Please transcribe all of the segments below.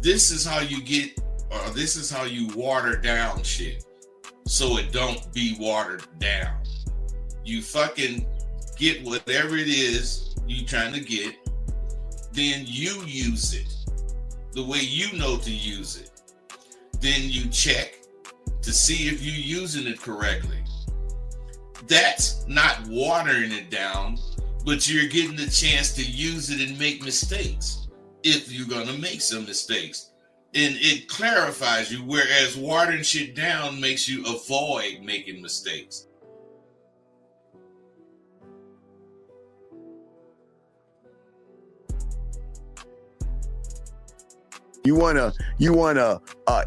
This is how you get, or this is how you water down shit so it don't be watered down. You fucking get whatever it is you trying to get, then you use it the way you know to use it. Then you check to see if you're using it correctly. That's not watering it down, but you're getting the chance to use it and make mistakes if you're going to make some mistakes. And it clarifies you, whereas watering shit down makes you avoid making mistakes. You wanna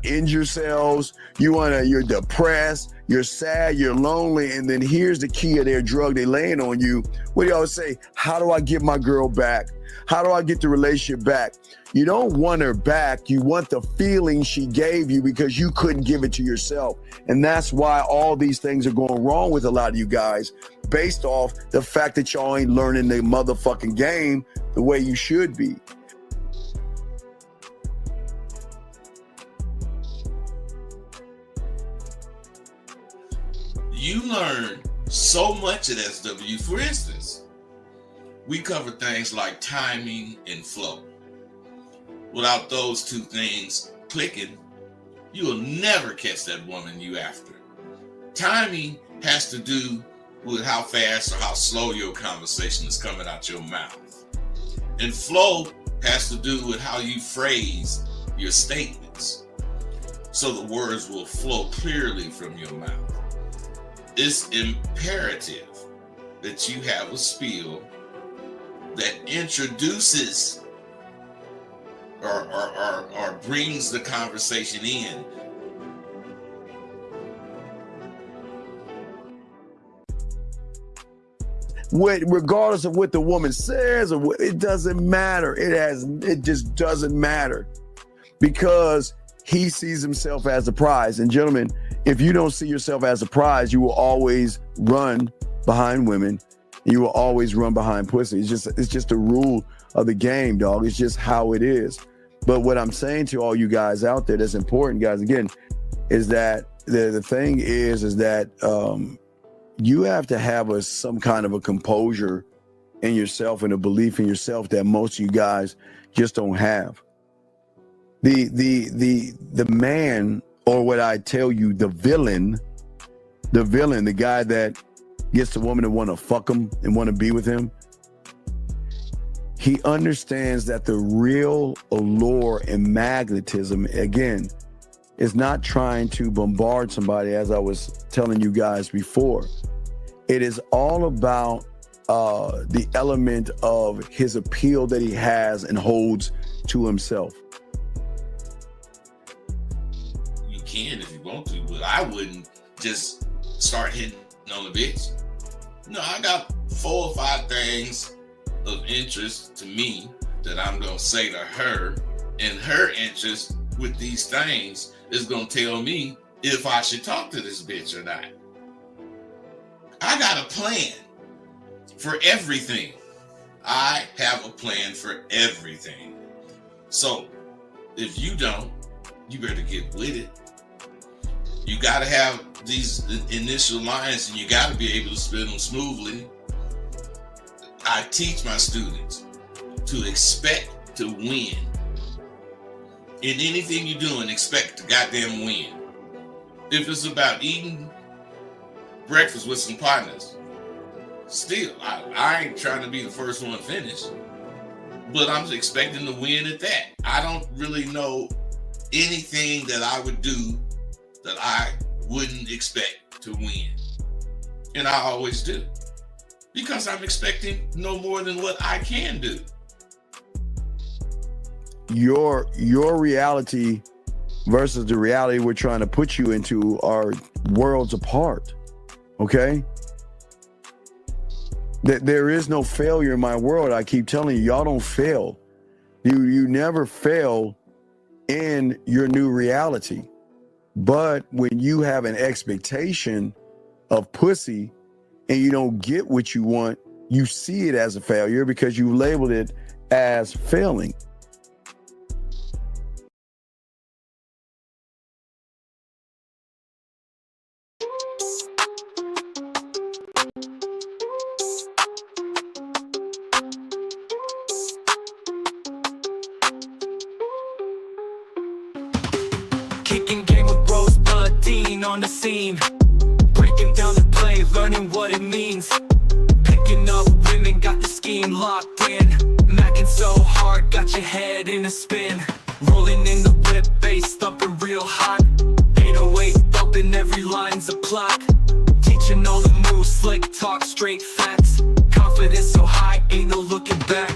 end yourselves. You're depressed, you're sad, you're lonely, and then here's the key of their drug they laying on you. What do you always say? How do I get my girl back? How do I get the relationship back? You don't want her back. You want the feeling she gave you because you couldn't give it to yourself. And that's why all these things are going wrong with a lot of you guys, based off the fact that y'all ain't learning the motherfucking game the way you should be. You learn so much at SW. For instance, we cover things like timing and flow. Without those two things clicking, you will never catch that woman you after. Timing has to do with how fast or how slow your conversation is coming out your mouth. And flow has to do with how you phrase your statements, so the words will flow clearly from your mouth. It's imperative that you have a spiel that introduces or brings the conversation in. Regardless of what the woman says, or what, it doesn't matter. It just doesn't matter, because he sees himself as a prize. And gentlemen, if you don't see yourself as a prize, you will always run behind women. You will always run behind pussy. It's just a rule of the game, dog. It's just how it is. But what I'm saying to all you guys out there that's important, guys, again, is that the thing is that you have to have some kind of a composure in yourself and a belief in yourself that most of you guys just don't have. The man, or what I tell you, the villain, the guy that gets the woman to want to fuck him and want to be with him, he understands that the real allure and magnetism, again, is not trying to bombard somebody, as I was telling you guys before. It is all about the element of his appeal that he has and holds to himself. You can if you want to, but I wouldn't just start hitting on the bitch. No, I got 4 or 5 things of interest to me that I'm going to say to her, and her interest with these things is going to tell me if I should talk to this bitch or not. I got a plan for everything. I have a plan for everything. So if you don't, you better get with it. You got to have these initial lines, and you got to be able to spin them smoothly. I teach my students to expect to win. In anything you're doing, expect to goddamn win. If it's about eating breakfast with some partners, still, I ain't trying to be the first one finished, but I'm expecting to win at that. I don't really know anything that I would do that I wouldn't expect to win. And I always do, because I'm expecting no more than what I can do. Your reality versus the reality we're trying to put you into are worlds apart. Okay? There is no failure in my world. I keep telling you, y'all don't fail. You never fail in your new reality. But when you have an expectation of pussy and you don't get what you want, you see it as a failure because you labeled it as failing. Kicking game with Rosebud Dean on the scene, breaking down the play, learning what it means. Picking up women, got the scheme locked in. Macking so hard, got your head in a spin. Rolling in the whip, bass thumping real hot. 808 thumping, every line's a plot. Teaching all the moves, slick talk, straight facts. Confidence so high, ain't no looking back.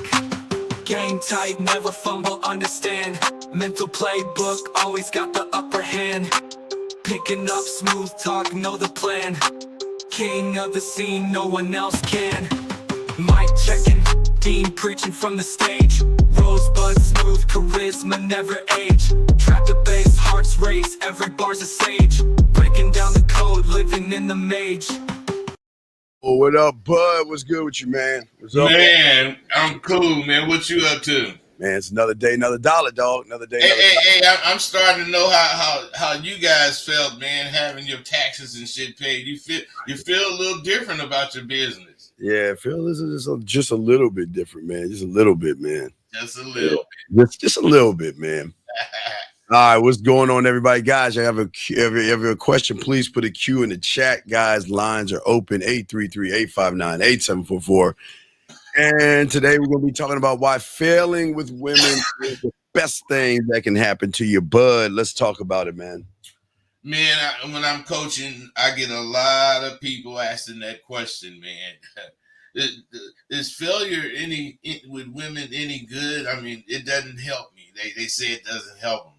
Game tight, never fumble, understand. Mental playbook, always got the upper hand. Picking up smooth talk, know the plan. King of the scene, no one else can. Mic checking, Dean preaching from the stage. Rosebud smooth, charisma never age. Trap the bass, hearts race, every bar's a sage. Breaking down the code, living in the mage. Oh, what up, Bud? What's good with you, man? What's up, man? I'm cool, man. What you up to? Man, it's another day, another dollar, dog. Another day, Hey, I'm starting to know how you guys felt, man, having your taxes and shit paid. You feel a little different about your business. Yeah, Phil, this is just a little bit different, man. Just a little bit, man. Just a little bit. Just a little bit, man. All right, what's going on, everybody? Guys, if you have a question, please put a Q in the chat. Guys, lines are open, 833-859-8744. And today we're going to be talking about why failing with women is the best thing that can happen to you. Bud, let's talk about it, man. Man, when I'm coaching, I get a lot of people asking that question, man. Is failure with women any good? I mean, it doesn't help me. They say it doesn't help them.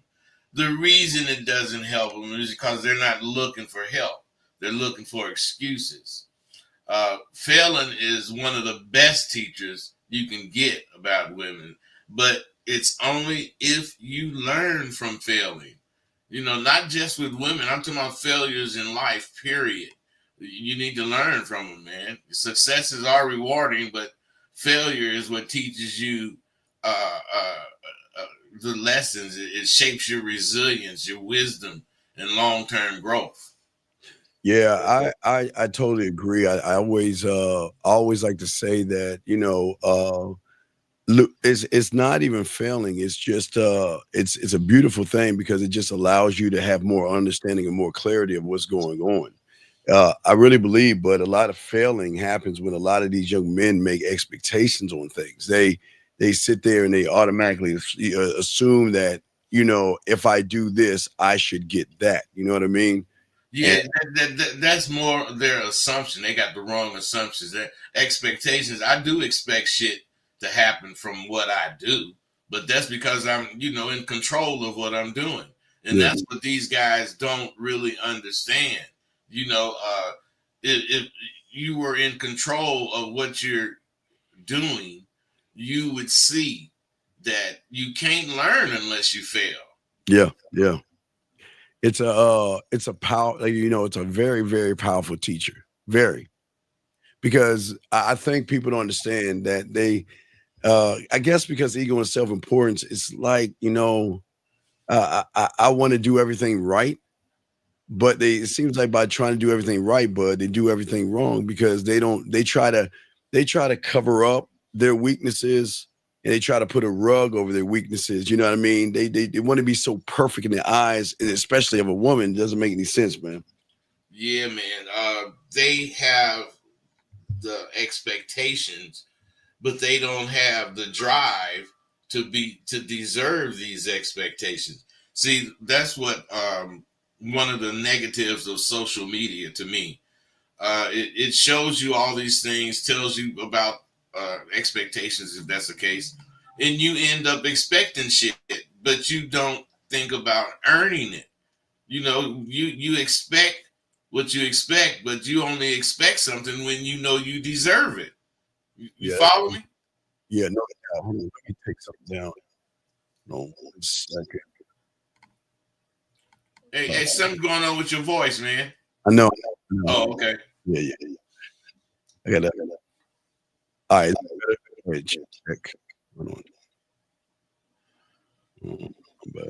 The reason it doesn't help them is because they're not looking for help. They're looking for excuses. Failing is one of the best teachers you can get about women, but it's only if you learn from failing. You know, not just with women. I'm talking about failures in life, period. You need to learn from them, man. Successes are rewarding, but failure is what teaches you the lessons. It shapes your resilience, your wisdom, and long-term growth. Yeah, I totally agree. I always like to say that, look, it's not even failing. It's just it's a beautiful thing because it just allows you to have more understanding and more clarity of what's going on. I really believe, but a lot of failing happens when a lot of these young men make expectations on things. They sit there and they automatically assume that, if I do this, I should get that. You know what I mean? Yeah, that's more their assumption. They got the wrong assumptions. Their expectations. I do expect shit to happen from what I do, but that's because I'm, in control of what I'm doing. And that's what these guys don't really understand. If you were in control of what you're doing, you would see that you can't learn unless you fail. Yeah. It's a power, it's a very, very powerful teacher. Very. Because I think people don't understand that I guess because ego and self-importance, it's like, I want to do everything right, but it seems like by trying to do everything right, but they do everything wrong because they try to cover up their weaknesses and they try to put a rug over their weaknesses. You know what I mean? They want to be so perfect in their eyes, especially of a woman. It doesn't make any sense, man. Yeah, man. They have the expectations, but they don't have the drive to deserve these expectations. See, that's what one of the negatives of social media to me. It shows you all these things, tells you about expectations, if that's the case, and you end up expecting shit, but you don't think about earning it. You expect what you expect, but you only expect something when you know you deserve it. You follow me? Yeah, no, hold on, let me take something down. No, 1 second. Hey, something going on with your voice, man. I know. Oh, okay. Yeah. I got that. All right. Wait, check. Hold on. But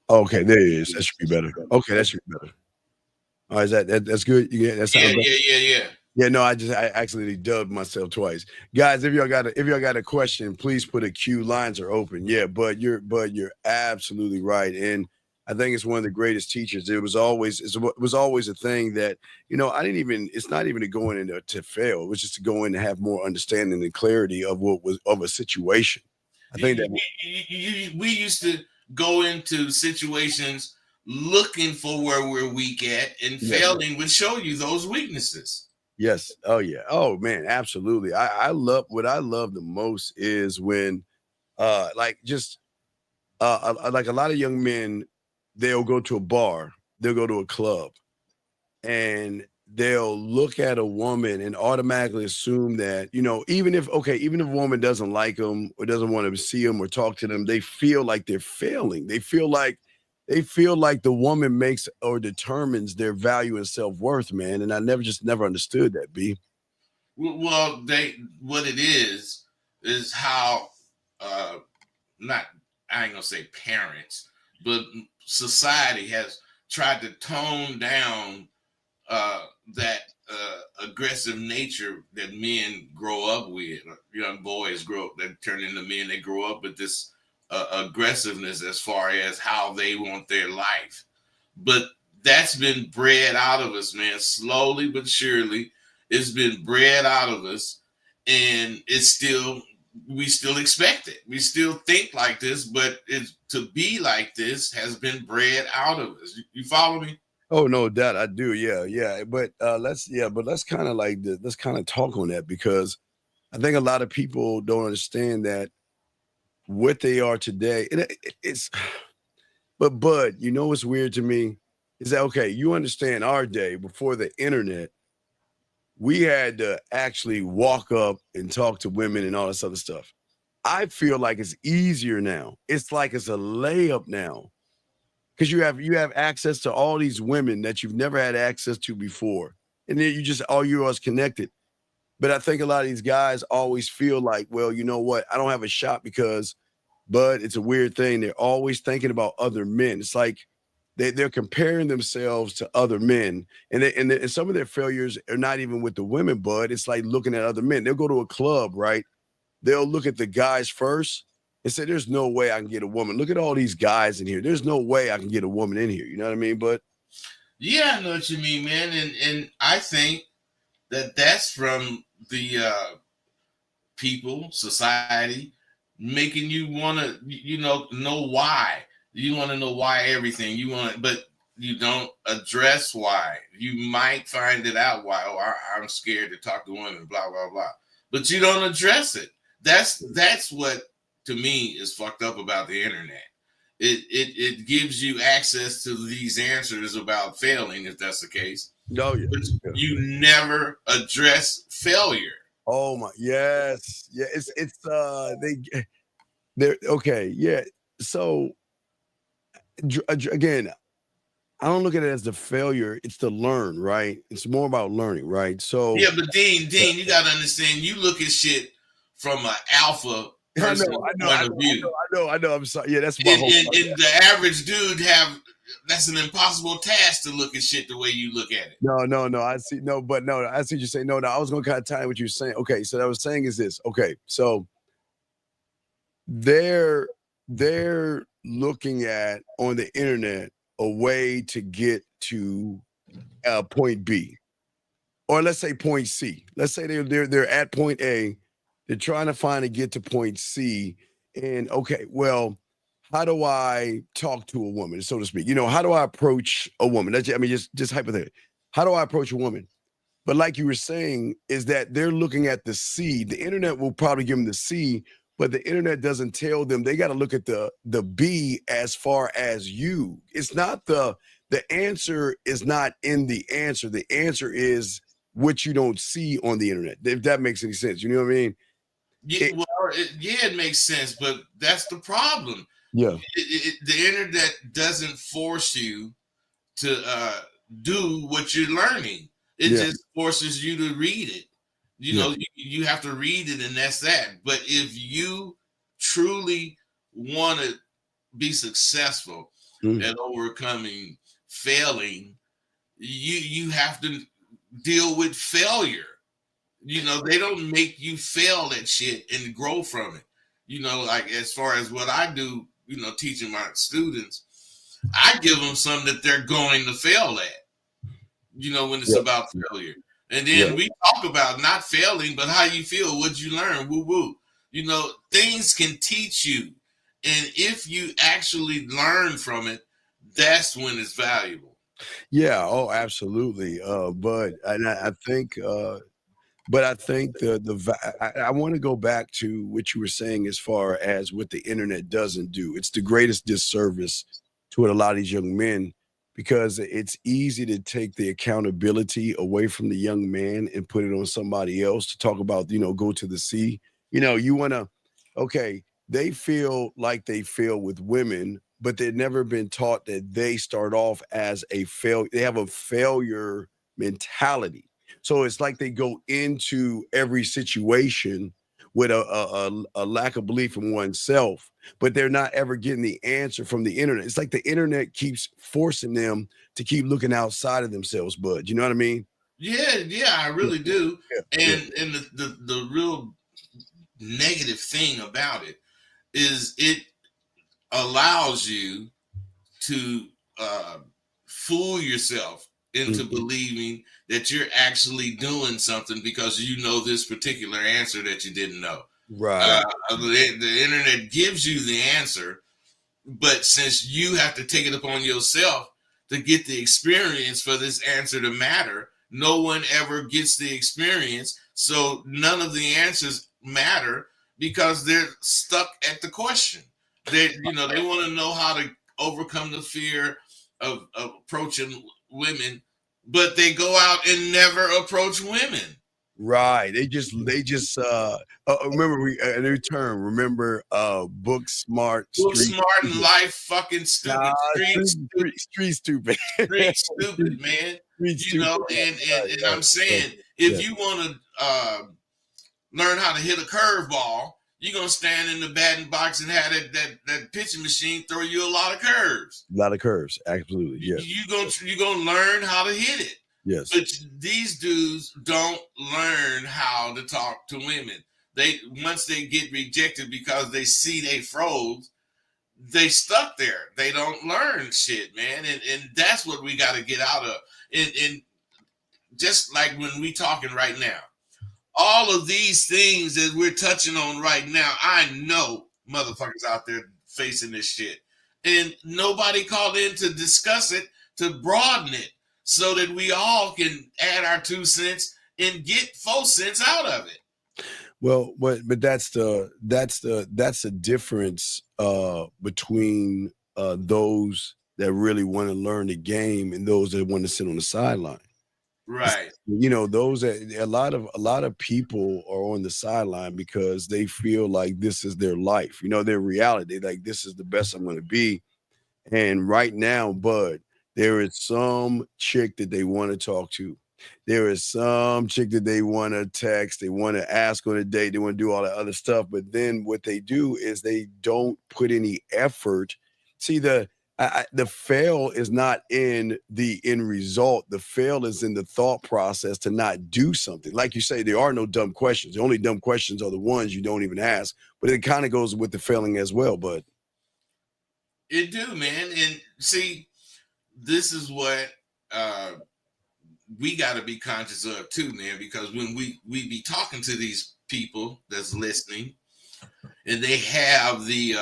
okay, there it is. That should be better. Okay, that should be better. All right, that's good. Yeah, that sounds better. Yeah. Yeah, no, I actually dubbed myself twice. Guys, if y'all got a question, please put a Q. Lines are open. Yeah, but you're absolutely right. And I think it's one of the greatest teachers. It was always a thing that, I didn't even it's not even to go in and to fail. It was just to go in and have more understanding and clarity of what was of a situation. I think that We used to go into situations looking for where we're weak at, and yes, failing would show you those weaknesses. yes. Oh yeah. Oh man, absolutely. I love what I love the most is when like just like a lot of young men, they'll go to a bar, they'll go to a club, and they'll look at a woman and automatically assume that, even if a woman doesn't like them or doesn't want to see them or talk to them, they feel like they're failing. They feel like the woman makes or determines their value and self-worth, man. And I never understood that, B. Well, they what it is how uh not I ain't gonna say parents, but society has tried to tone down that aggressive nature that men grow up with. Young boys grow up, that turn into men. They grow up with this aggressiveness as far as how they want their life. But that's been bred out of us, man. Slowly but surely, it's been bred out of us, and we still expect it. We still think like this, but to be like this has been bred out of us. You follow me? Oh, no doubt, I do. Yeah, yeah. But let's kind of let's kind of talk on that because I think a lot of people don't understand that what they are today. And it's but what's weird to me is that okay, you understand our day before the internet, we had to actually walk up and talk to women and all this other stuff. I feel like it's easier now. It's like it's a layup now because you have access to all these women that you've never had access to before, and then you just all you are is connected. But I think a lot of these guys always feel like, well, you know what? I don't have a shot because, but it's a weird thing. They're always thinking about other men. It's like they're comparing themselves to other men, and some of their failures are not even with the women, but it's like looking at other men. They'll go to a club, right? They'll look at the guys first and say, "There's no way I can get a woman. Look at all these guys in here. There's no way I can get a woman in here." You know what I mean? But Yeah, I know what you mean, man. And I think that that's from the people, society, making you want to, know why. You want to know why everything. But you don't address why. You might find it out why. Oh, I'm scared to talk to women, blah blah blah. But you don't address it. That's what to me is fucked up about the internet. It gives you access to these answers about failing, if that's the case. oh yeah, But yeah. you never address failure. Oh my, yes, yeah. They're okay, yeah. So again, I don't look at it as the failure. It's the learn, right? It's more about learning, right? So Yeah, but Dean, you gotta understand. You look at shit from an alpha I know, person's I know, I point of know, I view, know, I know, I know. I'm sorry. Yeah, that's my and, whole. and, and the average dude that's an impossible task to look at shit the way you look at it. No, no, no. I see. No, but no, I see what you're saying. No, no. I was going to kind of tie in what you're saying. Okay, so what I was saying is this. Okay, so they're they're looking at on the internet a way to get to point B, or let's say point C. Let's say they're at point A. They're trying to find to get to point C, and okay, well, how do I talk to a woman, so to speak? How do I approach a woman? I mean, just hypothetically, how do I approach a woman? But like you were saying, is that they're looking at the C. The internet will probably give them the C, but the internet doesn't tell them they got to look at the B as far as you. It's not the answer is not in the answer. The answer is what you don't see on the internet. If that makes any sense, you know what I mean? Yeah, It, well, it makes sense, but that's the problem. yeah, The internet doesn't force you to do what you're learning. It yeah, just forces you to read it. yeah. You have to read it, and that's that. But if you truly want to be successful Mm. at overcoming failing, you have to. deal with failure. They don't make you fail at shit and grow from it. Like as far as what I do, teaching my students, I give them something that they're going to fail at, when it's Yeah. about failure. And Yeah. then we talk about not failing, but how you feel, what you learn, woo woo. Things can teach you. And if you actually learn from it, that's when it's valuable. Yeah. Oh, absolutely. But and I think but I think I want to go back to what you were saying as far as what the internet doesn't do. It's the greatest disservice to a lot of these young men because it's easy to take the accountability away from the young man and put it on somebody else to talk about, go to the sea. You want to, okay, they feel like they fail with women, but they've never been taught that they start off as a fail. They have a failure mentality, so it's like they go into every situation with a lack of belief in oneself, but they're not ever getting the answer from the internet. It's like the internet keeps forcing them to keep looking outside of themselves, bud. You know what I mean? Yeah, I really do. Yeah. And the real negative thing about it is it allows you to fool yourself into believing that you're actually doing something because you know this particular answer that you didn't know. Right. The internet gives you the answer, but since you have to take it upon yourself to get the experience for this answer to matter, no one ever gets the experience. So none of the answers matter because they're stuck at the question. They want to know how to overcome the fear of approaching women, but they go out and never approach women. Right. They just remember a new term. Remember book smart, Book street smart and stupid. life fucking stupid. Nah, Street street, street stupid. street stupid, man. Street stupid. And Right, I'm saying yeah. if you want to learn how to hit a curveball, you're gonna stand in the batting box and have that pitching machine throw you a lot of curves. A lot of curves. Absolutely. Yeah. You're gonna learn how to hit it. Yes. But these dudes don't learn how to talk to women. Once they get rejected because they see they froze, they stuck there. They don't learn shit, man. And that's what we got to get out of. And just like when we talking right now, all of these things that we're touching on right now, I know motherfuckers out there facing this shit. And nobody called in to discuss it, to broaden it, so that we all can add our 2 cents and get 4 cents out of it. Well, but that's the difference between those that really want to learn the game and those that want to sit on the sideline. Right. Those that a lot of people are on the sideline because they feel like this is their life, their reality. Like this is the best I'm going to be. And right now, bud, there is some chick that they want to talk to. There is some chick that they want to text. They want to ask on a date. They want to do all that other stuff. But then what they do is they don't put any effort. See, the fail is not in the end result. The fail is in the thought process to not do something. Like you say, there are no dumb questions. The only dumb questions are the ones you don't even ask. But it kind of goes with the failing as well, bud. It do, man. And see, this is what we got to be conscious of too, man, because when we be talking to these people that's listening and they have the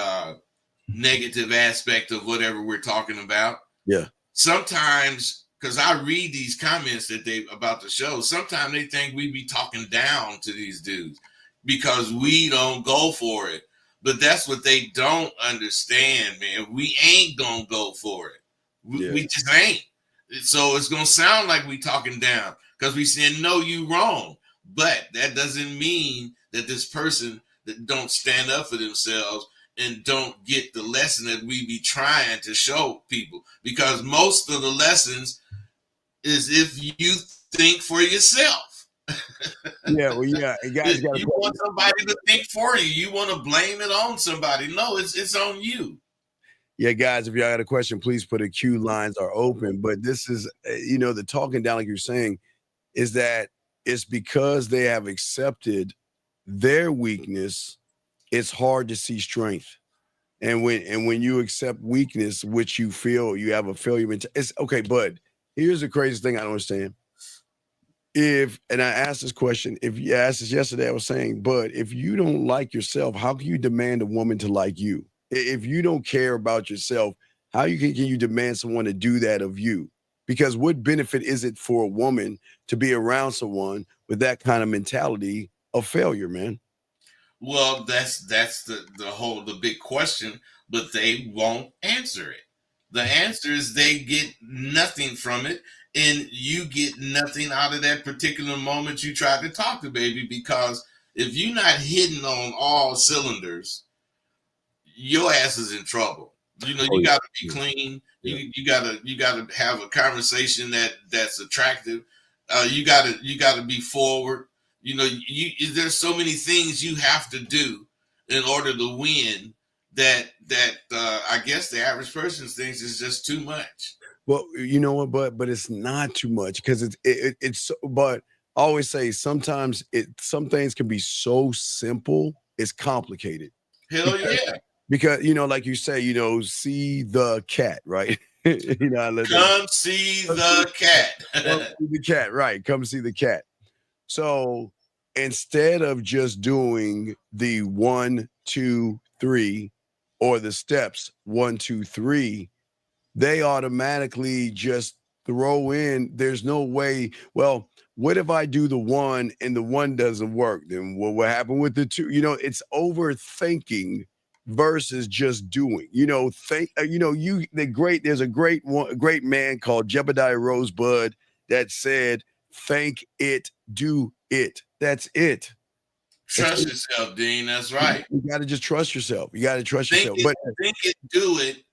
negative aspect of whatever we're talking about. Yeah. Sometimes, because I read these comments that they about the show, sometimes they think we be talking down to these dudes because we don't go for it. But that's what they don't understand, man. We ain't gonna go for it. We just ain't. So it's gonna sound like we talking down because we saying no, you wrong. But that doesn't mean that this person that don't stand up for themselves and don't get the lesson that we be trying to show people. Because most of the lessons is if you think for yourself. Yeah, well, yeah. Guys, you want somebody to think for you. You want to blame it on somebody. No, it's on you. Yeah, guys, if y'all got a question, please put a queue. Lines are open. But this is, the talking down, like you're saying, is that it's because they have accepted their weakness, it's hard to see strength. And when you accept weakness, which you feel you have a failure it's okay. But here's the craziest thing I don't understand. And I asked this question, if you asked this yesterday, I was saying, but if you don't like yourself, how can you demand a woman to like you? If you don't care about yourself, how can you demand someone to do that of you? Because what benefit is it for a woman to be around someone with that kind of mentality of failure, man? Well, that's the big question, but they won't answer it. The answer is they get nothing from it, and you get nothing out of that particular moment you tried to talk to baby, because if you're not hitting on all cylinders, your ass is in trouble. You know, Oh you yeah. got to be Yeah. clean. Yeah. You gotta have a conversation that's attractive. You gotta be forward. You know, there's so many things you have to do in order to win that I guess the average person thinks is just too much. Well, you know what, but it's not too much because but I always say sometimes some things can be so simple, it's complicated. Hell Because yeah. because like you say, see the cat, right? I let that Come see come see the come cat. see the cat, right? Come see the cat. So instead of just doing the 1, 2, 3 or the steps 1, 2, 3, they automatically just throw in, there's no way. Well, what if I do the one and the one doesn't work? Then what happened with the two? It's overthinking versus just doing. There's a great man called Jebediah Rosebud that said, think it, do it. That's it. That's Trust it. yourself, Dean. That's right. You got to just trust yourself. You got to trust Think yourself. it, But think it, do it.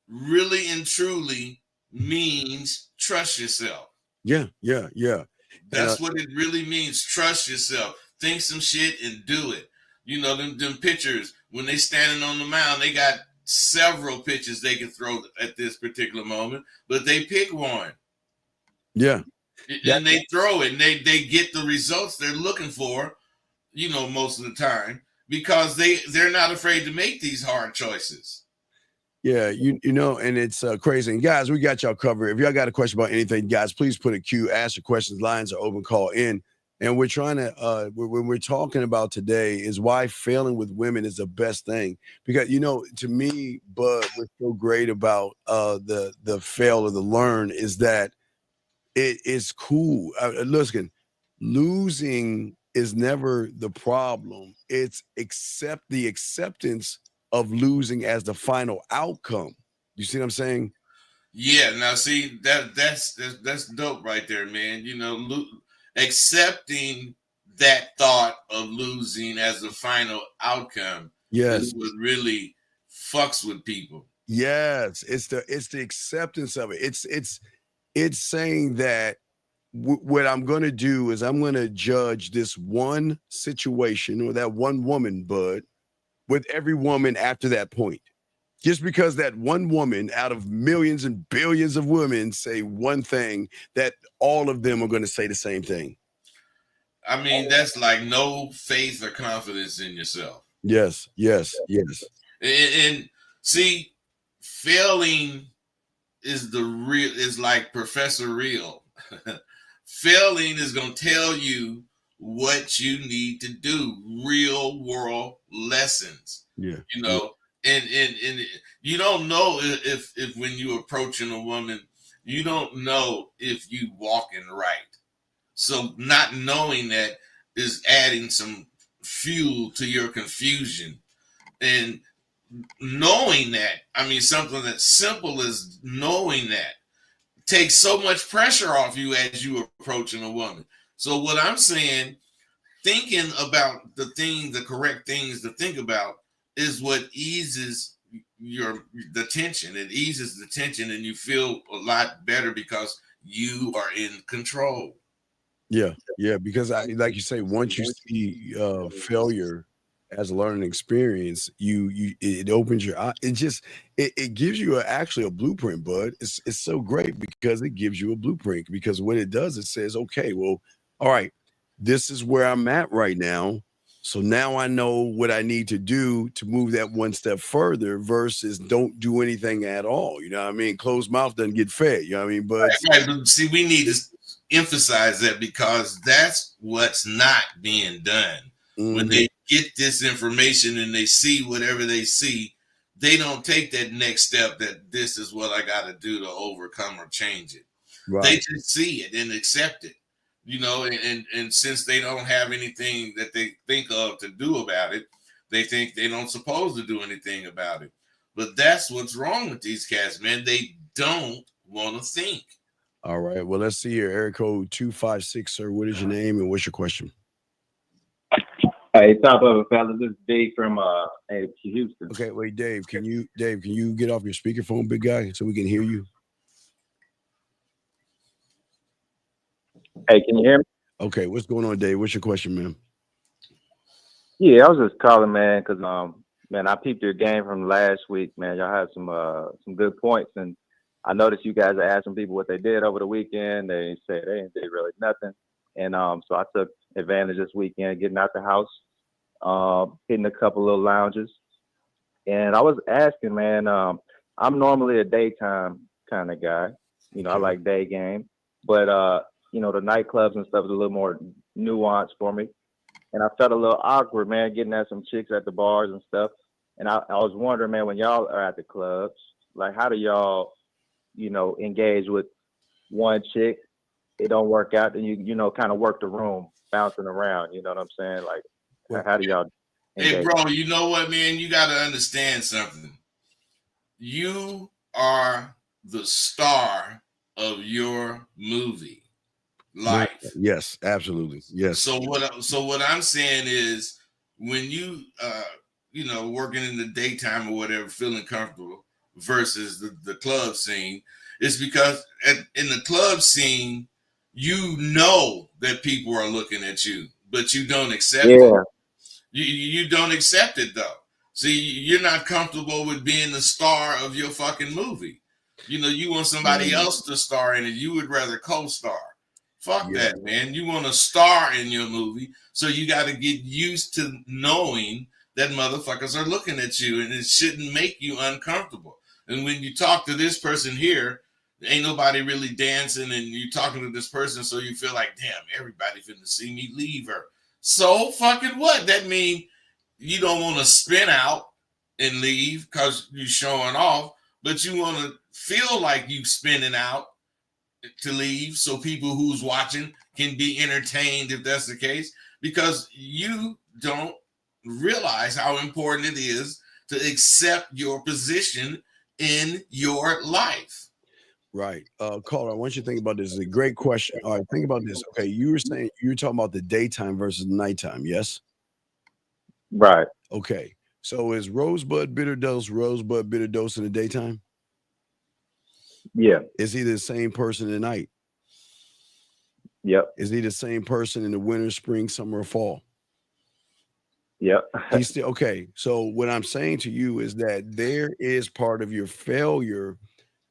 Really and truly means trust yourself. yeah, yeah, yeah. And That's what it really means. Trust yourself. Think some shit and do it. You know, them pitchers, when they standing on the mound, they got several pitches they can throw at this particular moment, but they pick one yeah, that and they throw it and they get the results they're looking for, most of the time, because they're not afraid to make these hard choices. yeah, and it's crazy. And guys, we got y'all covered. If y'all got a question about anything, guys, please put a Q, ask your questions, lines are open, call in. And we're trying to when we're talking about today is why failing with women is the best thing. Because to me, Bud, what's so great about the fail or the learn is that it is cool. Listen, losing is never the problem. It's the acceptance of losing as the final outcome. You see what I'm saying? Yeah, now see that's dope right there, man. Accepting that thought of losing as the final outcome Yes. is what really fucks with people. Yes. It's the acceptance of it. It's saying that what I'm going to do is I'm going to judge this one situation or that one woman, Bud, with every woman after that point. Just because that one woman out of millions and billions of women say one thing, that all of them are going to say the same thing. I mean, that's like no faith or confidence in yourself. Yes, yes, yes. And see, failing is like Professor Real. Failing is going to tell you what you need to do, real world lessons. Yeah. And you don't know if when you approaching a woman, you don't know if you walking right. So not knowing that is adding some fuel to your confusion. And knowing that, I mean, something that's simple as knowing that takes so much pressure off you as you approaching a woman. So what I'm saying, thinking about the correct things to think about is what eases the tension. It eases the tension and you feel a lot better because you are in control. Yeah, yeah. Because like you say, once you see failure, as a learning experience, it opens your eye. It gives you actually a blueprint, bud. It's so great because it gives you a blueprint. Because what it does, it says, okay, well, all right, this is where I'm at right now. So now I know what I need to do to move that one step further versus don't do anything at all. You know what I mean? Closed mouth doesn't get fed. You know what I mean? But Right, but see, we need to emphasize that because that's what's not being done. When mhm, they get this information and they see whatever they see, they don't take that next step that this is what I got to do to overcome or change it. They right. just see it and accept it, and since they don't have anything that they think of to do about it, they think they don't supposed to do anything about it. But that's what's wrong with these cats, man. They don't want to think. All right. Well, let's see here. Area code 256, sir. What is your name and what's your question? Hey, top of it, fellas. This is Dave from Houston. Okay, wait, Dave, can you get off your speakerphone, big guy, so we can hear you? Hey, can you hear me? Okay, what's going on, Dave? What's your question, man? Yeah, I was just calling, man, because man, I peeped your game from last week, man. Y'all had some good points, and I noticed you guys are asking people what they did over the weekend. They said they didn't do really nothing, and so I took advantage this weekend, getting out the house, hitting a couple little lounges, and I was asking, man. I'm normally a daytime kind of guy. I Okay. like day game, but the nightclubs and stuff is a little more nuanced for me. And I felt a little awkward, man, getting at some chicks at the bars and stuff. And I was wondering, man, when y'all are at the clubs, like, how do y'all, engage with one chick? It don't work out, then you kind of work the room, bouncing around. You know what I'm saying? Like, Well, how do y'all Hey, engage? bro, you know what, man? You got to understand something. You are the star of your movie life. yes, absolutely. Yes. So what I'm saying is when working in the daytime or whatever, feeling comfortable versus the club scene, it's because in the club scene, you know that people are looking at you, but you don't accept it. Yeah, You don't accept it though. See, you're not comfortable with being the star of your fucking movie. You want somebody else to star in it. You would rather co-star. Fuck Yeah. that, man. You want to star in your movie, so you got to get used to knowing that motherfuckers are looking at you, and it shouldn't make you uncomfortable. And when you talk to this person here, ain't nobody really dancing, and you talking to this person, so you feel like, damn, everybody finna see me leave her. So fucking what? That mean you don't want to spin out and leave because you're showing off, but you want to feel like you spinning out to leave so people who's watching can be entertained if that's the case, because you don't realize how important it is to accept your position in your life. Right. Caller, I want you to think about this. It's a great question. All right, think about this. Okay, you were saying you were talking about the daytime versus nighttime, yes? right. Okay. So is rosebud bitter dose in the daytime? Yeah, Is he the same person at night? yep, Is he the same person in the winter, spring, summer, or fall? yep. He's still okay. So what I'm saying to you is that there is part of your failure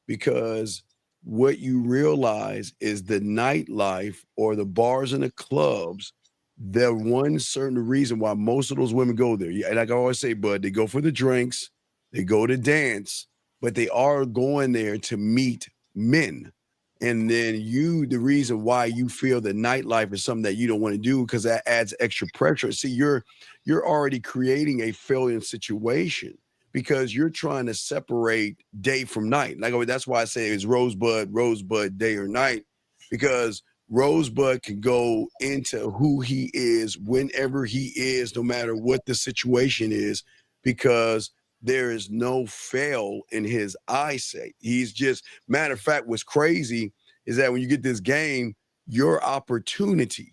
because what you realize is the nightlife or the bars and the clubs, the one certain reason why most of those women go there. Yeah, like I always say, bud, they go for the drinks, they go to dance, but they are going there to meet men. And then the reason why you feel that nightlife is something that you don't want to do because that adds extra pressure. See, you're already creating a failure situation because you're trying to separate day from night. Like that's why I say it's rosebud, day or night, because Rosebud can go into who he is whenever he is, no matter what the situation is, because there is no fail in his eyesight. He's just, matter of fact, what's crazy is that when you get this game, your opportunity,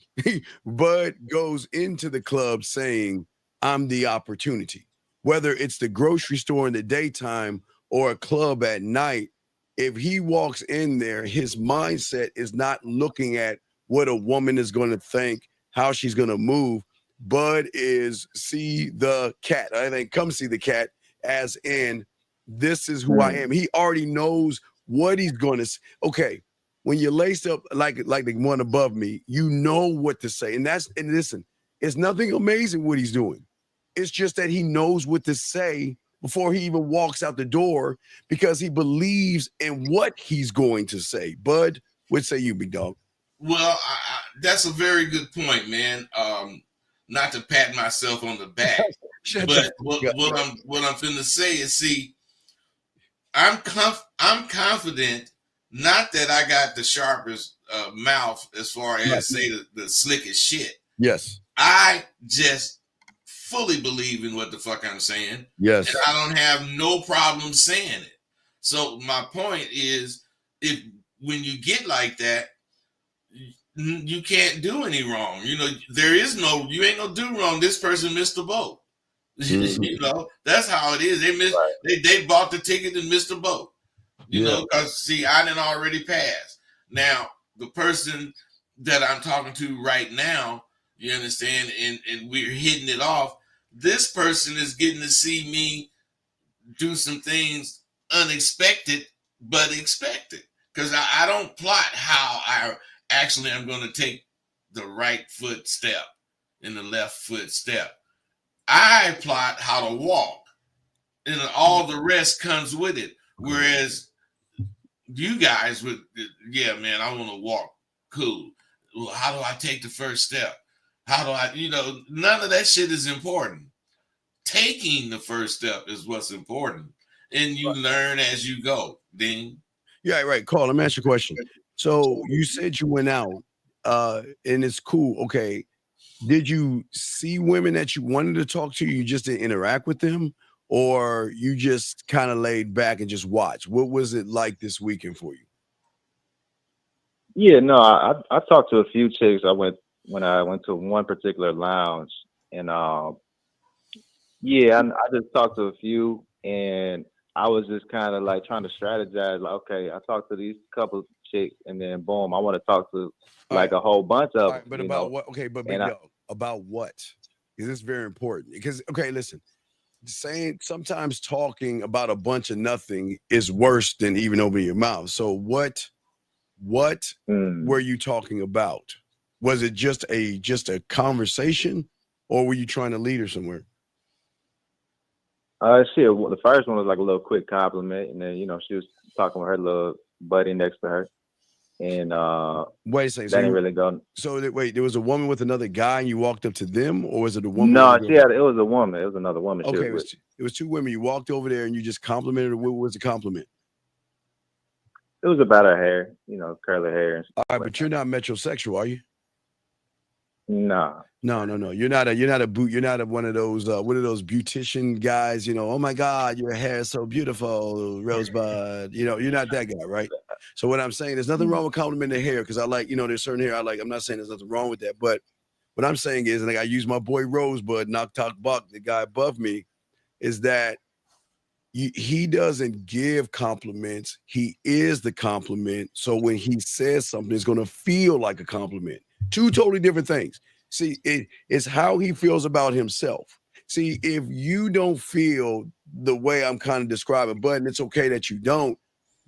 Bud goes into the club saying, I'm the opportunity. Whether it's the grocery store in the daytime or a club at night, if he walks in there, his mindset is not looking at what a woman is going to think, how she's going to move. Bud is see the cat. I think come see the cat, as in this is who I am. He already knows what he's going to say. Okay, when you're laced up like the one above me, you know what to say. And listen, it's nothing amazing what he's doing. It's just that he knows what to say before he even walks out the door because he believes in what he's going to say. Bud, what say you, big dog? Well, that's a very good point, man. Not to pat myself on the back, but what I'm finna say is, see, I'm confident. Not that I got the sharpest mouth as far as say the slickest shit. Yes. I just fully believe in what the fuck I'm saying. Yes. And I don't have no problem saying it. So my point is, if when you get like that, you can't do any wrong. You know, you ain't no do wrong. This person missed the boat. Mm-hmm. You know, that's how it is. They missed. Right. They bought the ticket and missed the boat. You know, because see, I didn't already pass. Now the person that I'm talking to right now, you understand, and we're hitting it off. This person is getting to see me do some things unexpected, but expected. Because I don't plot how I actually am going to take the right foot step and the left foot step. I plot how to walk, and all the rest comes with it. Whereas you guys would, yeah, man, I want to walk. Cool. Well, how do I take the first step? How do I, none of that shit is important. Taking the first step is what's important. And you learn as you go. Then. Yeah, right. Carl, let me ask you a question. So you said you went out and it's cool. Okay. Did you see women that you wanted to talk to? You just didn't interact with them? Or you just kind of laid back and just watched? What was it like this weekend for you? Yeah, no, I talked to a few chicks. When I went to one particular lounge, and I just talked to a few, and I was just kind of like trying to strategize. Like, okay, I talked to these couple chicks, and then boom, I want to talk to like a whole bunch of. Right, but about what? Okay, but about what? Because it's very important. Because okay, listen. Sometimes talking about a bunch of nothing is worse than even opening your mouth. So what were you talking about? Was it just a conversation, or were you trying to lead her somewhere? The first one was like a little quick compliment, and then she was talking with her little buddy next to her. And wait a second, that didn't really go. So there was a woman with another guy, and you walked up to them, or was it a woman? No, it was a woman. It was another woman. Okay, it was two women. You walked over there, and you just complimented her. What was the compliment? It was about her hair, curly hair. And all right, but you're not metrosexual, are you? No. You're not one of those beautician guys. Oh my God, your hair is so beautiful, Rosebud. You're not that guy, right? So what I'm saying, there's nothing wrong with complimenting the hair, because I like, there's certain hair I like. I'm not saying there's nothing wrong with that, but what I'm saying is, and I use my boy Rosebud, Knock Talk Buck, the guy above me, is that he doesn't give compliments. He is the compliment. So when he says something, it's going to feel like a compliment. Two totally different things. See, it's how he feels about himself. See, if you don't feel the way I'm kind of describing, but it's okay that you don't.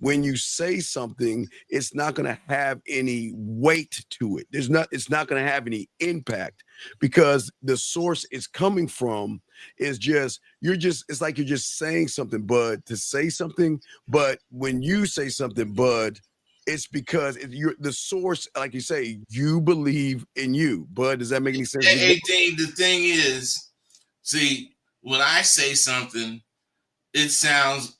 When you say something, it's not going to have any weight to it. It's not going to have any impact, because the source it's coming from is it's like you're just saying something, Bud, to say something. But when you say something, Bud, it's because you're the source, like you say, you believe in you. Bud, does that make any sense? The thing is, see, when I say something, it sounds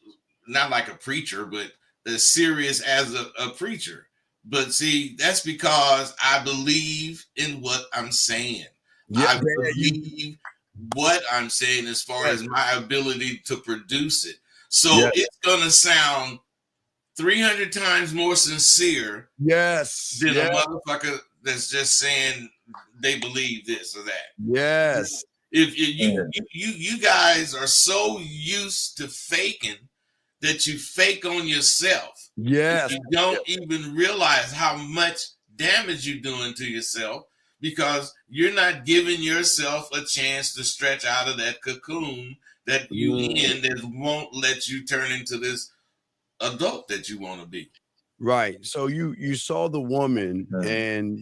not like a preacher, but as serious as a preacher. But see, that's because I believe in what I'm saying. Yeah, I believe what I'm saying as far as my ability to produce it. So it's going to sound 300 times more sincere than a motherfucker that's just saying they believe this or that. Yes. If you guys are so used to faking that you fake on yourself. Yes. You don't even realize how much damage you're doing to yourself, because you're not giving yourself a chance to stretch out of that cocoon that you in that won't let you turn into this adult that you want to be. Right. So you saw the woman and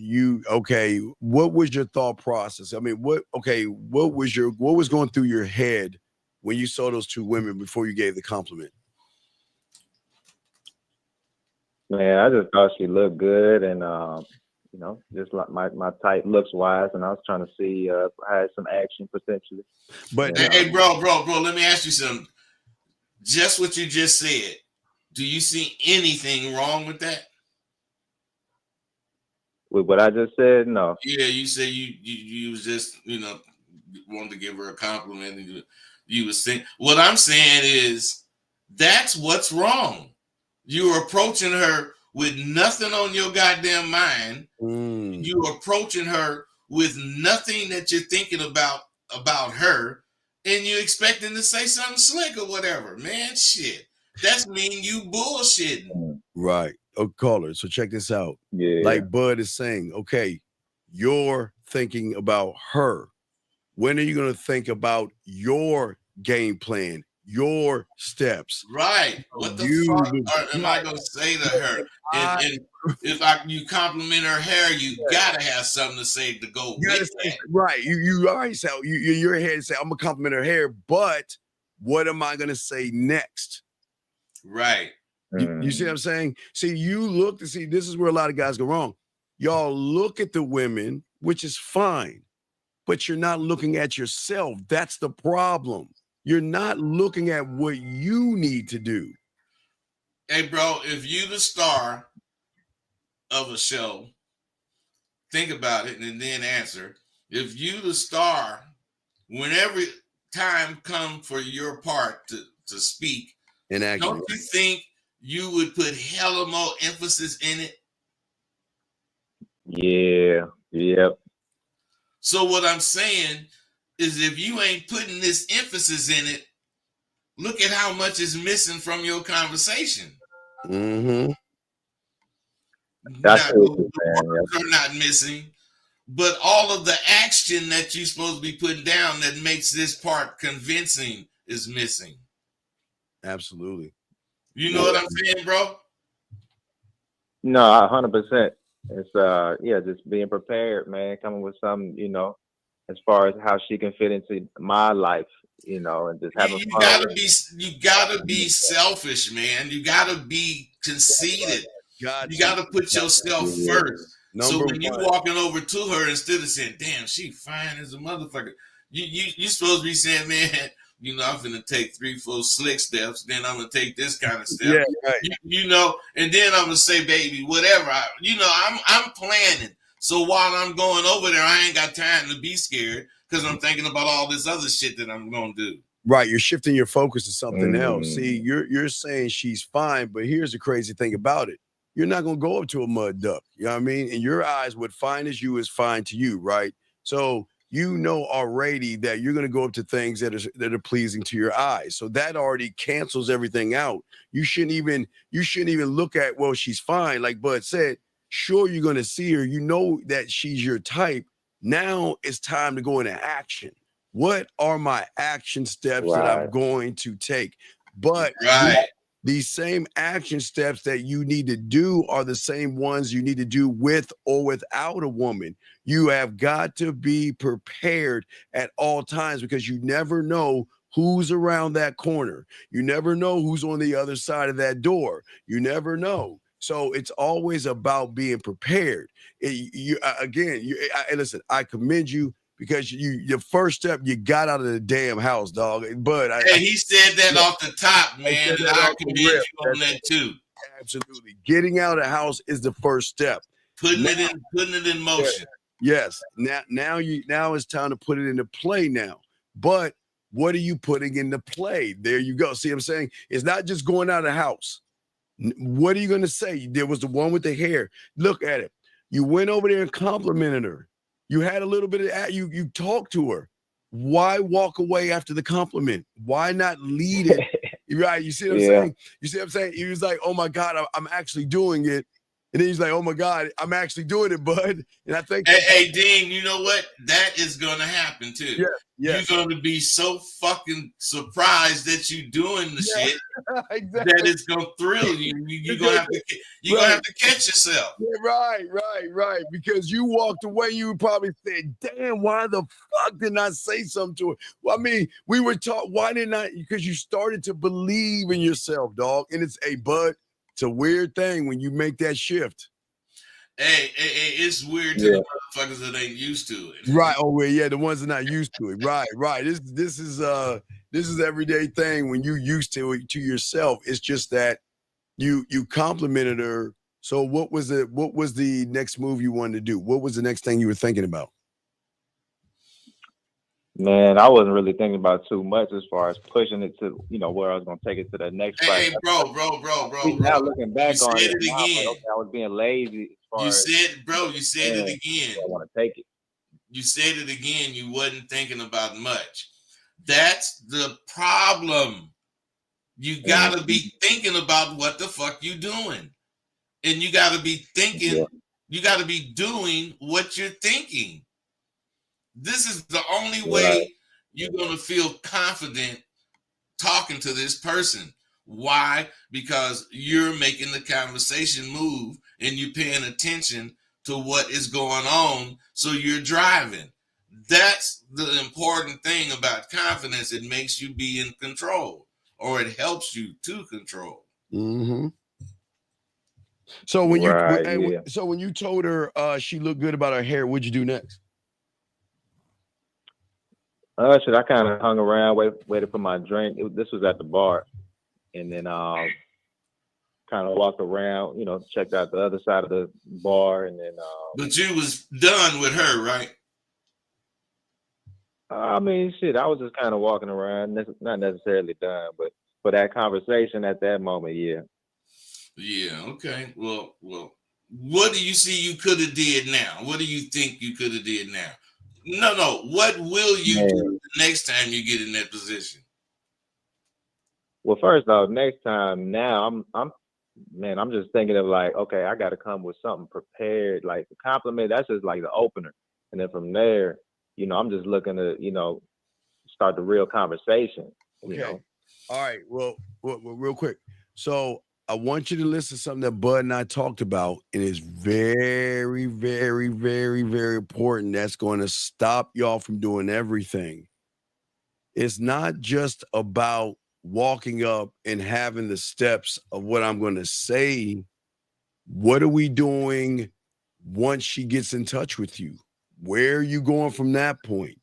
okay, what was your thought process? I mean, what was going through your head when you saw those two women before you gave the compliment? Man, I just thought she looked good, and just like my type looks wise, and I was trying to see if I had some action potentially. But hey, bro, let me ask you something. Just what you just said. Do you see anything wrong with that? With what I just said, no. Yeah, you said you was just wanted to give her a compliment, and you was saying. What I'm saying is that's what's wrong. You're approaching her with nothing on your goddamn mind. You're approaching her with nothing that you're thinking about her, and you're expecting to say something slick or whatever. Man, shit. That's mean you bullshitting. Right. Oh, caller. So check this out. Yeah. Like Bud is saying, okay, you're thinking about her. When are you going to think about your game plan, your steps? Right. What the fuck am I going to say to her? And if you compliment her hair, you got to have something to say to go with that. Right. You already said, your head say, I'm going to compliment her hair, but what am I going to say next? Right. You see what I'm saying? See, you look to see, this is where a lot of guys go wrong. Y'all look at the women, which is fine, but you're not looking at yourself. That's the problem. You're not looking at what you need to do. Hey, bro, if you the star of a show, think about it and then answer. If you the star, whenever time comes for your part to speak, don't you think you would put hella more emphasis in it? Yeah. Yep. So what I'm saying is if you ain't putting this emphasis in it, look at how much is missing from your conversation. That's the words are not missing, but all of the action that you're supposed to be putting down that makes this part convincing is missing. Absolutely. You know what I'm saying, bro? No, 100%. It's just being prepared, man. Coming with something, as far as how she can fit into my life, and just having fun. You gotta be selfish, man. You gotta be conceited. You gotta put yourself first. So when you walking over to her, instead of saying, "Damn, she fine as a motherfucker," you supposed to be saying, "Man, I'm gonna take 3-4 slick steps. Then I'm gonna take this kind of step, yeah, right. And then I'm gonna say, baby, whatever. I'm planning. So while I'm going over there, I ain't got time to be scared because I'm thinking about all this other shit that I'm gonna do." Right, you're shifting your focus to something else. See, you're saying she's fine, but here's the crazy thing about it. You're not gonna go up to a mud duck. You know what I mean? In your eyes, what fine is you is fine to you, right? So you know already that you're going to go up to things that are pleasing to your eyes. So that already cancels everything out. You shouldn't even look at, well, she's fine. Like Bud said, sure, you're going to see her. You know that she's your type. Now it's time to go into action. What are my action steps that I'm going to take? But these same action steps that you need to do are the same ones you need to do with or without a woman. You have got to be prepared at all times because you never know who's around that corner. You never know who's on the other side of that door. You never know. So it's always about being prepared. Listen, I commend you because your first step, you got out of the damn house, dog. But he said that off the top, man, and I commend you on that too. Absolutely. Getting out of the house is the first step. Putting it in motion. Yes. Now it's time to put it into play now. But what are you putting into play? There you go. See what I'm saying? It's not just going out of the house. What are you going to say? There was the one with the hair. Look at it. You went over there and complimented her. You had a little bit of you talked to her. Why walk away after the compliment? Why not lead it? Right? You see what I'm saying? You see what I'm saying? He was like, "Oh my God, I'm actually doing it." And then he's like, oh my God, I'm actually doing it, bud. And I think Hey, Dean, you know what? That is gonna happen too. yeah, yes. You're gonna be so fucking surprised that you're doing the shit exactly. that it's gonna thrill you. You're gonna have to catch yourself. Yeah, right. Because you walked away, you probably said, damn, why the fuck didn't I say something to her? Well, I mean, we were taught, why didn't I? Because you started to believe in yourself, dog. And it's a bud. It's a weird thing when you make that shift. Hey, it's weird to the motherfuckers that ain't used to it. Right. Oh, well, yeah, the ones that are not used to it. Right. This is everyday thing when you used to it to yourself. It's just that you complimented her. So what was the next move you wanted to do? What was the next thing you were thinking about? Man, I wasn't really thinking about too much as far as pushing it to, where I was gonna take it to the next. Hey, bro. Now looking back on it, again. Like, okay, I was being lazy. You said it again. I want to take it. You said it again. You wasn't thinking about much. That's the problem. You gotta be thinking about what the fuck you doing, and you gotta be thinking. Yeah. You gotta be doing what you're thinking. This is the only way you're going to feel confident talking to this person. Why? Because you're making the conversation move and you're paying attention to what is going on. So you're driving. That's the important thing about confidence. It makes you be in control, or it helps you to control. Mm-hmm. So when when you told her she looked good about her hair, what'd you do next? I kind of hung around, waited for my drink. This was at the bar, and then kind of walked around, checked out the other side of the bar, and then. But you was done with her, right? I mean, shit. I was just kind of walking around, not necessarily done, but for that conversation at that moment, yeah. Yeah. Okay. Well. What do you see you could have did now? What do you think you could have did now? No. What will you do the next time you get in that position? Well, first off, next time now, I'm just thinking of like, okay, I got to come with something prepared. Like the compliment, that's just like the opener, and then from there, I'm just looking to, start the real conversation. Okay. All right. Well, real quick. So I want you to listen to something that Bud and I talked about, and it's very, very, very, very important. That's going to stop y'all from doing everything. It's not just about walking up and having the steps of what I'm going to say. What are we doing once she gets in touch with you? Where are you going from that point?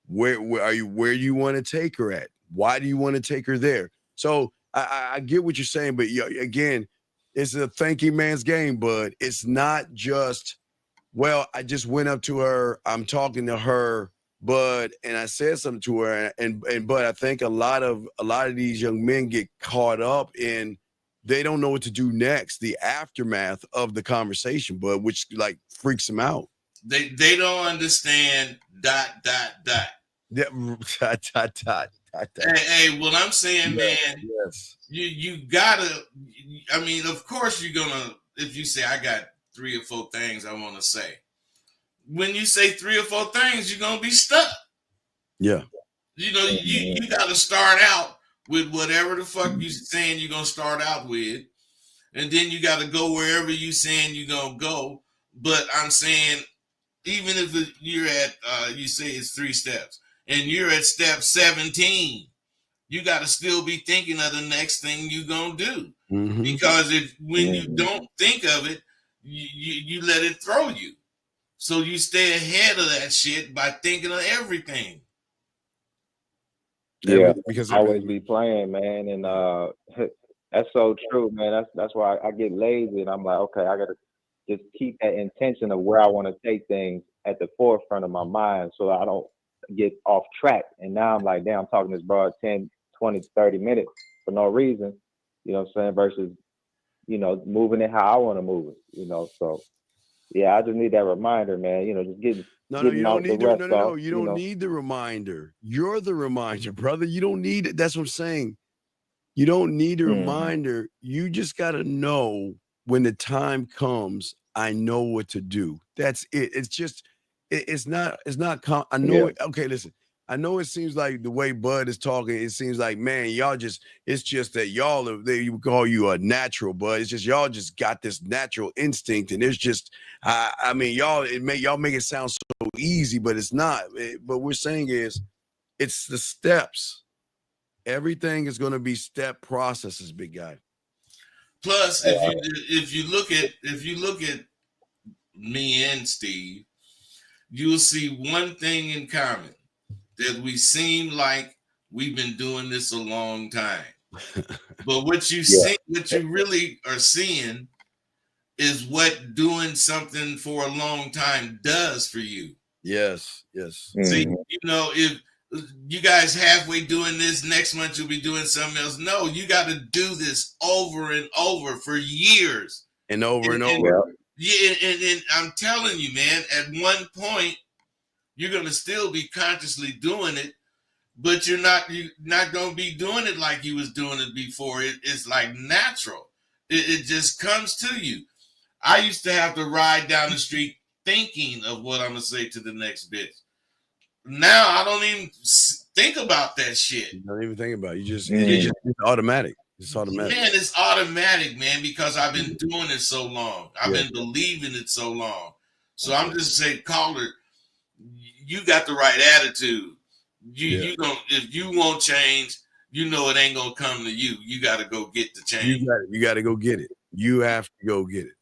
Where are you? Where do you want to take her at? Why do you want to take her there? So I get what you're saying, but again, it's a thinking man's game, but it's not just, well, I just went up to her, I'm talking to her, and I said something to her, but I think a lot of these young men get caught up in, they don't know what to do next, the aftermath of the conversation, but which like freaks them out. They don't understand ... Yeah, Hey, what I'm saying, man, you gotta, I mean, of course you're gonna, if you say, I got 3 or 4 things I want to say. When you say 3 or 4 things, you're gonna be stuck. Yeah. You gotta start out with whatever the fuck you saying you're gonna start out with, and then you gotta go wherever you saying you're gonna go. But I'm saying, even if you're at, you say it's 3 steps, and you're at step 17, you got to still be thinking of the next thing you're going to do. Mm-hmm. Because when you don't think of it, you let it throw you. So you stay ahead of that shit by thinking of everything. Yeah, because I always be playing, man. And that's so true, man. That's why I get lazy, and I'm like, okay, I got to just keep that intention of where I want to take things at the forefront of my mind so I don't get off track. And now I'm like, damn, I'm talking this broad 10, 20, 30 minutes for no reason, you know what I'm saying, versus, moving it how I want to move it, so yeah, I just need that reminder, man, just getting you don't need the reminder. You're the reminder, brother. You don't need it. That's what I'm saying. You don't need a reminder. You just got to know when the time comes, I know what to do. That's it. It's just, it's not, I know it. Okay, listen, I know it seems like the way Bud is talking, it seems like, man, y'all just, it's just that y'all, they would call you a natural, Bud. It's just, y'all just got this natural instinct. And it's just, I mean, y'all make it sound so easy, but it's not. But we're saying is, it's the steps. Everything is going to be step processes, big guy. Plus, if you look at me and Steve, you'll see one thing in common, that we seem like we've been doing this a long time. But what you see, what you really are seeing is what doing something for a long time does for you. Yes. See, you know, if you guys halfway doing this, next month you'll be doing something else. No, you got to do this over and over for years. And over and over. Yeah, and I'm telling you, man, at one point, you're going to still be consciously doing it, but you're not going to be doing it like you was doing it before. It's like natural. It just comes to you. I used to have to ride down the street thinking of what I'm going to say to the next bitch. Now I don't even think about that shit. You don't even think about it. It's automatic. It's automatic. Man, it's automatic, man, because I've been doing it so long. I've been believing it so long. So I'm just saying, caller, you got the right attitude. You don't, if you won't change, you know it ain't gonna come to you. You got to go get the change. You got to go get it. You have to go get it.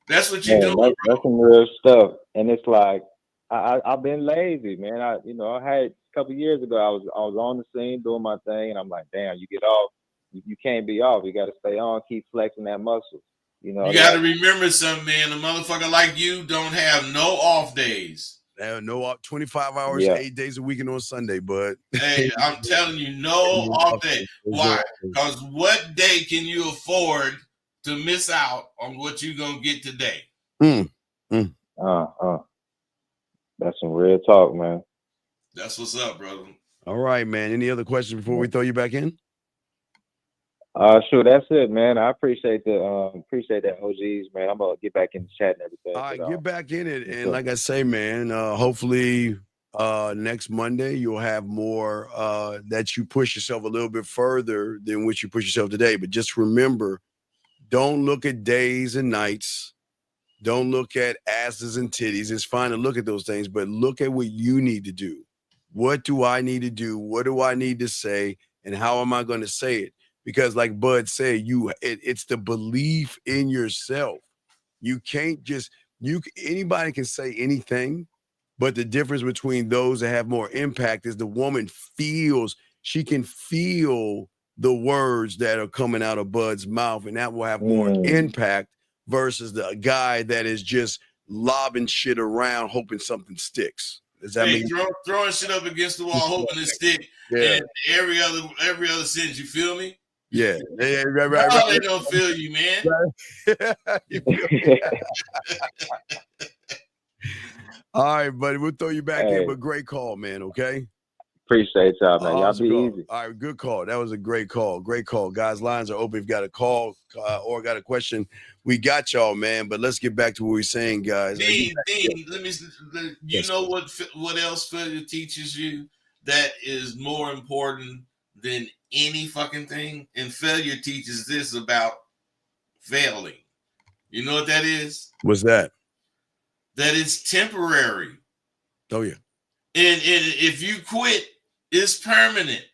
That's what you're doing. That's some real stuff. And it's like, I've been lazy, man. I had a couple of years ago, I was on the scene doing my thing, and I'm like, damn, you get off, you can't be off. You got to stay on, keep flexing that muscle. You know, you got to remember something, man. A motherfucker like you don't have no off days. No 25 hours, 8 days a week, and on Sunday, but hey, I'm telling you, no off day. Why? Because what day can you afford to miss out on what you're gonna get today? That's some real talk, man. That's what's up, brother. All right, man. Any other questions before we throw you back in? Sure, that's it, man. I appreciate that, OGs, man. I'm gonna get back in the chat and everything. All right, get back in it, and like I say, man, hopefully next Monday you'll have more that you push yourself a little bit further than what you push yourself today. But just remember, don't look at days and nights. Don't look at asses and titties. It's fine to look at those things, but look at what you need to do. What do I need to do? What do I need to say? And how am I going to say it? Because like Bud said, it's the belief in yourself. You can't just, anybody can say anything, but the difference between those that have more impact is the woman she can feel the words that are coming out of Bud's mouth, and that will have more impact versus the guy that is just lobbing shit around hoping something sticks. Does that mean throwing shit up against the wall hoping it stick? And every other sentence, you feel me? Yeah, right. No, they don't feel you, man. You feel All right, buddy, we'll throw you back in, but great call, man. Okay. Appreciate y'all, man. Y'all be easy. All right, good call. That was a great call. Great call. Guys, lines are open. If you got a call or got a question, we got y'all, man. But let's get back to what we're saying, guys. Dean, know what else failure teaches you that is more important than any fucking thing? And failure teaches this about failing. You know what that is? What's that? That it's temporary. Oh, yeah. And if you quit, it's permanent.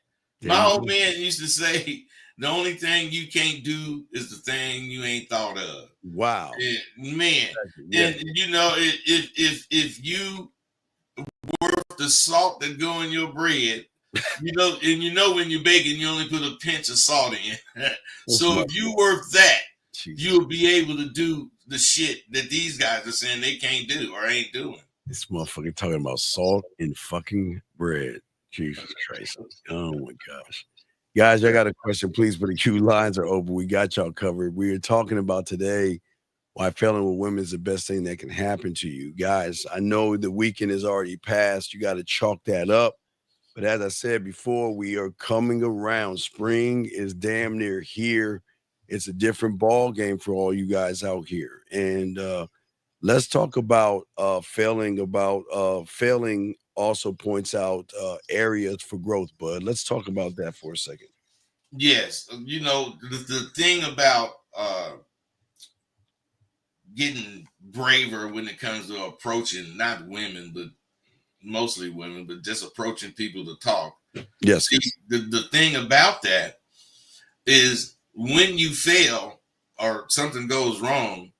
My old man used to say, the only thing you can't do is the thing you ain't thought of. Wow. And, man. Yeah. And you know, if you worth the salt that go in your bread, when you're baking, you only put a pinch of salt in. So if you worth that, you'll be able to do the shit that these guys are saying they can't do or ain't doing. This motherfucker talking about salt and fucking bread. Jesus Christ. Oh my gosh. Guys, I got a question, please, but the queue lines are open. We got y'all covered. We are talking about today why failing with women is the best thing that can happen to you. Guys, I know the weekend is already passed. You got to chalk that up. But as I said before, we are coming around. Spring is damn near here. It's a different ball game for all you guys out here. And let's talk about failing. Failing also points out areas for growth, bud. Let's talk about that for a second. Yes, the thing about getting braver when it comes to approaching not women, but mostly women, but just approaching people to talk. Yes. See, the thing about that is when you fail or something goes wrong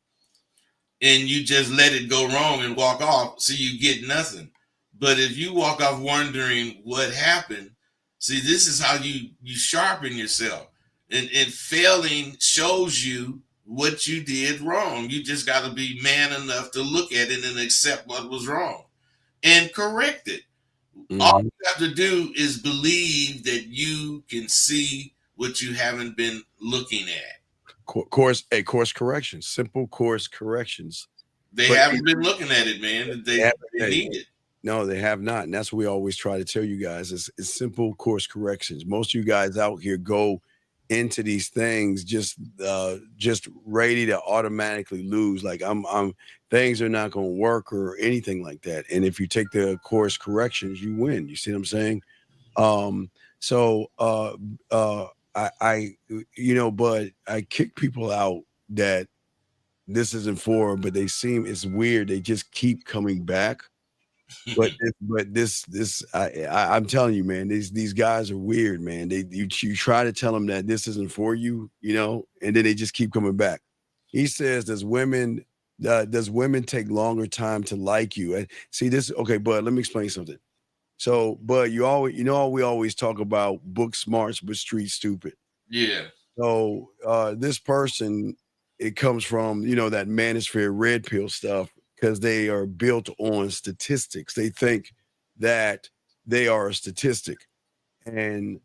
and you just let it go wrong and walk off, so you get nothing. But if you walk off wondering what happened, see, this is how you sharpen yourself. And failing shows you what you did wrong. You just got to be man enough to look at it and accept what was wrong and correct it. All you have to do is believe that you can see what you haven't been looking at. Course corrections, simple course corrections. They haven't been looking at it, man. They need it. No, they have not. And that's what we always try to tell you guys is simple course corrections. Most of you guys out here go into these things just ready to automatically lose. Like I'm things are not going to work or anything like that. And if you take the course corrections, you win. You see what I'm saying? But I kick people out that this isn't for, but it's weird. They just keep coming back. I'm telling you, man, these guys are weird, man. You try to tell them that this isn't for you, and then they just keep coming back. He says, does women take longer time to like you? And see this, okay, Bud, let me explain something. So, Bud, we always talk about book smarts but street stupid. Yeah. So this person, it comes from that manosphere red pill stuff. Because they are built on statistics. They think that they are a statistic. And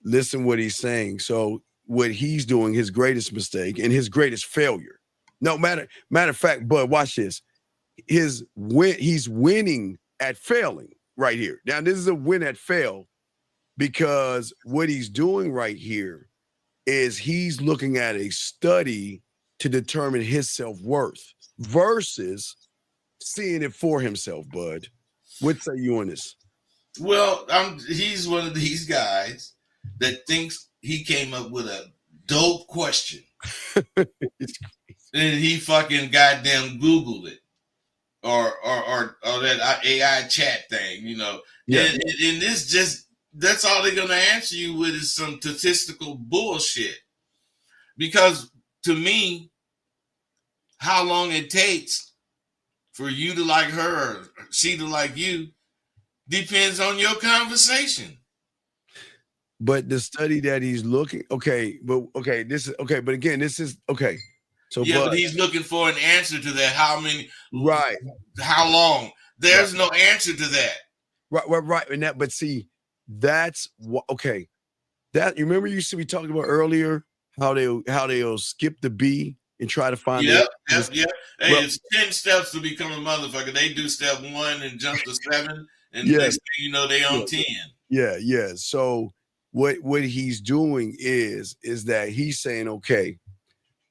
listen what he's saying. So what he's doing, his greatest mistake and his greatest failure. No matter of fact, but watch this. He's winning at failing right here. Now, this is a win at fail because what he's doing right here is he's looking at a study to determine his self-worth versus seeing it for himself, Bud. What say you on this? Well, he's one of these guys that thinks he came up with a dope question. And he fucking goddamn Googled it. Or that AI chat thing, Yeah. And this that's all they're gonna answer you with is some statistical bullshit. Because to me, how long it takes for you to like her or she to like you depends on your conversation. But the study that he's looking, but again, this is okay. So yeah, but he's looking for an answer to that. How many? Right. How long? There's no answer to that. Right. And that, but see, that's what. Okay, that you remember we talked about earlier how they'll skip the B and try to find. Yep. Hey, it's 10 steps to become a motherfucker. They do step 1 and jump to 7, and next thing you know, they on 10. Yeah. So what he's doing is that he's saying, okay,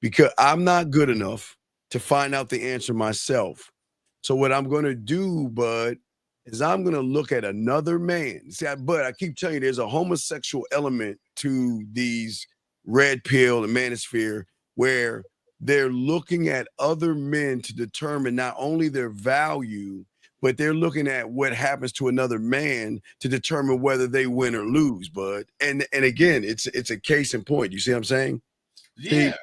because I'm not good enough to find out the answer myself. So what I'm going to do, Bud, is I'm going to look at another man. See, Bud, I keep telling you, there's a homosexual element to these red pill and manosphere where they're looking at other men to determine not only their value, but they're looking at what happens to another man to determine whether they win or lose, Bud. And again, it's a case in point. You see what I'm saying? Yeah.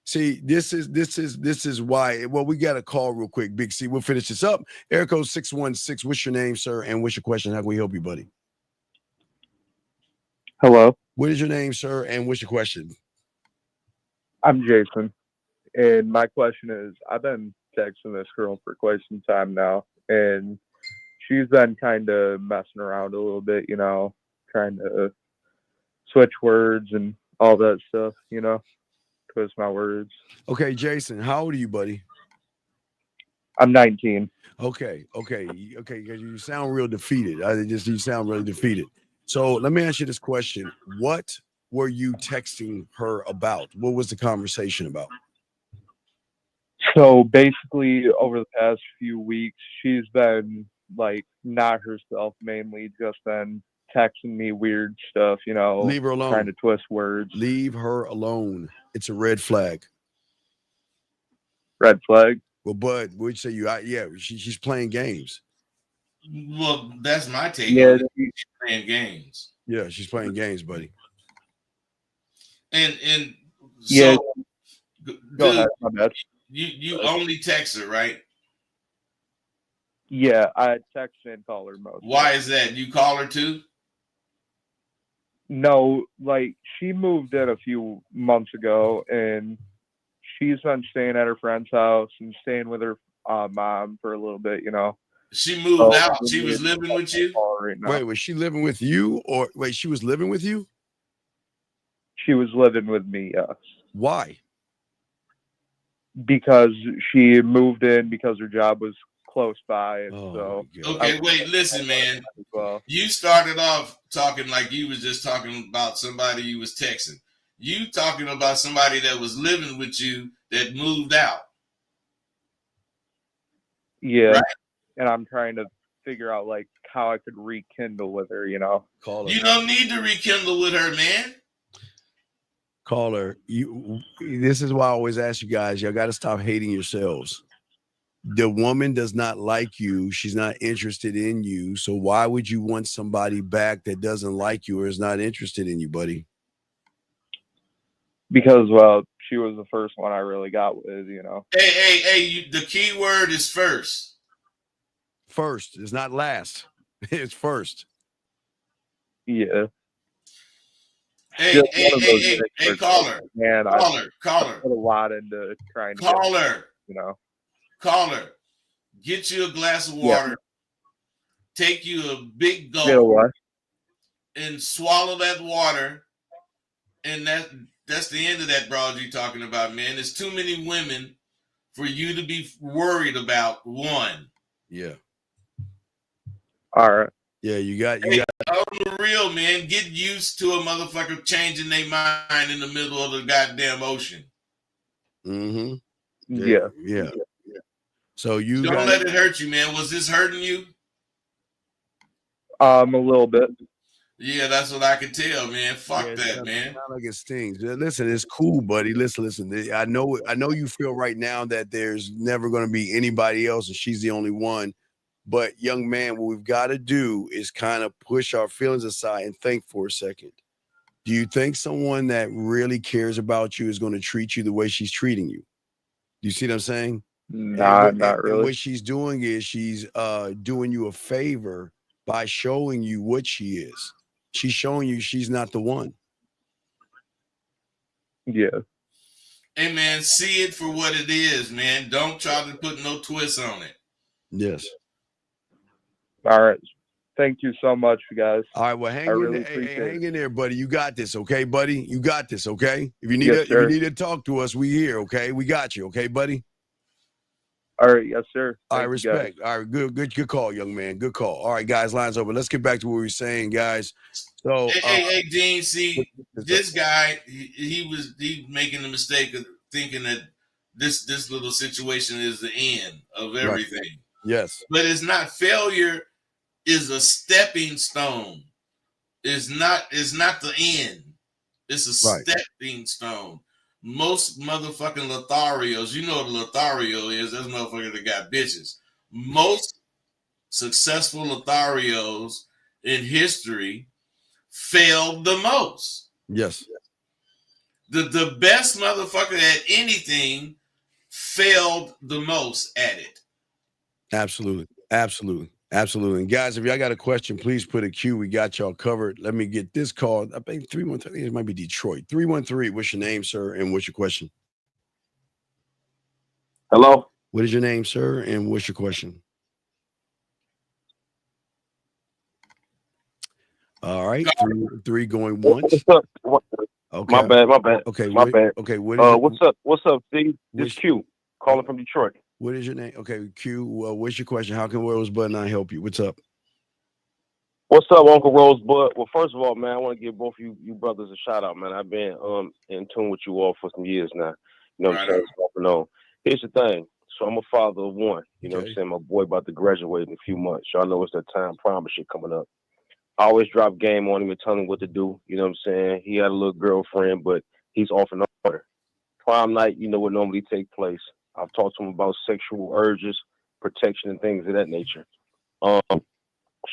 See, this is why. Well, we got a call real quick, Big C. We'll finish this up. Air code 616. What's your name, sir? And what's your question? How can we help you, buddy? Hello. What is your name, sir? And what's your question? I'm Jason. And my question is, I've been texting this girl for quite some time now, and she's been kind of messing around a little bit, trying to switch words and all that stuff, twist my words. Okay, Jason, how old are you, buddy? I'm 19. Okay, because you sound real defeated. You sound really defeated. So let me ask you this question. What were you texting her about? What was the conversation about? So basically, over the past few weeks, she's been like not herself, mainly just been texting me weird stuff, you know, Leave her alone. trying to twist words. Leave her alone. It's a red flag. Red flag. Well, Bud, would you say yeah, she's playing games. Well, that's my take Yeah, on it. She's playing games. Yeah, she's playing games, buddy. And yeah. so, Go ahead, my bad. You only text her, right? Yeah, I text and call her most. Why is that? You call her too? No, like she moved in a few months ago, and she's been staying at her friend's house and staying with her mom for a little bit, you know. She moved out. She was living with you? Right now. Wait, was she living with you, or wait, she was living with you? She was living with me, yes. Why? Because she moved in because her job was close by, and so. Okay, wait, listen, man. Well, you started off talking like you was just talking about somebody you was texting. You talking about somebody that was living with you that moved out. Yeah, right? And I'm trying to figure out like how I could rekindle with her, you know. Call her. You don't need to rekindle with her, man. Call her. This is why I always ask you guys, y'all got to stop hating yourselves. The woman does not like you. She's not interested in you. So why would you want somebody back that doesn't like you or is not interested in you, buddy? Because, well, she was the first one I really got with, you know. Hey, the key word is first. First. It's not last. It's first. Yeah. Hey, call her. Man, call I her. put a lot into trying to call her. You know. Call her. Get you a glass of water. Yeah. Take you a big gulp. You know what? And swallow that water. And that's the end of that broad you're talking about, man. There's too many women for you to be worried about one. Yeah. All right. Yeah, you got on the real, man. Get used to a motherfucker changing their mind in the middle of the goddamn ocean. Mm-hmm. Yeah. So you don't let it hurt you, man. Was this hurting you? A little bit. Yeah, that's what I can tell, man. Fuck that, man. Not like it stings. Listen, it's cool, buddy. Listen. I know you feel right now that there's never going to be anybody else, and she's the only one. But young man, what we've got to do is kind of push our feelings aside and think for a second. Do you think someone that really cares about you is going to treat you the way she's treating you? Do you see what I'm saying? Nah, not really. And what she's doing is she's doing you a favor by showing you what she is. She's showing you she's not the one. Yeah. Hey, man, see it for what it is, man. Don't try to put no twist on it. Yes. All right. Thank you so much, guys. All right. Well, hang in there, buddy. You got this, okay, buddy? You got this, okay? If you need if you need to talk to us, we here, okay? We got you, okay, buddy? All right, yes, sir. All right, respect. All right, good call, young man. Good call. All right, guys, lines over. Let's get back to what we were saying, guys. So, hey, Dean. See, this guy, he making the mistake of thinking that this little situation is the end of everything. Right. Yes, but it's not. Failure is a stepping stone. It's not the end. It's a stepping stone. Most motherfucking Lotharios, you know what a Lothario is? That's a motherfucker that got bitches. Most successful Lotharios in history failed the most. Yes. The best motherfucker at anything failed the most at it. Absolutely. And guys, if y'all got a question, please put a Q. We got y'all covered. Let me get this call. I think 313. It might be Detroit. 313. What's your name, sir? And what's your question? Hello. What is your name, sir? And what's your question? All right. Three going once. Okay. My bad. Okay. My bad. Okay. What's up, Steve? This Q calling from Detroit. What is your name? Okay, Q. What's your question? How can World's Bud not help you? What's up? What's up, Uncle Rosebud? Well, first of all, man, I want to give both you brothers a shout out, man. I've been in tune with you all for some years now. You know what I'm saying? So, here's the thing. So I'm a father of one. You know what I'm saying? My boy about to graduate in a few months. Y'all know it's that time promise shit coming up. I always drop game on him and tell him what to do. You know what I'm saying? He had a little girlfriend, but he's off and order. Prom night, you know what normally take place. I've talked to him about sexual urges, protection, and things of that nature.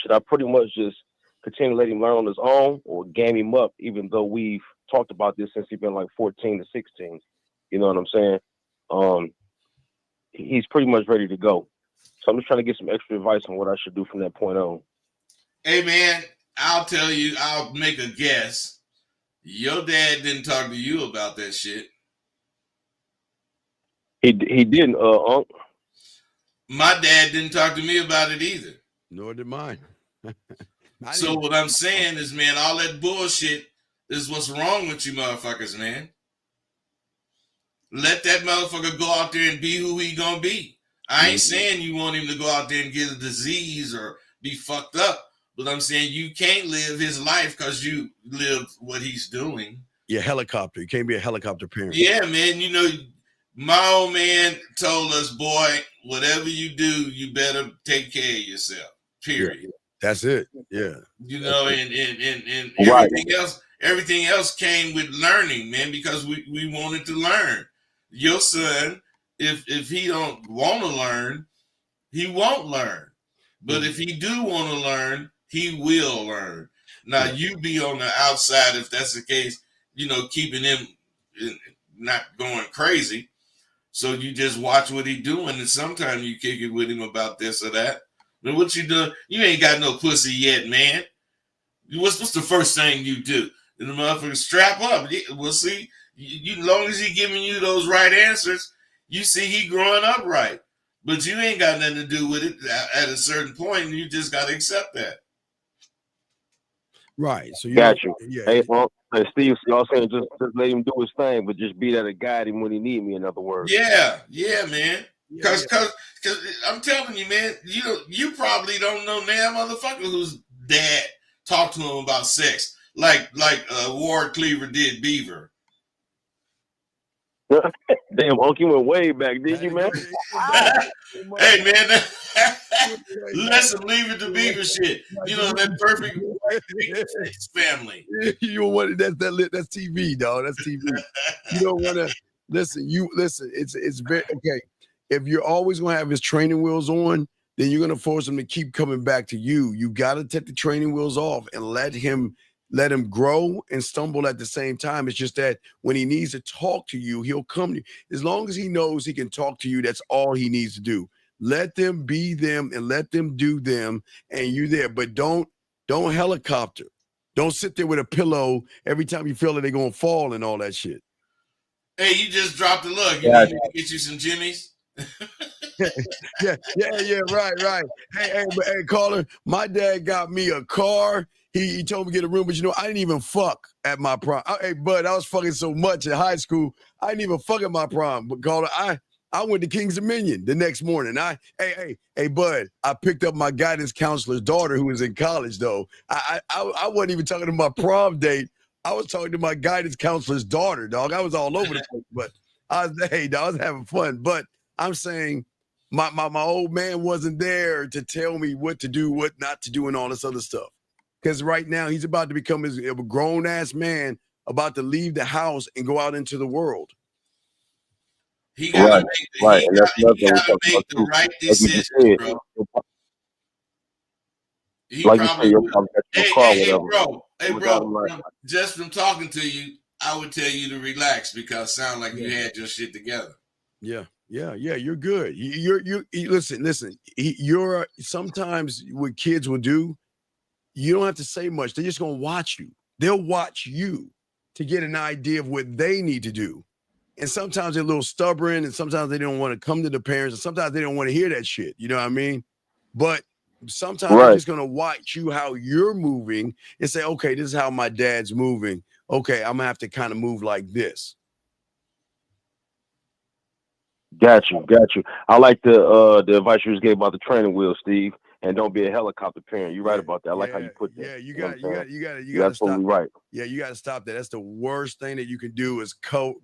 Should I pretty much just continue to let him learn on his own or game him up, even though we've talked about this since he's been like 14 to 16? You know what I'm saying? He's pretty much ready to go. So I'm just trying to get some extra advice on what I should do from that point on. Hey, man, I'll tell you, I'll make a guess. Your dad didn't talk to you about that shit. He didn't, Unc. My dad didn't talk to me about it either. Nor did mine. So what I'm saying is, man, all that bullshit is what's wrong with you motherfuckers, man. Let that motherfucker go out there and be who he gonna be. I ain't saying you want him to go out there and get a disease or be fucked up, but I'm saying you can't live his life because you live what he's doing. Yeah, helicopter. You can't be a helicopter parent. Yeah, man. You know, my old man told us, boy, whatever you do, you better take care of yourself. Period. Yeah, that's it. Yeah. You know, and Right. everything else came with learning, man, because we wanted to learn. Your son, if he don't want to learn, he won't learn. But if he do want to learn, he will learn. Now you be on the outside if that's the case, you know, keeping him not going crazy. So you just watch what he doing, and sometimes you kick it with him about this or that. But what you doing? You ain't got no pussy yet, man. What's the first thing you do? And the motherfucker strap up. Well, see, you long as he giving you those right answers, you see he growing up right. But you ain't got nothing to do with it at a certain point, and you just got to accept that. Right. So you got you. Yeah. Hey, well, Steve, y'all saying just let him do his thing, but just be there to guide him when he need me. In other words. Yeah, man. Because I'm telling you, man, you probably don't know damn motherfucker whose dad talked to him about sex like Ward Cleaver did Beaver. Damn, Unc, you went way back, did you, man? Hey, man, let's leave it to Beaver shit. You know, that perfect sex family. You don't want it. That's TV, dog. That's TV. You don't want to listen. It's very okay. If you're always going to have his training wheels on, then you're going to force him to keep coming back to you. You got to take the training wheels off and let him grow and stumble at the same time. It's just that when he needs to talk to you, he'll come to you. As long as he knows he can talk to you, that's all he needs to do. Let them be them and let them do them, and you there. But don't helicopter. Don't sit there with a pillow every time you feel that they're going to fall and all that shit. Hey, you just dropped a look. You need to get you some Jimmys? yeah, right. Hey, caller, my dad got me a car. He told me to get a room, but you know, I didn't even fuck at my prom. Hey, bud, I was fucking so much in high school, I didn't even fuck at my prom. But caller, I went to King's Dominion the next morning. Hey, bud, I picked up my guidance counselor's daughter who was in college though. I wasn't even talking to my prom date. I was talking to my guidance counselor's daughter, dog. I was all over the place, but I was having fun. But I'm saying my old man wasn't there to tell me what to do, what not to do, and all this other stuff. Because right now he's about to become a grown-ass man, about to leave the house and go out into the world. He gotta make the right decision, bro. Hey, bro, just from talking to you, I would tell you to relax because it sounds like you had your shit together. Yeah, you're good. You listen. You're sometimes what kids will do, you don't have to say much. They're just gonna watch you. They'll watch you to get an idea of what they need to do. And sometimes they're a little stubborn, and sometimes they don't want to come to the parents, and sometimes they don't want to hear that shit. You know what I mean? But sometimes they're just gonna watch you how you're moving and say, okay, this is how my dad's moving. Okay, I'm gonna have to kind of move like this. Got you. I like the advice you just gave about the training wheel, Steve. and don't be a helicopter parent. You're right about that. I like how you put that. Yeah, you know got what I'm you got to You're stop. absolutely right. Yeah, you got to stop that. That's the worst thing that you can do is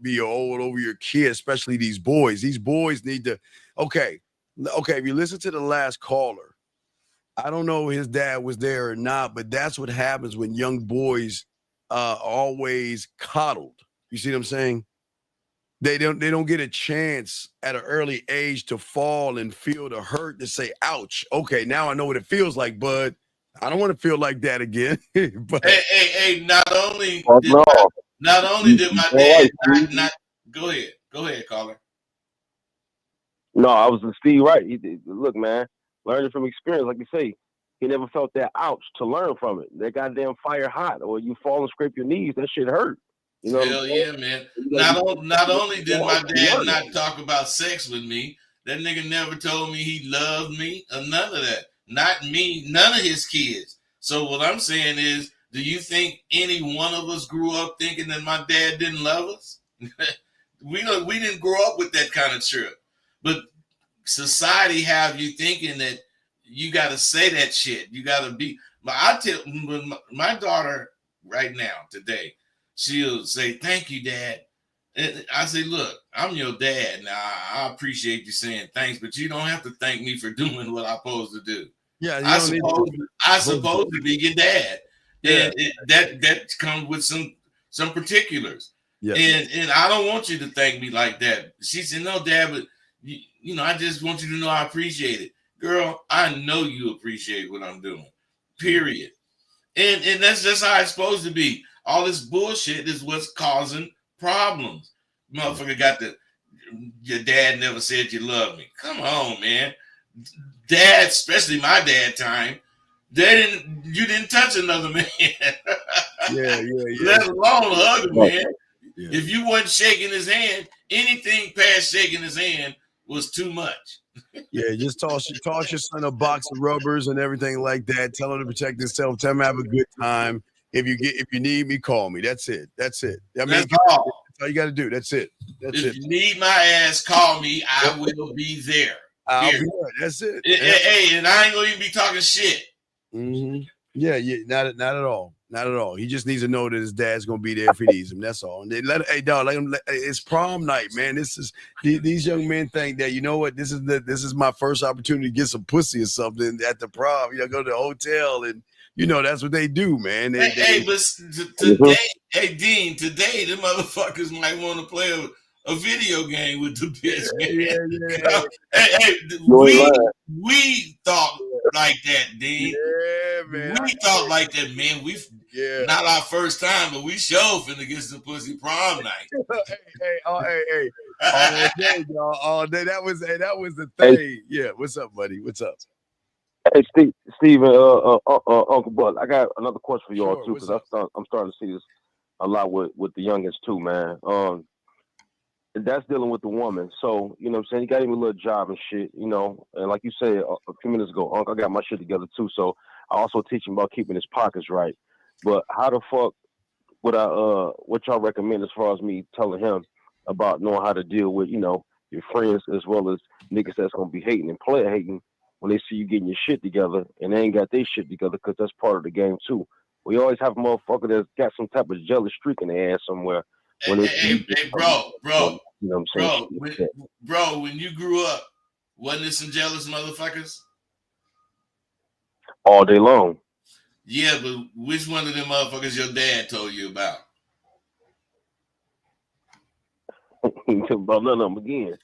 be old over your kid, especially these boys. These boys need to. Okay. If you listen to the last caller, I don't know if his dad was there or not, but that's what happens when young boys always coddled. You see what I'm saying? They don't get a chance at an early age to fall and feel the hurt to say, ouch. Okay, now I know what it feels like, bud. I don't want to feel like that again. But Hey, not only did no. my dad not go ahead, caller. No, I was Steve right. Look, man, learning from experience, like you say, he never felt that ouch to learn from it. That goddamn fire hot, or you fall and scrape your knees, that shit hurt. You know Hell yeah, man. Not only did my dad not talk about sex with me, that nigga never told me he loved me or none of that. Not me, none of his kids. So what I'm saying is, do you think any one of us grew up thinking that my dad didn't love us? We didn't grow up with that kind of trip. But society have you thinking that you got to say that shit. You got to be. But I tell my daughter right now today, she'll say, "Thank you, Dad." And I say, "Look, I'm your dad. Now I appreciate you saying thanks, but you don't have to thank me for doing what I'm supposed to do. yeah, I supposed to be your dad, Yeah. and that comes with some particulars. Yes. And I don't want you to thank me like that." She said, "No, Dad, but you know, I just want you to know I appreciate it." Girl, I know you appreciate what I'm doing. Period. And that's just how it's supposed to be. All this bullshit is what's causing problems. Motherfucker your dad never said you love me. Come on, man. Dad, especially my dad time, you didn't touch another man. Yeah. Let alone hug a man. Yeah. If you wasn't shaking his hand, anything past shaking his hand was too much. Yeah, just toss your son a box of rubbers and everything like that. Tell him to protect himself. Tell him to have a good time. If you need me, call me. That's it. I mean, That's all. That's all you got to do. That's it. If you need my ass, call me. I will be there. I'll be there. That's it. Hey, and I ain't gonna even be talking shit. Mm-hmm. Yeah, not at all. Not at all. He just needs to know that his dad's gonna be there if he needs him. That's all. And they hey dog, it's prom night, man. These young men think that, you know what, this is my first opportunity to get some pussy or something at the prom. Go to the hotel and that's what they do, man. But today, hey Dean, today the motherfuckers might want to play a video game with the bitch, man. Yeah. We thought like that, Dean. Yeah, man. We thought like that, man. Not our first time, but we sure finna get some pussy prom night. hey. All day, y'all. All day. That was the thing. Hey. Yeah. What's up, buddy? What's up? Hey, Steven, Uncle Bud, I got another question for y'all too, because I'm starting to see this a lot with the youngest too, man. That's dealing with the woman. So, you know what I'm saying? You got him a little job and shit, and like you said a few minutes ago, Uncle, I got my shit together too. So I also teach him about keeping his pockets right. But how the fuck would what y'all recommend as far as me telling him about knowing how to deal with, your friends as well as niggas that's gonna be hating and player hating when they see you getting your shit together and they ain't got their shit together, because that's part of the game too. We always have a motherfucker that's got some type of jealous streak in their ass somewhere. Bro, you know what I'm saying? Bro, when you grew up, wasn't there some jealous motherfuckers? All day long. Yeah, but which one of them motherfuckers your dad told you about? About none of them again.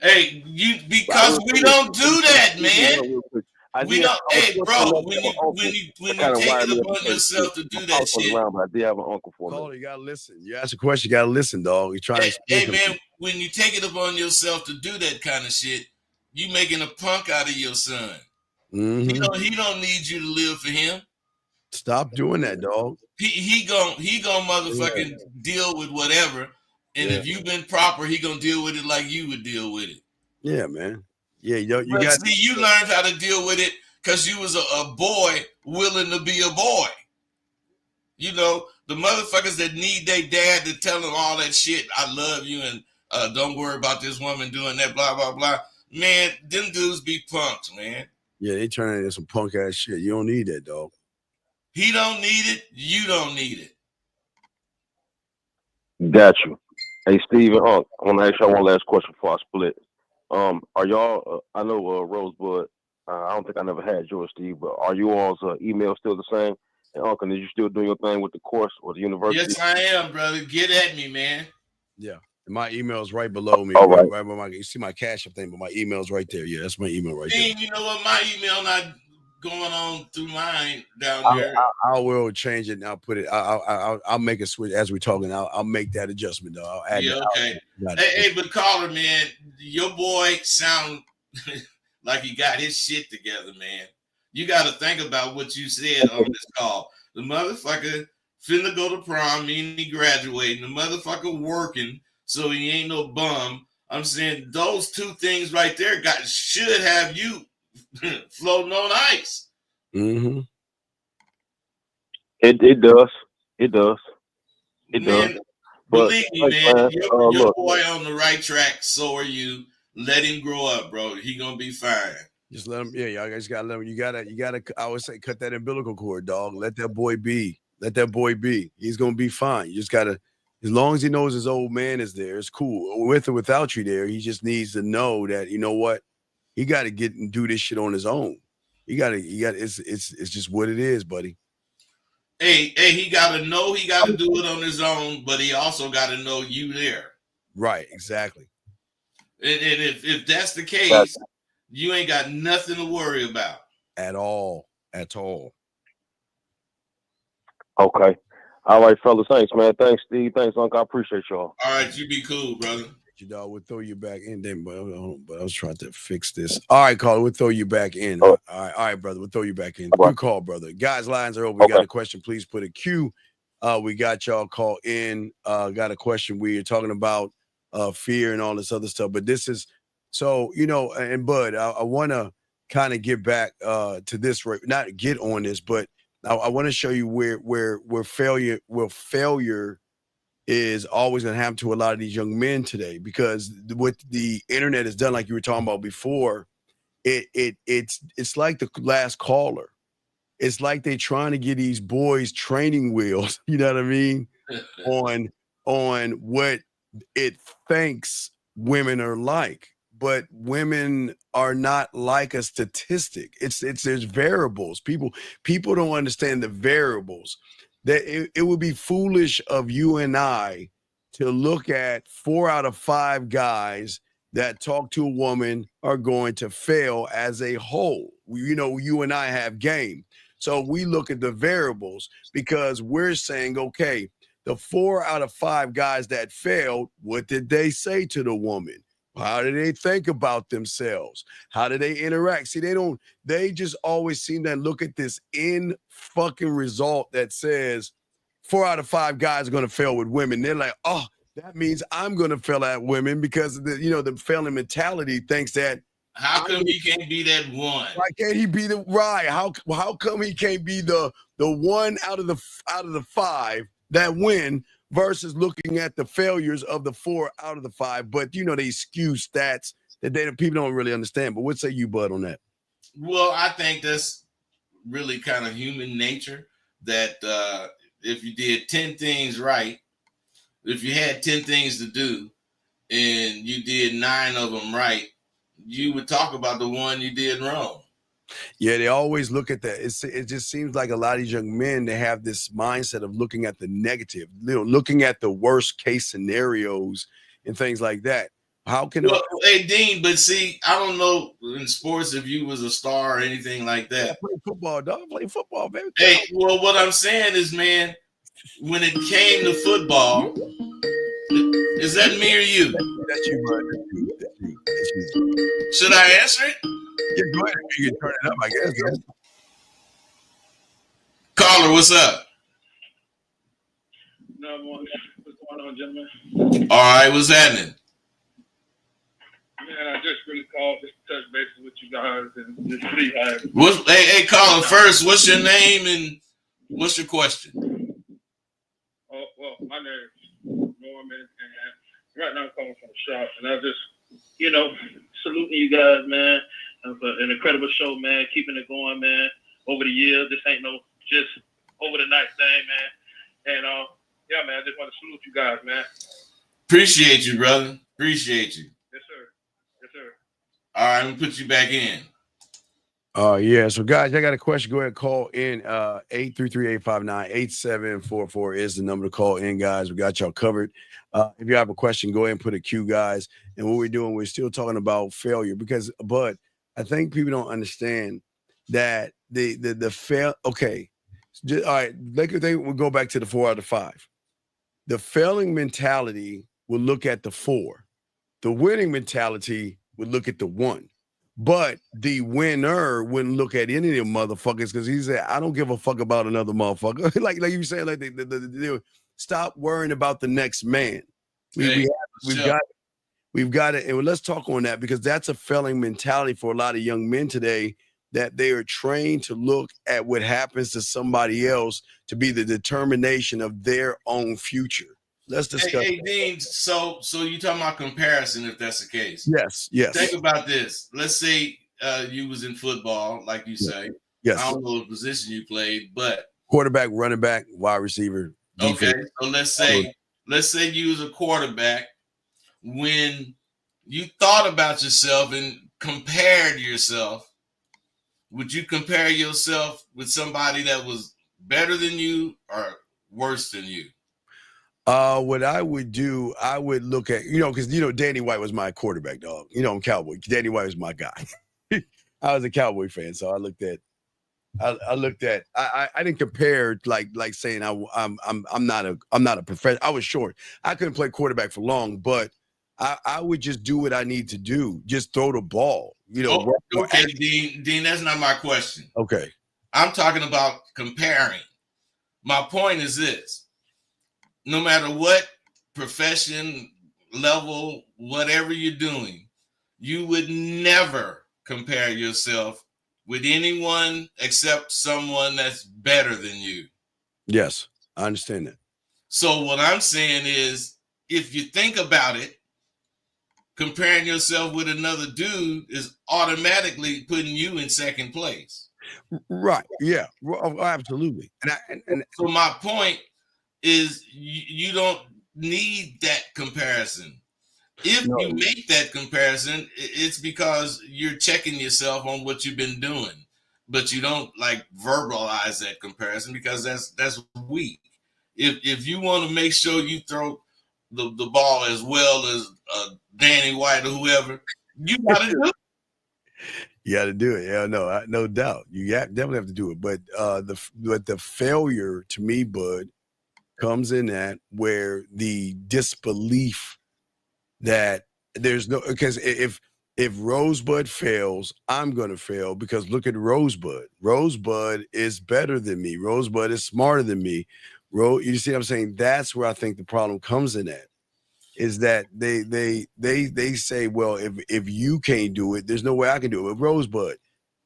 Hey, because we don't do that, man. We don't. Hey, bro, when you take it upon yourself to do that shit. But I did have an uncle for me. You gotta listen. You ask a question, you gotta listen, dog. You're trying to. Hey, man, when you take it upon yourself to do that kind of shit, you making a punk out of your son. Mm-hmm. He don't need you to live for him. Stop doing that, dog. He gon' motherfucking deal with whatever. And if you've been proper, he gonna deal with it like you would deal with it. Yeah, man. Yeah, you learned how to deal with it because you was a boy willing to be a boy. The motherfuckers that need their dad to tell them all that shit, I love you and don't worry about this woman doing that, blah, blah, blah. Man, them dudes be punks, man. Yeah, they turn into some punk ass shit. You don't need that, dog. He don't need it. You don't need it. Got you. Hey, Steven, I want to ask y'all one last question before I split. Are y'all? I know Rosebud. I don't think I never had yours, Steve. But are you all's email still the same? And Uncle, is you still doing your thing with the course or the university? Yes, I am, brother. Get at me, man. Yeah. My email is right below me. All right. Right my, you see my cash up thing, but my email's right there. Yeah, that's my email right there. You know what? My email not going on through mine down there. I will change it and I'll put it. I'll make a switch as we're talking. I'll make that adjustment. Though. I'll add Yeah, that. okay. Hey, but caller, man, your boy sound like he got his shit together, man. You got to think about what you said on this call. The motherfucker finna go to prom, meaning he graduating. The motherfucker working, so he ain't no bum. I'm saying those two things right there should have you floating on ice. Mm-hmm. It does. It does. It Man, does. Believe me, man, your look, boy on the right track. So are you. Let him grow up, bro. He gonna be fine. Just let him. Yeah, y'all guys gotta let him. You gotta. I always say, cut that umbilical cord, dog. Let that boy be. Let that boy be. He's gonna be fine. You just gotta. As long as he knows his old man is there, it's cool. With or without you there, he just needs to know that you know what, he got to get and do this shit on his own. He got. It's just what it is, buddy. Hey, he got to know he got to do it on his own, but he also got to know you there. Right, exactly. And if that's the case, you ain't got nothing to worry about. At all. At all. Okay. All right, fellas. Thanks, man. Thanks, Steve. Thanks, Uncle. I appreciate y'all. All right, you be cool, brother. You dog, we'll throw you back in then, but I was trying to fix this. All right, caller, we'll throw you back in. All right, brother, we'll throw you back in. Good call, brother. Guys, lines are open. We got a question. Please put a Q. We got y'all call in. Got a question. We are talking about fear and all this other stuff, but this is so and Bud, I want to kind of get back to this, not get on this, but I want to show you where failure is always going to happen to a lot of these young men today, because what the internet has done, like you were talking about before, it's like the last caller. It's like they trying to get these boys training wheels, you know what I mean, on what it thinks women are like. But women are not like a statistic. There's variables. People don't understand the variables. That it would be foolish of you and I to look at 4 out of 5 guys that talk to a woman are going to fail as a whole. You and I have game. So we look at the variables because we're saying, okay, the 4 out of 5 guys that failed, what did they say to the woman? How do they think about themselves? How do they interact? See, they just always seem to look at this fucking result that says 4 out of 5 guys are going to fail with women. They're like, oh, that means I'm going to fail at women, because the failing mentality thinks that. How come he can't be that one? Why can't he be the right? How come he can't be the one out of the 5 that win? Versus looking at the failures of the 4 out of the 5, but they skew stats that people don't really understand. But what say you, Bud, on that? Well, I think that's really kind of human nature. That if you did 10 things right, if you had 10 things to do, and you did 9 of them right, you would talk about the one you did wrong. Yeah, they always look at that. It just seems like a lot of these young men, they have this mindset of looking at the negative, looking at the worst case scenarios and things like that. How can hey Dean, but see, I don't know in sports if you was a star or anything like that. I play football, dog. I play football, baby. Hey, well, what I'm saying is, man, when it came to football, is that me or you? That's you, bud. That's you. Should I answer it? Yeah, go ahead. You can turn it up, I guess. Man. Caller, what's up? No, what's going on, gentlemen? All right, what's happening? Man, I just really called just to touch bases with you guys and just see how. Hey, caller, first, what's your name and what's your question? Oh, well, my name is Norman, and right now I'm calling from the shop, and I just, saluting you guys, man. It's an incredible show, man. Keeping it going, man. Over the years, this ain't no just over the night thing, man. And yeah, man, I just want to salute you guys, man. Appreciate you, brother. Appreciate you. Yes, sir. Yes, sir. All right, I'm gonna put you back in. Yeah. So guys, I got a question. Go ahead and call in. 833-859-8744 is the number to call in, guys. We got y'all covered. If you have a question, go ahead and put a Q, guys. And what we're doing, we're still talking about failure but I think people don't understand that the fail. Okay. All right. We'll go back to the 4 out of 5. The failing mentality will look at the 4. The winning mentality would look at the 1. But the winner wouldn't look at any of them motherfuckers because he said, I don't give a fuck about another motherfucker. like you saying, like they stop worrying about the next man. We've got it. And let's talk on that because that's a failing mentality for a lot of young men today, that they are trained to look at what happens to somebody else to be the determination of their own future. Let's discuss. Hey, Dean, so you talking about comparison if that's the case? Yes. Think about this. Let's say you was in football, like you say. Yes. I don't know the position you played, but quarterback, running back, wide receiver. Defense. Okay, so let's say you was a quarterback. When you thought about yourself and compared yourself, would you compare yourself with somebody that was better than you or worse than you? What I would do, I would look at, because, Danny White was my quarterback, dog. I'm Cowboy. Danny White was my guy. I was a Cowboy fan, so I didn't compare like saying I'm not a professional. I was short. I couldn't play quarterback for long, but I would just do what I need to do. Just throw the ball. Okay, Dean, that's not my question. Okay. I'm talking about comparing. My point is this. No matter what profession, level, whatever you're doing, you would never compare yourself with anyone except someone that's better than you. Yes, I understand that. So what I'm saying is, if you think about it, comparing yourself with another dude is automatically putting you in second place. Right. Yeah, absolutely. And so my point is you don't need that comparison. If you make that comparison, it's because you're checking yourself on what you've been doing, but you don't like verbalize that comparison because that's weak. If you want to make sure you throw the ball as well as Danny White or whoever, you got to do it. You got to do it. Yeah, no doubt. You definitely have to do it. But the failure to me, Bud, comes in that where the disbelief that there's no, because if Rosebud fails, I'm going to fail because look at Rosebud. Rosebud is better than me. Rosebud is smarter than me. You see what I'm saying? That's where I think the problem comes in at, is that they say, well, if you can't do it, there's no way I can do it with Rosebud.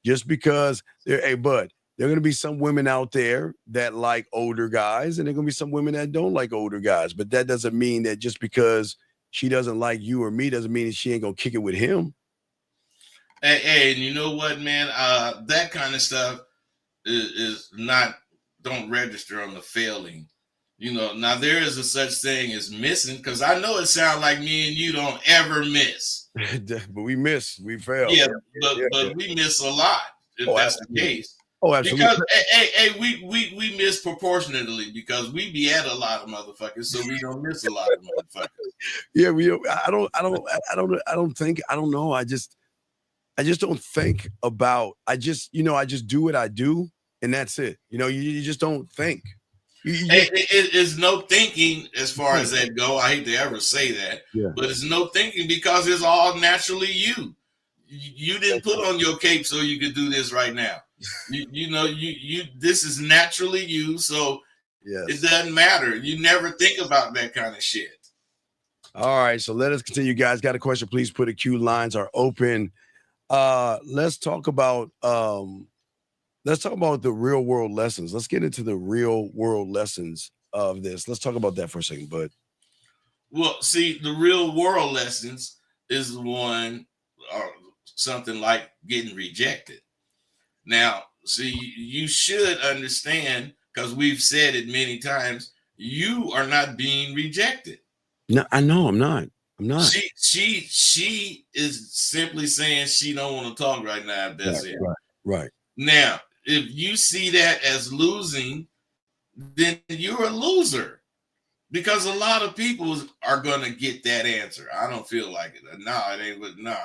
Just because Bud, there are going to be some women out there that like older guys, and there are going to be some women that don't like older guys. But that doesn't mean that just because she doesn't like you or me doesn't mean that she ain't going to kick it with him. Hey, and you know what, man? That kind of stuff is not, don't register on the failing. Now there is a such thing as missing, because I know it sounds like me and you don't ever miss. But we miss. We fail. Yeah, but we miss a lot if that's the case. Oh, absolutely. Because we miss proportionately because we be at a lot of motherfuckers, so we don't miss a lot of motherfuckers. Yeah, I don't know. I just don't think about. I just do what I do, and that's it. You just don't think. It's no thinking as far as that go. I hate to ever say that, but it's no thinking because it's all naturally you. You didn't put on your cape so you could do this right now. You this is naturally you, so it doesn't matter. You never think about that kind of shit. All right, so let us continue, guys. Got a question? Please put a queue. Lines are open. Let's talk about the real world lessons. Let's get into the real world lessons of this. Let's talk about that for a second, Bud. Well, see, the real world lessons is the one, something like getting rejected. Now, see, you should understand, because we've said it many times, you are not being rejected. No, I know I'm not. I'm not. She is simply saying she don't want to talk right now. That's it. Right. Now, if you see that as losing, then you're a loser. Because a lot of people are gonna get that answer. I don't feel like it. Nah, it ain't. Nah.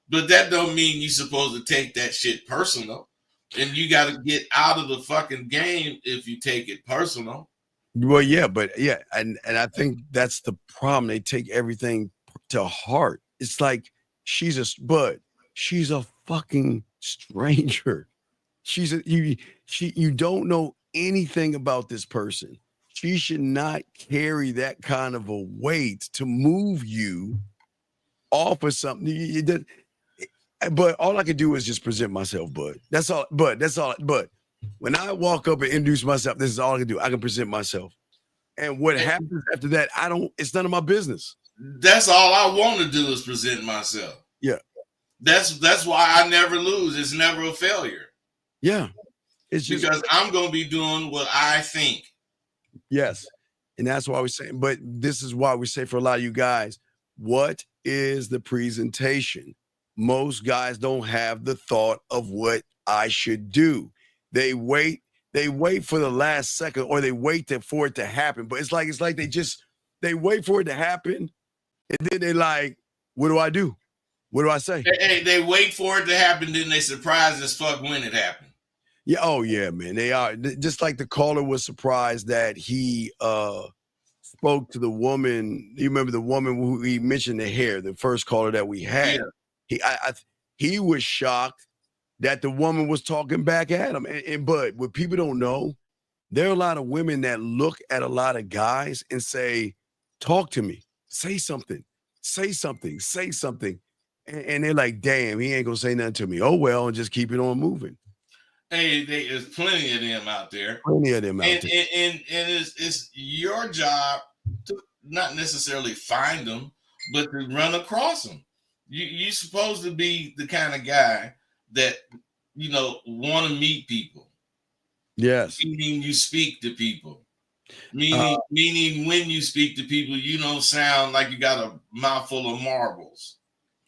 But that don't mean you're supposed to take that shit personal. And you got to get out of the fucking game if you take it personal. Well, yeah, but yeah, and I think that's the problem. They take everything to heart. It's like she's a fucking stranger. You don't know anything about this person. She should not carry that kind of a weight to move you off of something. But all I can do is just present myself, Bud. That's all. But when I walk up and introduce myself, this is all I can do. I can present myself. And what happens after that, it's none of my business. That's all I want to do is present myself. Yeah. That's why I never lose. It's never a failure. Yeah. It's just because I'm going to be doing what I think. Yes. And that's why we're saying, but this is why we say for a lot of you guys, what is the presentation? Most guys don't have the thought of what I should do. They wait for the last second, or they wait for it to happen. But it's like they wait for it to happen, and then they like, what do I do? What do I say? They wait for it to happen, then they surprised as fuck when it happened. Yeah, oh yeah, man. They are just like the caller was surprised that he spoke to the woman. You remember the woman who he mentioned the hair, the first caller that we had. Yeah. He was shocked that the woman was talking back at him. But what people don't know, there are a lot of women that look at a lot of guys and say, talk to me, say something. And they're like, damn, he ain't gonna say nothing to me. Oh, well, and just keep it on moving. Hey, there's plenty of them out there. And it's your job to not necessarily find them, but to run across them. You're supposed to be the kind of guy that, want to meet people. Yes. Meaning you speak to people. Meaning when you speak to people, you don't sound like you got a mouthful of marbles.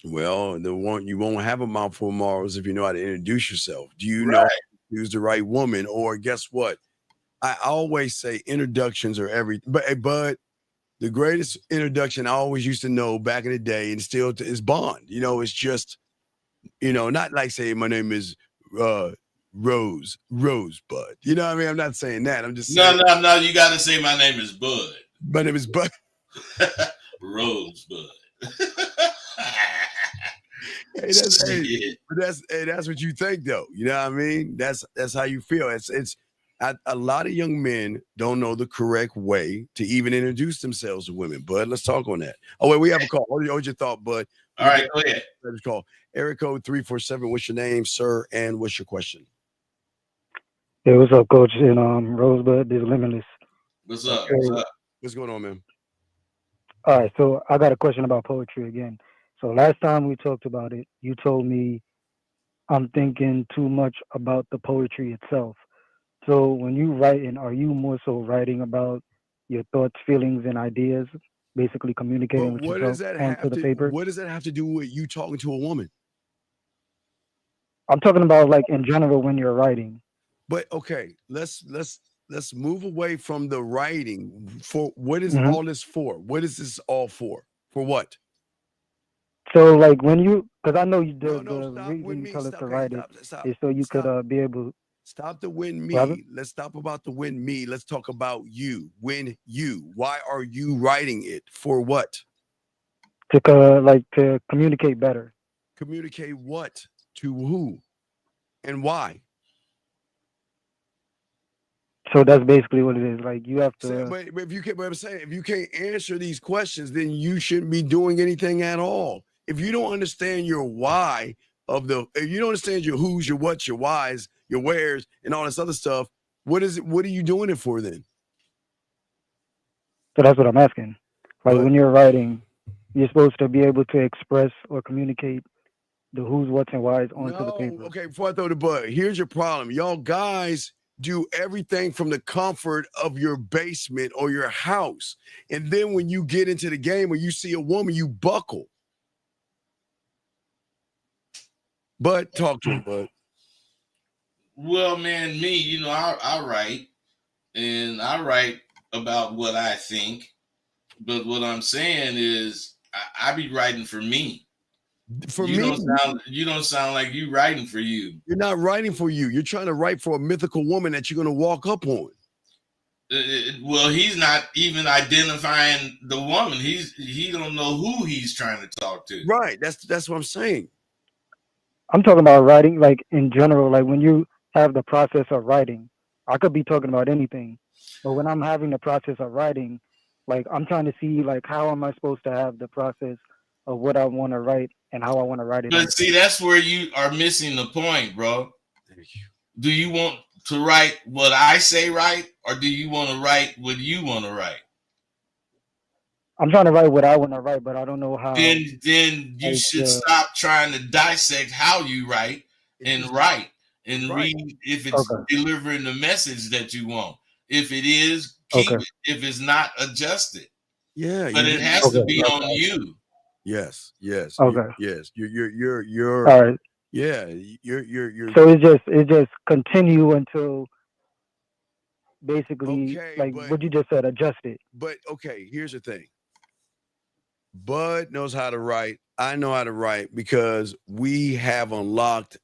Well, you won't have a mouthful of marbles if you know how to introduce yourself. Do you know how to use the right woman? Or guess what? I always say introductions are everything. But the greatest introduction I always used to know back in the day, and still is Bond. It's just, not like saying my name is Rosebud. You know what I mean? I'm not saying that. I'm just saying. No. You got to say my name is Bud. My name is Bud. Rosebud. That's what you think, though. You know what I mean? That's how you feel. It's a lot of young men don't know the correct way to even introduce themselves to women. Bud, let's talk on that. Oh, wait, we have a call. Hold your thought, Bud. All right, go ahead. Let's call. Area code 347. What's your name, sir? And what's your question? Hey, what's up, Coach? And Rosebud, this is Limitless. What's up? What's going on, man? All right, so I got a question about poetry again. So last time we talked about it, you told me I'm thinking too much about the poetry itself. So when you writing, are you more so writing about your thoughts, feelings, and ideas, basically communicating with yourself onto the paper? What does that have to do with you talking to a woman? I'm talking about like in general when you're writing. But okay, let's move away from the writing. For what is all this for? What is this all for? For what? So like when you, because I know the reason you tell us to write it is so you could be able. Stop the win me. Brother? Let's stop about the win me. Let's talk about you. Win you. Why are you writing it? For what? To communicate better. Communicate what? To who? And why? So that's basically what it is. Like you have to. But if you can't answer these questions, then you shouldn't be doing anything at all. If you don't understand your why if you don't understand your who's, your what's, your whys, your wheres, and all this other stuff, what is it? What are you doing it for then? So that's what I'm asking. Like when you're writing, you're supposed to be able to express or communicate the who's, what's, and why's onto the No, paper. okay, before I throw the bug, here's your problem. Y'all guys do everything from the comfort of your basement or your house. And then when you get into the game or you see a woman, you buckle. But talk to him, bud. Well, man, me, you know, I write, and I write about what I think. But what I'm saying is, I be writing for me. For you me, you don't sound like you writing for you. You're not writing for you. You're trying to write for a mythical woman that you're going to walk up on. Well, he's not even identifying the woman. He don't know who he's trying to talk to. Right. That's what I'm saying. I'm talking about writing, like in general, like when you have the process of writing. I could be talking about anything, but when I'm having the process of writing, like I'm trying to see like how am I supposed to have the process of what I want to write and how I want to write it. But see, that's where you are missing the point, bro. Do you want to write what I say write, or do you want to write what you want to write? I'm trying to write what I want to write, but I don't know how. Then you should stop trying to dissect how you write and write and read if it's delivering the message that you want. If it is, keep it. If it's not, adjust it. Yeah, but it has to be on you. Yes. Okay. Yes. You're all right. Yeah. You're So it just continue until basically like what you just said, adjust it. But okay, here's the thing. Bud knows how to write. I know how to write because we have unlocked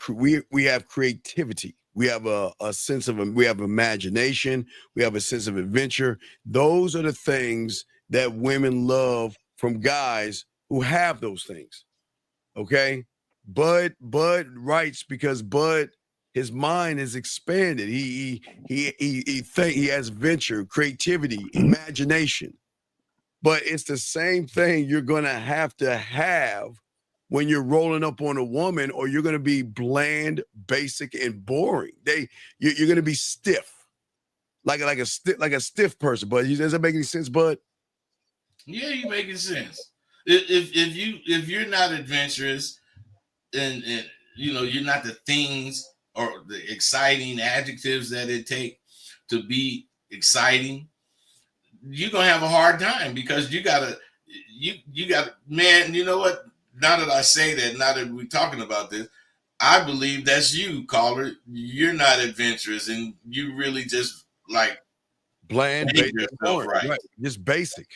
we have creativity. We have a sense of we have imagination. We have a sense of adventure. Those are the things that women love from guys who have those things. Okay. Bud writes because Bud, his mind is expanded. He has venture, creativity, imagination. But it's the same thing you're going to have when you're rolling up on a woman, or you're going to be bland, basic, and boring. You're going to be stiff, like a stiff person. But does that make any sense, Bud? Yeah, you're making sense. If you're not adventurous, and you know you're not the things or the exciting adjectives that it take to be exciting, you're gonna have a hard time because you gotta man, you know what? Now that I say that, now that we're talking about this, I believe that's you, caller. You're not adventurous and you really just like bland, basic, yourself, right? Just basic.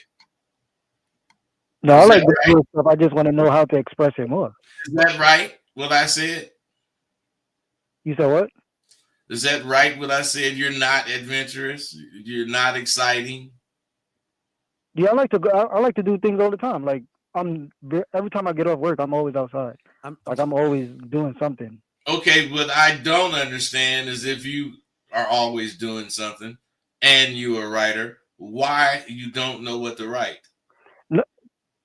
No, I like this right? Stuff. I just want to know how to express it more. Is that right? What I said? You said what? Is that right? What I said? You're not adventurous. You're not exciting. Yeah, I like to do things all the time. Like every time I get off work, I'm always outside. I'm always doing something. Okay, what I don't understand is if you are always doing something and you're a writer, why you don't know what to write?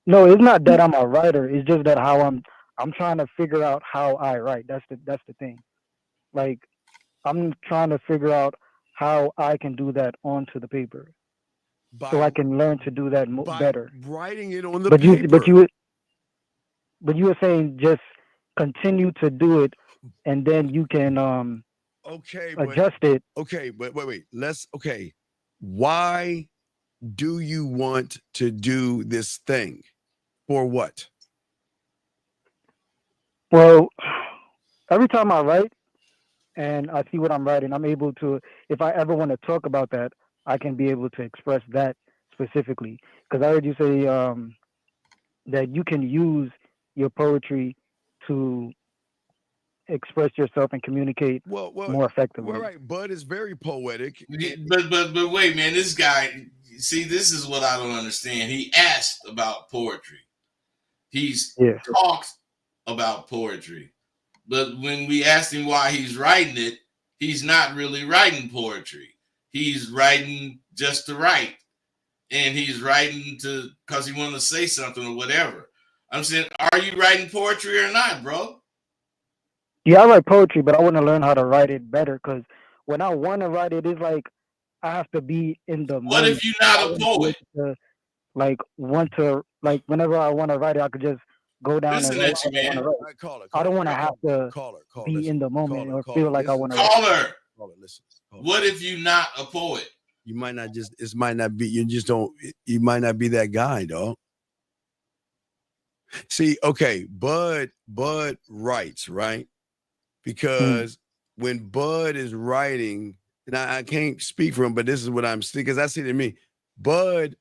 No, it's not that I'm a writer. It's just that how I'm trying to figure out how I write. That's the thing. Like I'm trying to figure out how I can do that onto the paper, so I can learn to do that better. Writing it on the paper. But you were saying just continue to do it, and then you can adjust it. Okay, but wait. Why do you want to do this thing? For what? Well, every time I write and I see what I'm writing, I'm able to, if I ever want to talk about that, I can be able to express that specifically. Because I heard you say that you can use your poetry to express yourself and communicate more effectively. Well, right. Bud is very poetic. But wait, man, this guy, see, this is what I don't understand. He asked about poetry. He's talked about poetry. But when we asked him why he's writing it, he's not really writing poetry. He's writing just to write. And he's writing because he wanted to say something or whatever. I'm saying, are you writing poetry or not, bro? Yeah, I write poetry, but I want to learn how to write it better, because when I want to write it, it's like I have to be in the What if you're not a poet? Whenever I want to write it, I could just go down and Listen write at you, what I want man. to write. Right, caller, I don't want to have to be in the moment or feel like I want to write. Caller, listen. What if you not a poet? You might not just. It might not be. You just don't. You might not be that guy, dog. See, okay, Bud writes, right? Because when Bud is writing, and I can't speak for him, but this is what I'm seeing because I see it in me. Bud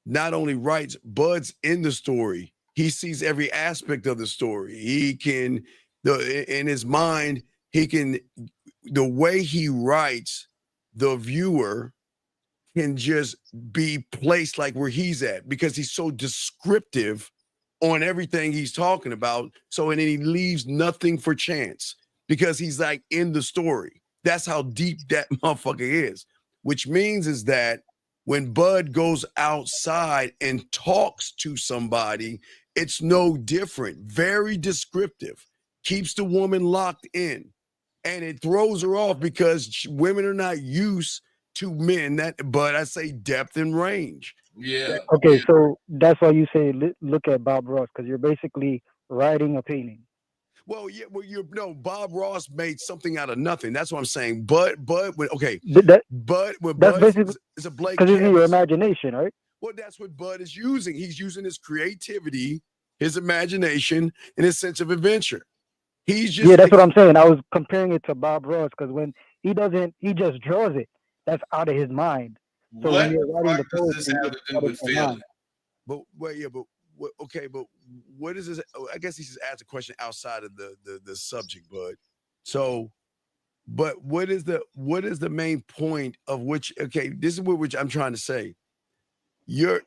not only writes, Bud's in the story. He sees every aspect of the story. He can, in his mind, he can, the way he writes, the viewer can just be placed like where he's at because he's so descriptive on everything he's talking about. So, and then he leaves nothing for chance because he's like in the story. That's how deep that motherfucker is, which means is that when Bud goes outside and talks to somebody, it's no different. Very descriptive, keeps the woman locked in, and it throws her off because women are not used to men but I say depth and range. Yeah. Okay, so that's why you say look at Bob Ross because you're basically writing a painting. Well, yeah, Bob Ross made something out of nothing. That's what I'm saying. But okay, that's basically is a blank because it's in your imagination, right? Well, that's what Bud is using. He's using his creativity, his imagination, and his sense of adventure. He's just that's what I'm saying. I was comparing it to Bob Ross because when he just draws it. That's out of his mind. So what when you're writing the poetry, does this have to do with feeling? But what is this? I guess he just asked a question outside of the subject, Bud. So, but what is the main point of which? Okay, this is what I'm trying to say. You're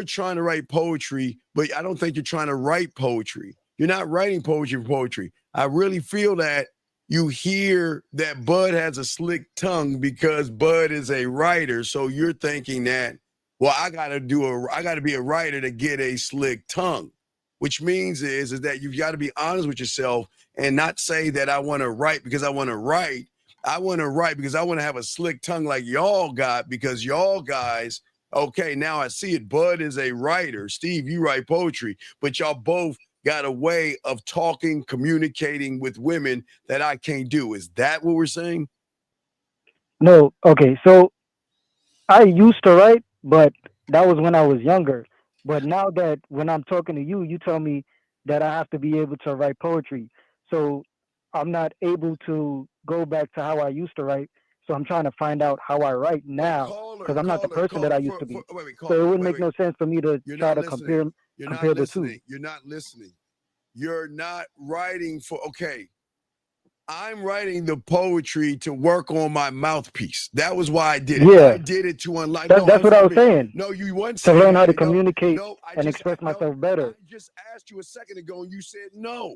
trying to write poetry, but I don't think you're trying to write poetry. You're not writing poetry for poetry. I really feel that you hear that Bud has a slick tongue because Bud is a writer. So you're thinking that, well, I got to be a writer to get a slick tongue, which means is that you've got to be honest with yourself and not say that I want to write because I want to write. I want to write because I want to have a slick tongue like y'all got because y'all guys, okay, now I see it. Bud is a writer. Steve, you write poetry, but y'all both got a way of talking, communicating with women that I can't do. Is that what we're saying? No. Okay. So I used to write, but that was when I was younger. But now that when I'm talking to you, you tell me that I have to be able to write poetry. So I'm not able to go back to how I used to write. So I'm trying to find out how I write now because I'm not the person that I used to be. So it wouldn't make no sense for me to try to compare the two. You're not listening. You're not writing okay. I'm writing the poetry to work on my mouthpiece. That was why I did it. Yeah. I did it to unlock. That's what I was saying. No, you weren't to learn how to communicate and express myself better. I just asked you a second ago and you said no.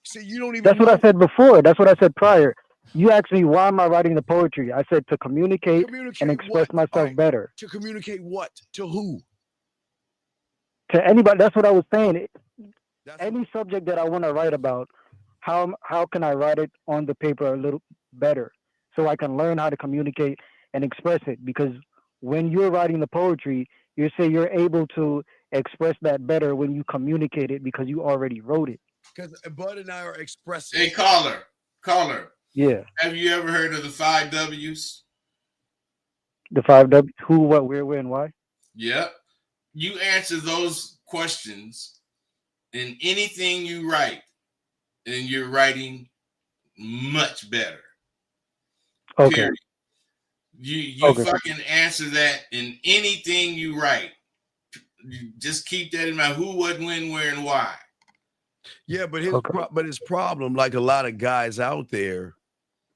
See, you don't even. That's what I said before. That's what I said prior. You asked me why am I writing the poetry? I said to communicate and express myself better. To communicate what? To who? To anybody. That's what I was saying. Any subject that I want to write about, how can I write it on the paper a little better so I can learn how to communicate and express it? Because when you're writing the poetry, you say you're able to express that better when you communicate it because you already wrote it. Because Bud and I are expressing. Hey, caller. Yeah. Have you ever heard of the 5 W's? The 5 W? Who, what, where, when, why? Yep. You answer those questions in anything you write, and you're writing much better. Okay. Period. You fucking answer that in anything you write. You just keep that in mind. Who, what, when, where, and why. Yeah, but his problem, like a lot of guys out there,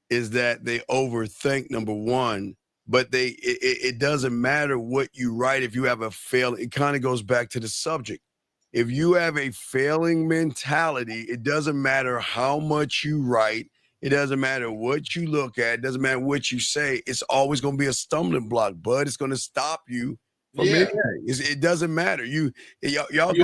is that they overthink, number one, but it doesn't matter what you write if you have a fail. It kind of goes back to the subject. If you have a failing mentality, it doesn't matter how much you write. It doesn't matter what you look at. It doesn't matter what you say. It's always going to be a stumbling block, bud. It's going to stop you from anything. It doesn't matter. Y'all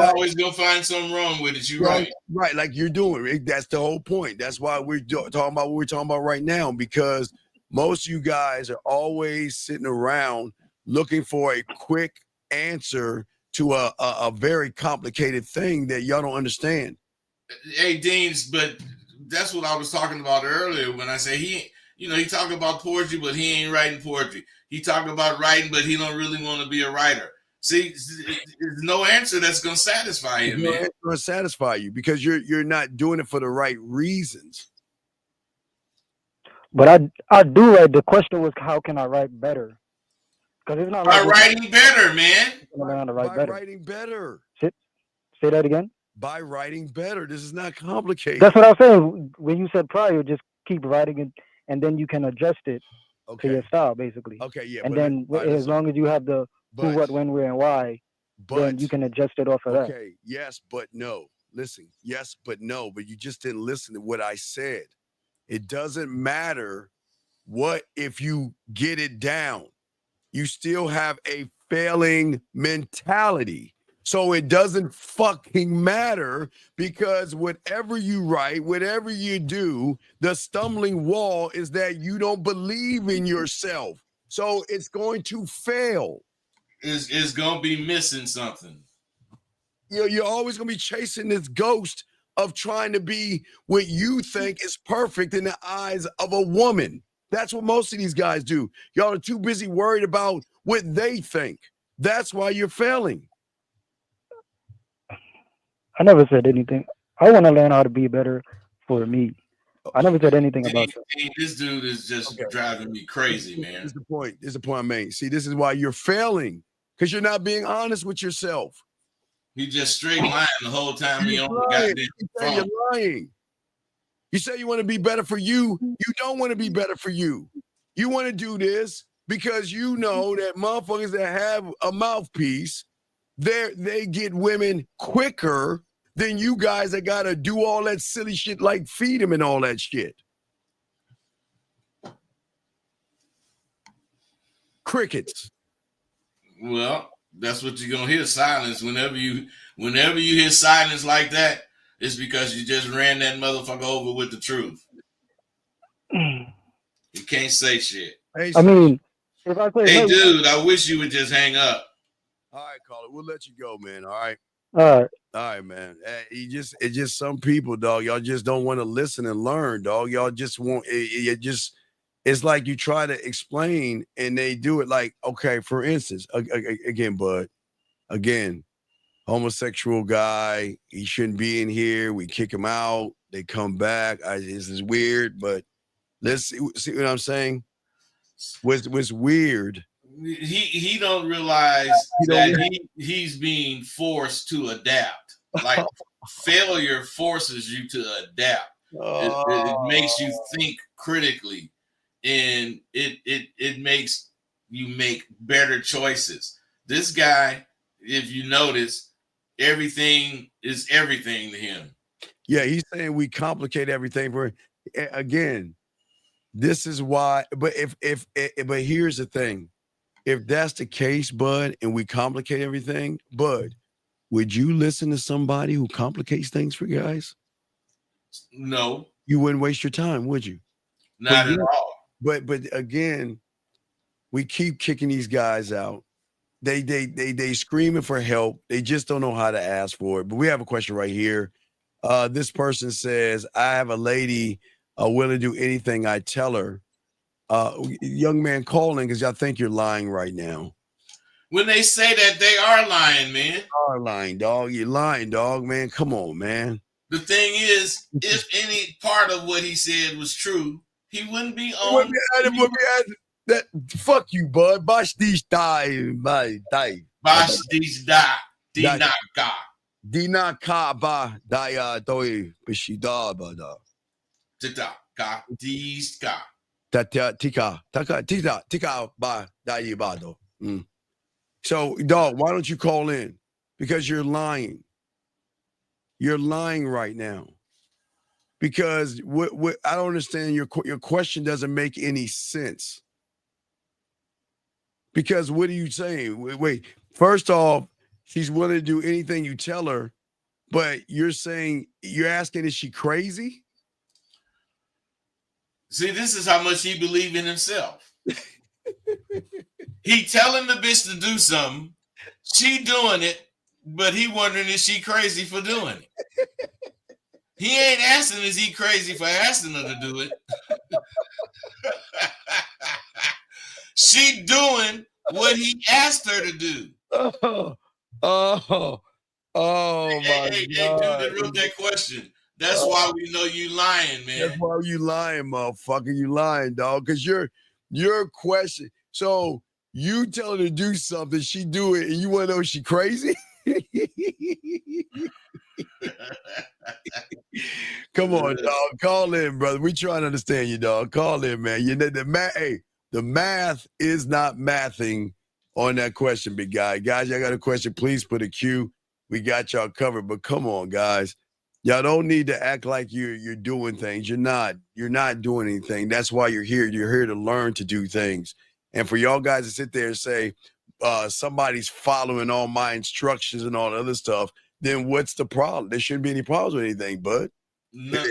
always going to find something wrong with it. Right, like you're doing. That's the whole point. That's why we're talking about what we're talking about right now, because most of you guys are always sitting around looking for a quick answer to a very complicated thing that y'all don't understand. Hey, Deans, but that's what I was talking about earlier when I say he talk about poetry, but he ain't writing poetry. He talk about writing, but he don't really want to be a writer. See, there's no answer that's gonna satisfy him, man. It's gonna satisfy you because you're not doing it for the right reasons. But I do write. The question was, how can I write better? Because it's not by like writing better, man. By writing better. Say that again. By writing better. This is not complicated. That's what I was saying. When you said prior, just keep writing it, and then you can adjust it to your style, basically. Okay, yeah. And then as long as you have the who, what, when, where, and why, then you can adjust it off of that. Okay, yes, but no. Listen, yes, but no. But you just didn't listen to what I said. It doesn't matter what if you get it down. You still have a failing mentality. So it doesn't fucking matter because whatever you write, whatever you do, the stumbling wall is that you don't believe in yourself. So it's going to fail. It's going to be missing something. You're always going to be chasing this ghost of trying to be what you think is perfect in the eyes of a woman. That's what most of these guys do. Y'all are too busy worried about what they think. That's why you're failing. I never said anything. I want to learn how to be better for me. I never said anything about that. This dude is just driving me crazy, man. This is the point. This is the point I made. See, this is why you're failing because you're not being honest with yourself. He just straight lying the whole time. He on the goddamn phone. You're lying. You say you want to be better for you. You don't want to be better for you. You want to do this because you know that motherfuckers that have a mouthpiece, they get women quicker than you guys that got to do all that silly shit like feed them and all that shit. Crickets. Well, that's what you're gonna hear. Silence. Whenever you hear silence like that, it's because you just ran that motherfucker over with the truth. You can't say shit. I mean, if I say, hey, dude, I wish you would just hang up. All right, caller, we'll let you go, man. All right. All right, man. It's just some people, dog. Y'all just don't want to listen and learn, dog. Y'all just want it's like you try to explain and they do it like, okay, for instance, again, bud, homosexual guy, he shouldn't be in here. We kick him out. They come back. This is weird, but let's see what I'm saying. What's weird. He don't realize that he's being forced to adapt. Like failure forces you to adapt. It makes you think critically, and it makes you make better choices. This guy, if you notice, everything is everything to him. Yeah, he's saying we complicate everything for again. This is why, but but here's the thing. If that's the case, bud, and we complicate everything, bud, would you listen to somebody who complicates things for guys? No. You wouldn't waste your time, would you? Not at all. But again, we keep kicking these guys out. They screaming for help. They just don't know how to ask for it. But we have a question right here. This person says, I have a lady willing to do anything I tell her. Young man calling because I think you're lying right now. When they say that, they are lying, man. You are lying, dog. You're lying, dog, man. Come on, man. The thing is, if any part of what he said was true, he wouldn't be on. That fuck you, bud. Bash these die, my die. Bash these die. Dinaka. Dinaka ba daya doi bishida bada. Titaka diska. Tika ba dai bado. So, dog, why don't you call in? Because you're lying. You're lying right now. Because what I don't understand your question doesn't make any sense. Because what are you saying? Wait, first off, she's willing to do anything you tell her, but you're asking, is she crazy? See, this is how much he believes in himself. He telling the bitch to do something, she doing it, But he wondering is she crazy for doing it. He ain't asking is he crazy for asking her to do it. She doing what he asked her to do. Oh my Hey, God. dude that wrote that question. That's why we know you lying, man. That's why you lying, motherfucker. You lying, dog. Because your question. So you tell her to do something, she do it, and you want to know if she crazy? Come on, dog. Call in, brother. We trying to understand you, dog. Call in, man. You know the math is not mathing on that question, big guy. Guys, y'all got a question? Please put a Q. We got y'all covered. But come on, guys. Y'all don't need to act like you're doing things. You're not. You're not doing anything. That's why you're here. You're here to learn to do things. And for y'all guys to sit there and say somebody's following all my instructions and all the other stuff, then what's the problem? There shouldn't be any problems with anything, bud. No,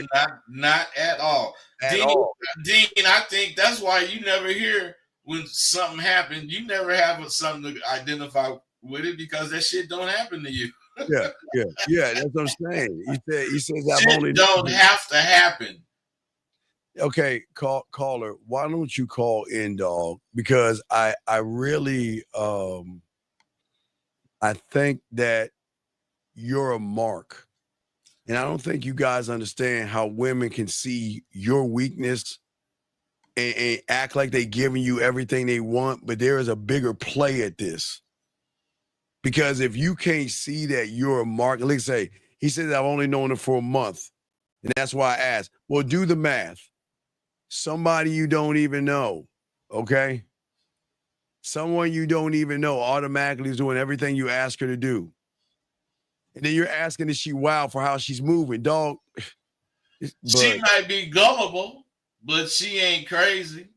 not at all. Dean, I think that's why you never hear when something happened. You never have something to identify with it because that shit don't happen to you. Yeah. That's what I'm saying. He says I've shit only don't have to happen. Okay, caller, why don't you call in, dog? Because I really I think that you're a mark. And I don't think you guys understand how women can see your weakness and act like they giving you everything they want, but there is a bigger play at this. Because if you can't see that you're a mark, let's say he says I've only known her for a month, and that's why I asked. Well, do the math. Somebody you don't even know, okay? Someone you don't even know automatically is doing everything you ask her to do. And then you're asking, is she wild for how she's moving? Dog. She might be gullible, but she ain't crazy.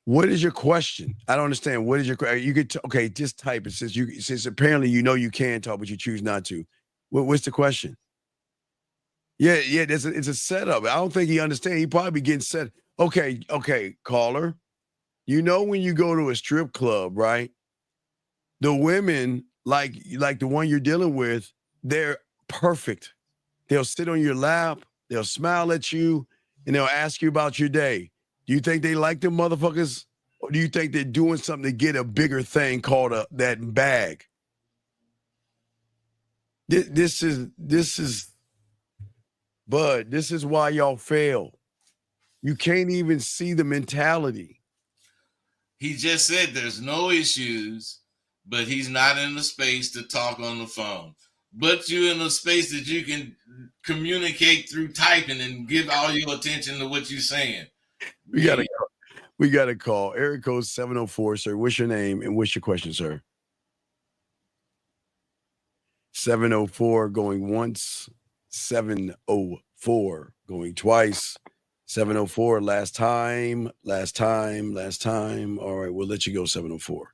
What is your question? I don't understand. What is your question? You could okay, just type it since apparently you know you can talk, but you choose not to. What's the question? Yeah, it's a setup. I don't think he understands. He probably be getting set. Okay, caller. You know when you go to a strip club, right? The women, like the one you're dealing with, they're perfect. They'll sit on your lap, they'll smile at you, and they'll ask you about your day. Do you think they like them motherfuckers? Or do you think they're doing something to get a bigger thing called that bag? This is Bud, this is why y'all fail. You can't even see the mentality. He just said there's no issues, but he's not in the space to talk on the phone. But you're in a space that you can communicate through typing and give all your attention to what you're saying. We got a call. Area code 704, sir. What's your name and what's your question, sir? 704 going once. 704 going twice. 704 last time. All right, we'll let you go, 704.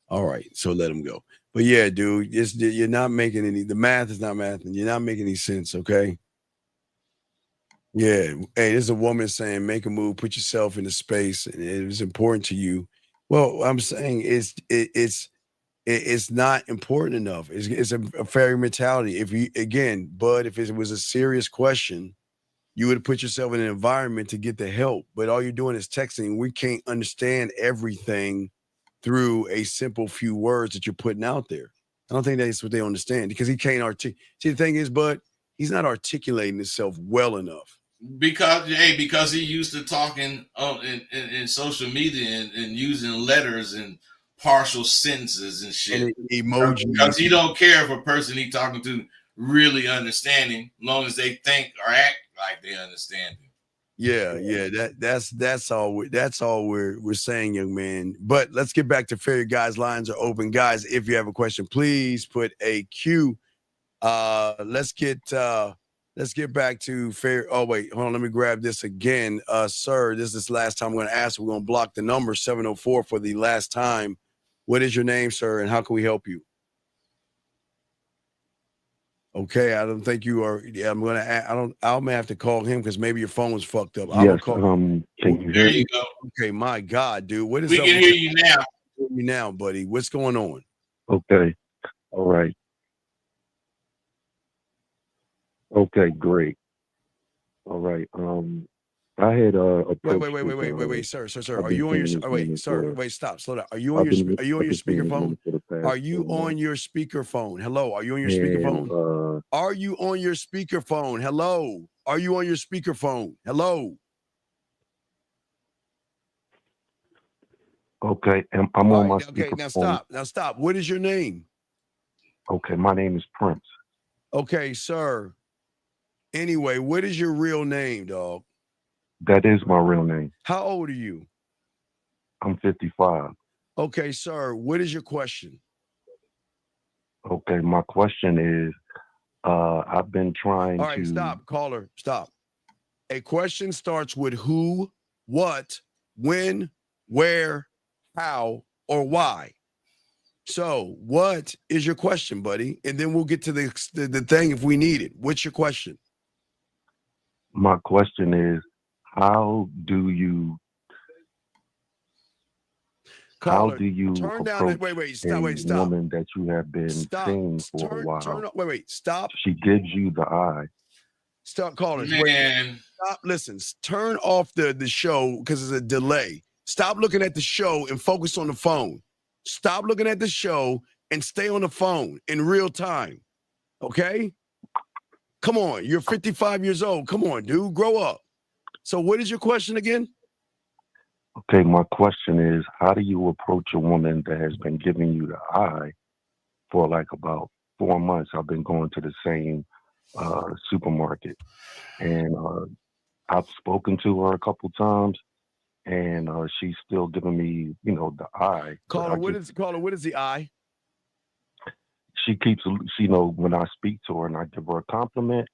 All right, so let him go. But yeah, dude, you're not making the math is not math, and you're not making any sense, okay? Yeah. Hey, there's a woman saying, make a move, put yourself in the space, and it is important to you. Well, I'm saying it's not important enough. It's a fairy mentality. If it was a serious question, you would put yourself in an environment to get the help. But all you're doing is texting. We can't understand everything through a simple few words that you're putting out there. I don't think that's what they understand because he can't articulate. See, the thing is, Bud, he's not articulating himself well enough. Because he used to talking in social media and using letters and partial sentences and shit. And emoji. Because he don't care if a person he talking to really understand him, as long as they think or act like they understand him. Yeah. That's all we're saying, young man. But let's get back to Fairy Guys. Lines are open, guys. If you have a question, please put a Q. Let's get back to Fair. Oh wait, hold on. Let me grab this again, sir. This is the last time I'm going to ask. We're going to block the number 704 for the last time. What is your name, sir, and how can we help you? Okay, I don't think you are. Yeah, I'm going to. I may have to call him because maybe your phone was fucked up. Yes. Can you there you go. Okay, my God, dude. What is we up? We can hear you now. Now, buddy. What's going on? Okay. All right. Okay, great. All right. I had approached this. Sir. I've Are been you on your? seeing this Oh, wait, woman sir. for. Wait, stop. Slow down. Are you on I've your? been Are you on I've your been seeing this speakerphone? woman for the Are past you 4 on months, your speakerphone? Hello. Are you on your and speakerphone? Are you on your speakerphone? Hello. Are you on your speakerphone? Hello. okay, I'm All on right. my Okay. Now speakerphone. stop. Now stop. What is your name? Okay, my name is Prince. Okay, sir. Anyway, what is your real name, dog? That is my real name. How old are you? I'm 55. Okay, sir. What is your question? Okay, my question is, I've been trying All right, to. stop, caller. Stop. A question starts with who, what, when, where, how, or why. So, what is your question, buddy? And then we'll get to the thing if we need it. What's your question? My question is, how do you Caller, turn down the approach wait, a stop. woman that you have been seeing for a while? Stop. She gives you the eye. Stop, callers. Man. Stop, listen. Turn off the show because there's a delay. Stop looking at the show and focus on the phone. Stop looking at the show and stay on the phone in real time. Okay? Come on. You're 55 years old. Come on, dude. Grow up. So what is your question again? Okay, my question is, how do you approach a woman that has been giving you the eye for like about 4 months? I've been going to the same supermarket, and I've spoken to her a couple times, and she's still giving me, the eye. Caller, what is the eye? She keeps, when I speak to her and I give her a compliment,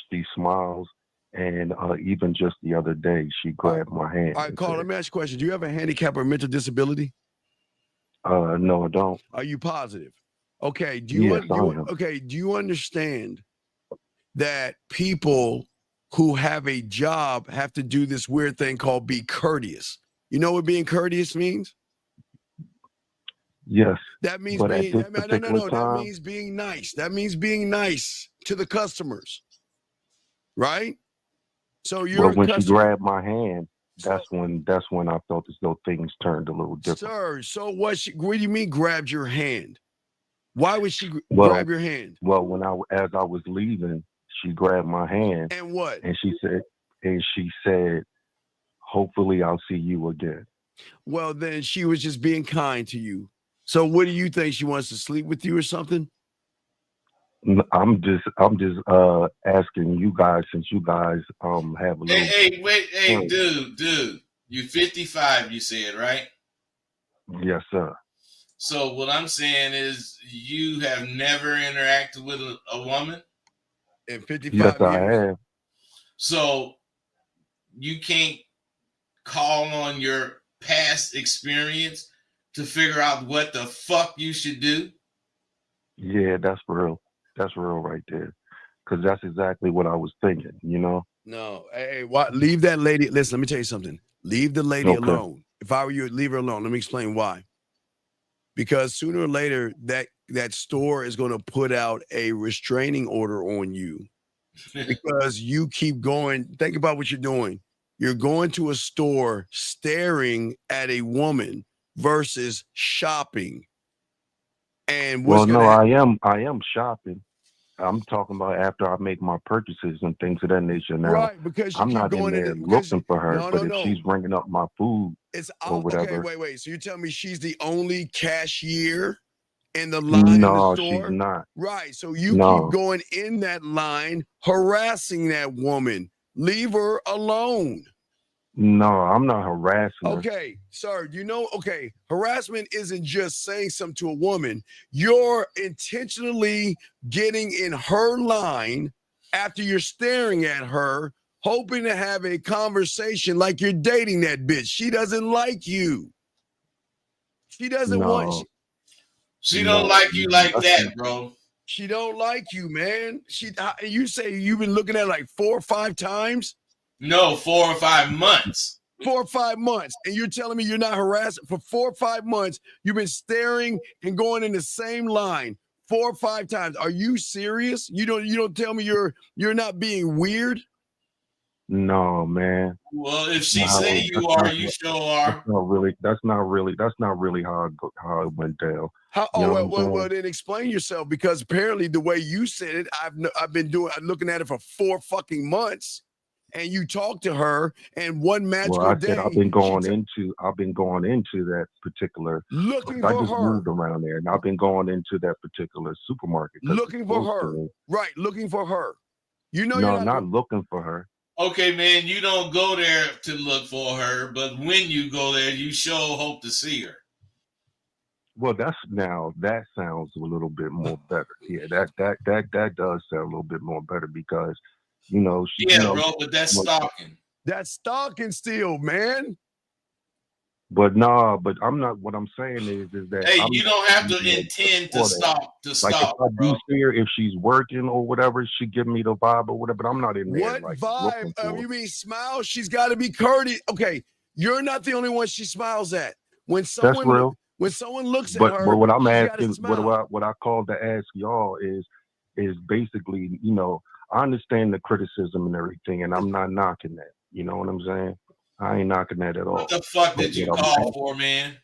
she smiles. And even just the other day, she grabbed my hand. All right, caller, let me ask you a question. Do you have a handicap or mental disability? No, I don't. Are you positive? Okay. Do you understand that people who have a job have to do this weird thing called be courteous? You know what being courteous means? Yes. That means but being at this particular time, that means being nice. That means being nice to the customers. Right? So you're when she grabbed my hand, that's when I felt as though things turned a little different. Sir, so what do you mean grabbed your hand? Why would she grab your hand? Well, as I was leaving, she grabbed my hand. And what? And she said, hopefully I'll see you again. Well, then she was just being kind to you. So what do you think? She wants to sleep with you or something? I'm just asking you guys, since you guys have a little. Hey, dude, you 55, you said, right? Yes, sir. So what I'm saying is, you have never interacted with a woman in 55 yes, years. I have. So you can't call on your past experience to figure out what the fuck you should do. Yeah, that's real. That's real right there. Because that's exactly what I was thinking, No, hey, what? Leave that lady. Listen, let me tell you something. Leave the lady alone. If I were you, leave her alone. Let me explain why. Because sooner or later, that store is going to put out a restraining order on you because you keep going. Think about what you're doing. You're going to a store staring at a woman versus shopping. And I am shopping. I'm talking about after I make my purchases and things of that nature. Now, right? Because I'm not in there looking for her, but if she's bringing up my food or whatever. Okay, wait. So you're telling me she's the only cashier in the line in the store? No, she's not. Right. So you keep going in that line, harassing that woman. Leave her alone. No, I'm not harassing her. Okay, sir, harassment isn't just saying something to a woman. You're intentionally getting in her line after you're staring at her, hoping to have a conversation like you're dating that bitch. She doesn't like you. She doesn't want you. She don't like you like that, bro. She don't like you, man. You say you've been looking at her like 4 or 5 times? No, 4 or 5 months. 4 or 5 months, and you're telling me you're not harassed for 4 or 5 months. You've been staring and going in the same line 4 or 5 times. Are you serious? You don't tell me you're not being weird? No, man. Well, if she No, say you are, you sure are. That's not really how it went down. How? You know Oh, what I'm well, saying? then explain yourself, because apparently the way you said it, I've been looking at it for 4 fucking months, and you talked to her, and one magical Well, I day said I've been going into that particular. looking I for just her, moved around there, and I've been going into that particular supermarket because it's looking for close to her, me. right? Looking for her. You know No, you're I'm not looking for her. Okay, man, you don't go there to look for her, but when you go there, you sure hope to see her. Well, that sounds a little bit more better. Yeah, that does sound a little bit more better because, Yeah, bro, but that's stalking. That's stalking still, man. But I'm not. What I'm saying is that Hey, you don't have to intend to stalk. Like if I bro. do see her, if she's working or whatever, she give me the vibe or whatever. But I'm not in there What like vibe? looking for her. You mean smile? She's got to be courteous. Okay, you're not the only one she smiles at. When That's real. someone looks at But her, what I'm she gotta asking, smile. what I called to ask y'all is basically, I understand the criticism and everything, and I'm not knocking that. You know what I'm saying? I ain't knocking that at all. What the fuck did you call for, man?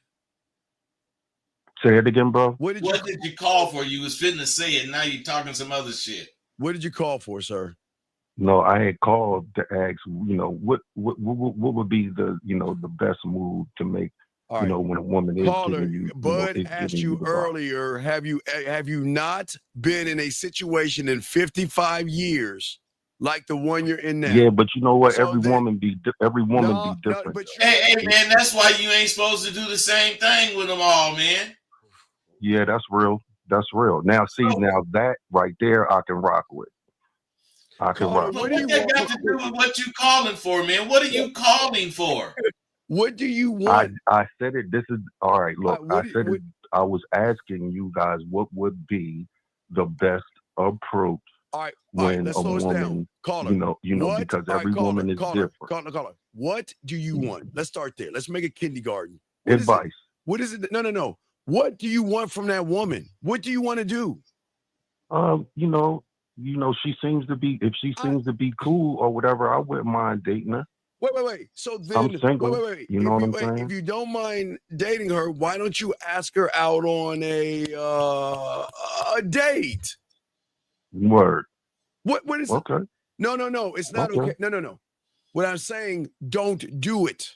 Say it again, bro. What did you call for? You was fitting to say it. Now you're talking some other shit. What did you call for, sir? No, I had called to ask, what would be the, the best move to make, when a woman is giving you, Bud asked you earlier, have you not been in a situation in 55 years like the one you're in now? Yeah, but you know what? Every woman be different. But hey, man, that's why you ain't supposed to do the same thing with them all, man. Yeah, that's real. That's real. Now, see, now that right there, I can rock with. I can rock. But what that got to do with what you calling for, man? What are you calling for? What do you want? I said it. This is all right. Look, I said it. I was asking you guys what would be the best approach. All right, when let's a slow woman, down. Caller, because every woman is different. Caller. What do you want? Let's start there. Let's make it kindergarten. Advice. What is it? No. What do you want from that woman? What do you want to do? She seems to be. If she seems to be cool or whatever, I wouldn't mind dating her. Wait. So then, I'm single. wait. You know what I'm saying? If you don't mind dating her, why don't you ask her out on a date? Word. What is okay? It? No. It's not okay. No. What I'm saying, don't do it.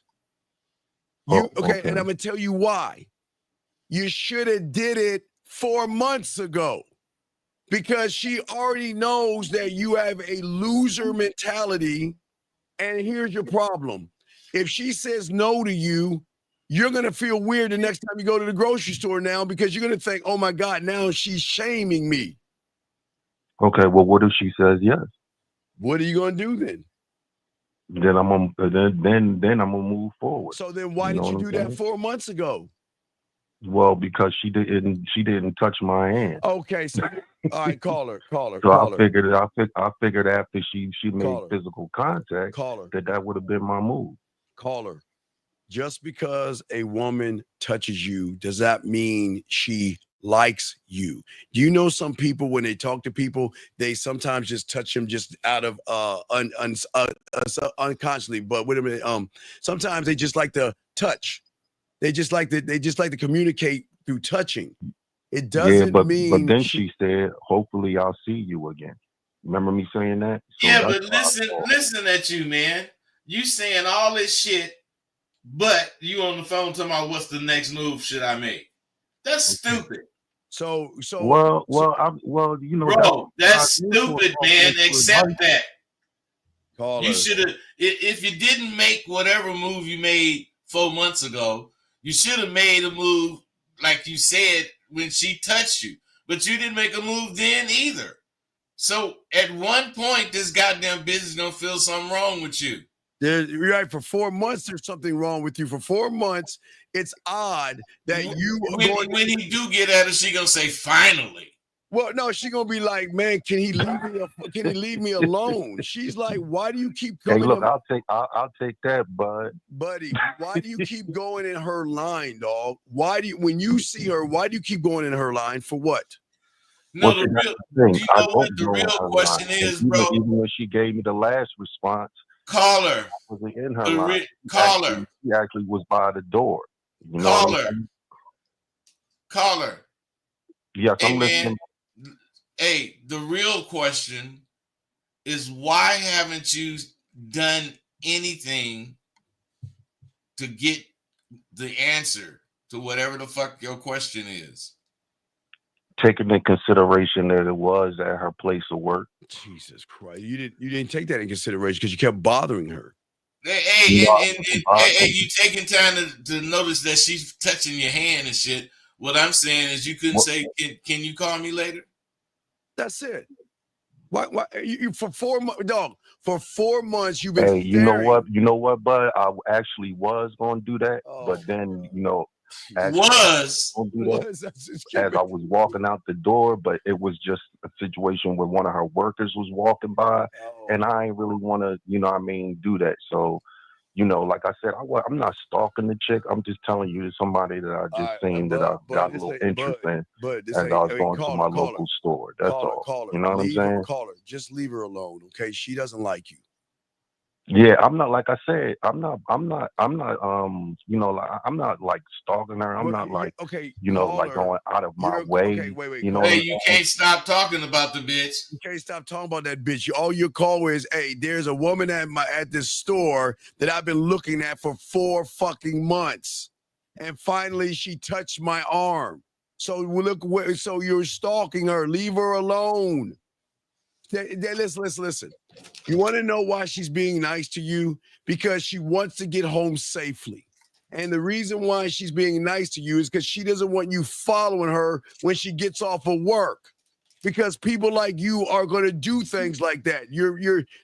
Okay, and I'm gonna tell you why. You should have did it 4 months ago, because she already knows that you have a loser mentality. And here's your problem. If she says no to you, you're going to feel weird the next time you go to the grocery store now, because you're going to think, oh my God, now she's shaming me. Okay, well, what if she says yes? What are you going to do then? Then I'm gonna move forward. So then why did you do that 4 months ago? Well, because she didn't touch my hand. Okay, so all right, call her. So I figured after she made physical contact, that would have been my move. Call her. Just because a woman touches you, does that mean she likes you? Do you know some people, when they talk to people, they sometimes just touch them just out of unconsciously? But wait a minute, sometimes they just like to touch. They just like to communicate through touching. It doesn't mean. But then she said, "Hopefully, I'll see you again." Remember me saying that? So yeah, but listen at you, man. You saying all this shit, but you on the phone talking about what's the next move should I make? That's stupid. So. Bro, that's stupid, man. Accept that. You should have. If you didn't make whatever move you made 4 months ago, you should have made a move like you said when she touched you, but you didn't make a move then either. So at one point, this goddamn business gonna feel something wrong with you. You're right. For 4 months, there's something wrong with you. For 4 months, it's odd that you. When he do get at her, she gonna say, "Finally." Well, no, she's gonna be like, man, can he leave me alone? She's like, why do you keep Hey, coming look, in, I'll take that, bud. buddy? Why do you keep going in her line, dog? Why do you, when you see her, why do you keep going in her line for what? No, Well, the see, that's real. the thing. Do you I know what don't the go in real her line. question And is, bro? even when she gave me the last response, Caller, I wasn't in her the line. caller, She actually was by the door. You know what I'm caller, saying? caller. Yes, Hey, I'm man. listening. Hey, the real question is why haven't you done anything to get the answer to whatever the fuck your question is? Taking into consideration that it was at her place of work. Jesus Christ, you didn't take that in consideration because you kept bothering her. Hey, No, and hey, you taking time to notice that she's touching your hand and shit. What I'm saying is you couldn't say, can you call me later? That's it. Why you for 4 months, dog? For 4 months, you've been Hey, you know staring. what, bud? I actually was going to do that, but then, actually Was don't do that Was as I was walking out the door, but it was just a situation where one of her workers was walking by, and I ain't really want to, do that. So, like I said, I'm not stalking the chick. I'm just telling you, it's somebody that I just seen that I got a little interest in as I was going to my local store. That's all. Caller, You know what I'm saying? caller, just leave her alone, okay? She doesn't like you. Yeah, I'm not, like I said, I'm not like, I'm not like stalking her. I'm not like, okay, like going out of my way. Okay, wait, You know caller. what I'm Hey, you saying? can't stop talking about the bitch. You can't stop talking about that bitch. All your call is, hey, there's a woman at this store that I've been looking at for 4 fucking months, and finally she touched my arm. So so you're stalking her. Leave her alone. Listen. You want to know why she's being nice to you? Because she wants to get home safely. And the reason why she's being nice to you is because she doesn't want you following her when she gets off of work. Because people like you are going to do things like that.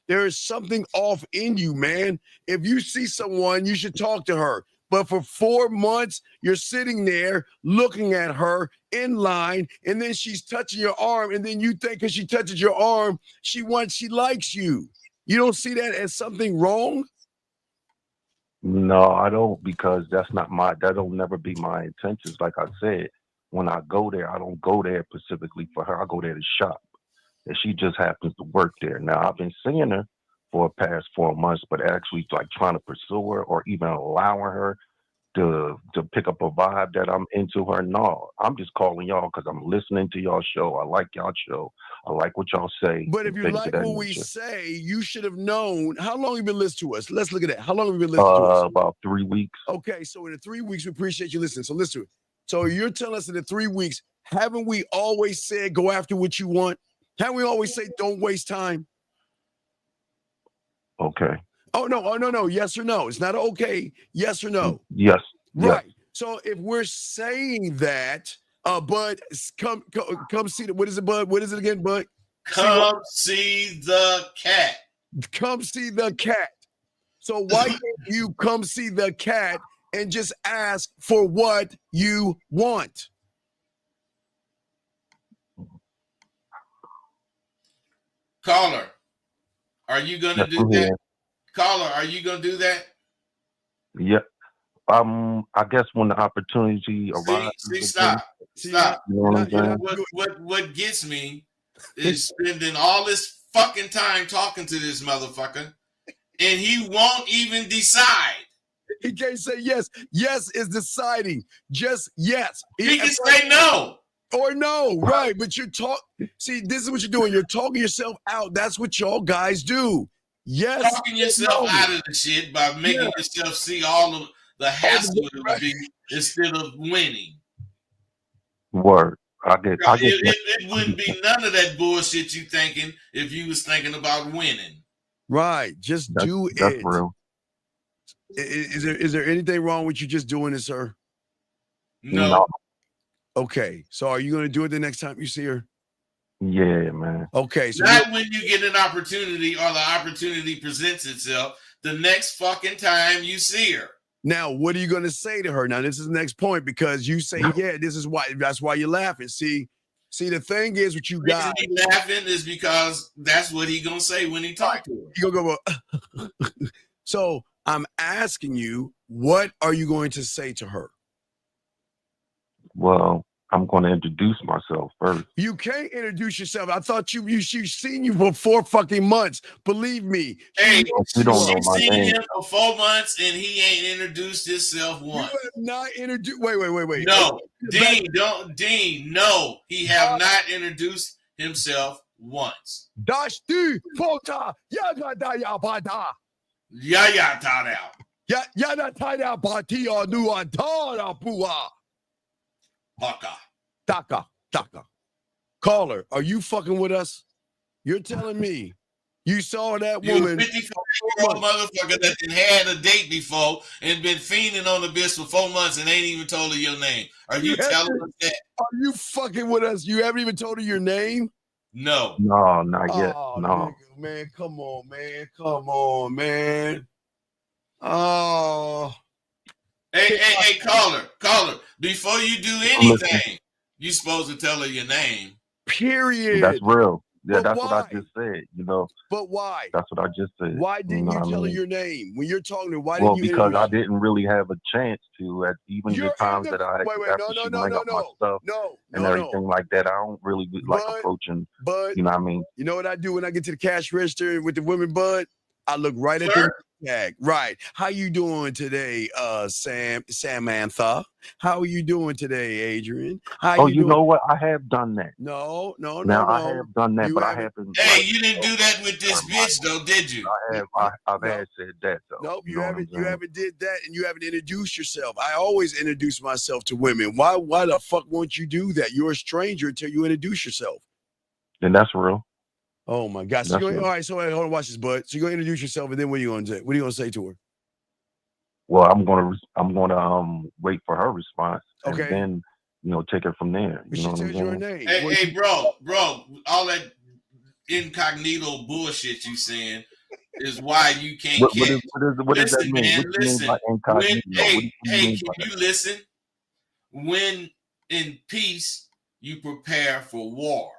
There is something off in you, man. If you see someone, you should talk to her. But for 4 months, you're sitting there looking at her in line, and then she's touching your arm, and then you think because she touches your arm, she likes you. You don't see that as something wrong? No, I don't, because that'll never be my intentions. Like I said, when I go there, I don't go there specifically for her. I go there to shop. And she just happens to work there. Now, I've been seeing her for the past 4 months, but actually like trying to pursue her or even allowing her to pick up a vibe that I'm into her. No, I'm just calling y'all because I'm listening to y'all show. I like y'all show. I like what y'all say. But if you like what we say, you should have known. How long have you been listening to us? Let's look at that. How long have you been listening to us? About 3 weeks. Okay, so in the 3 weeks, we appreciate you listening. So listen to it. So you're telling us in the 3 weeks, haven't we always said go after what you want? Haven't we always say don't waste time? Okay. Oh no. Yes or no? It's not okay. Yes or no? Yes. Right. Yes. So if we're saying that, Bud, come see the, what is it, Bud? What is it again, Bud? Come see the cat. Come see the cat. So why can't you come see the cat and just ask for what you want? Caller, are you gonna do that? Caller, are you gonna do that? Yeah. I guess when the opportunity arises. See, stop. You know what I'm saying? What gets me is spending all this fucking time talking to this motherfucker, and he won't even decide. He can't say yes. Yes is deciding. Just yes. He can say no. Or no, right? But you're See, this is what you're doing. You're talking yourself out. That's what y'all guys do. Yes. Talking yourself out of the shit by making yourself see all of the hassle it would be instead of winning. Word. It wouldn't be none of that bullshit you thinking if you was thinking about winning. Right. Just do it. That's real. Is there anything wrong with you just doing it, sir? No. Okay. So are you going to do it the next time you see her? Yeah, man. Okay. So not when you get an opportunity or the opportunity presents itself the next fucking time you see her. Now, what are you going to say to her? Now, this is the next point, because you say, yeah, this is why. That's why you're laughing. See, See, the thing is, what you The got. reason he laughing is because that's what he gonna say when he talk to her. You gonna go. So I'm asking you, what are you going to say to her? Well, I'm going to introduce myself first. You can't introduce yourself. I thought she's seen you for 4 fucking months. Believe me. Hey, you don't know she's my seen name. him for 4 months and he ain't introduced himself once. You have not introduced. Wait. No, Dean, no, he have not introduced himself once. Dashti Fota Yagada Yabada. Ya tada. Yada Tada Batia Nuantara Pua. Baka. Taka. Caller, are you fucking with us? You're telling me you saw that You woman. 54-year-old motherfucker that had a date before and been fiending on the bitch for 4 months and ain't even told her your name. Are you telling us that? Are you fucking with us? You haven't even told her your name? No. No, not yet. Oh, No. nigga, man, come on, man. Oh. Hey, caller. Before you do anything, you supposed to tell her your name. Period. That's real. Yeah, But that's why? what I just said, But why? That's what I just said. Why didn't you tell her your name? When you're talking to her, why didn't you because I didn't really have a chance to at even the times that I she bring up my stuff and everything like that. I don't really like approaching, you know what I mean? You know what I do when I get to the cash register with the women, bud? I look right at the tag. Right. How you doing today, Samantha? How are you doing today, Adrian? How you doing? Know what? I have done that. No. I have done that, but I haven't. Hey, you didn't do that with this bitch, though, did you? I've had said that, though. Nope, you haven't did that, and you haven't introduced yourself. I always introduce myself to women. Why the fuck won't you do that? You're a stranger until you introduce yourself. And that's real. Oh my God! So all right. So hold on, watch this, bud. So you're gonna introduce yourself, and then what are you gonna say? What are you gonna say to her? Well, I'm gonna wait for her response, okay, and then take it from there. You know what I'm saying? Name. Hey, bro, all that incognito bullshit you saying is why you can't. What does that mean? Man, what do you mean by incognito? Can that? you listen? When in peace, you prepare for war.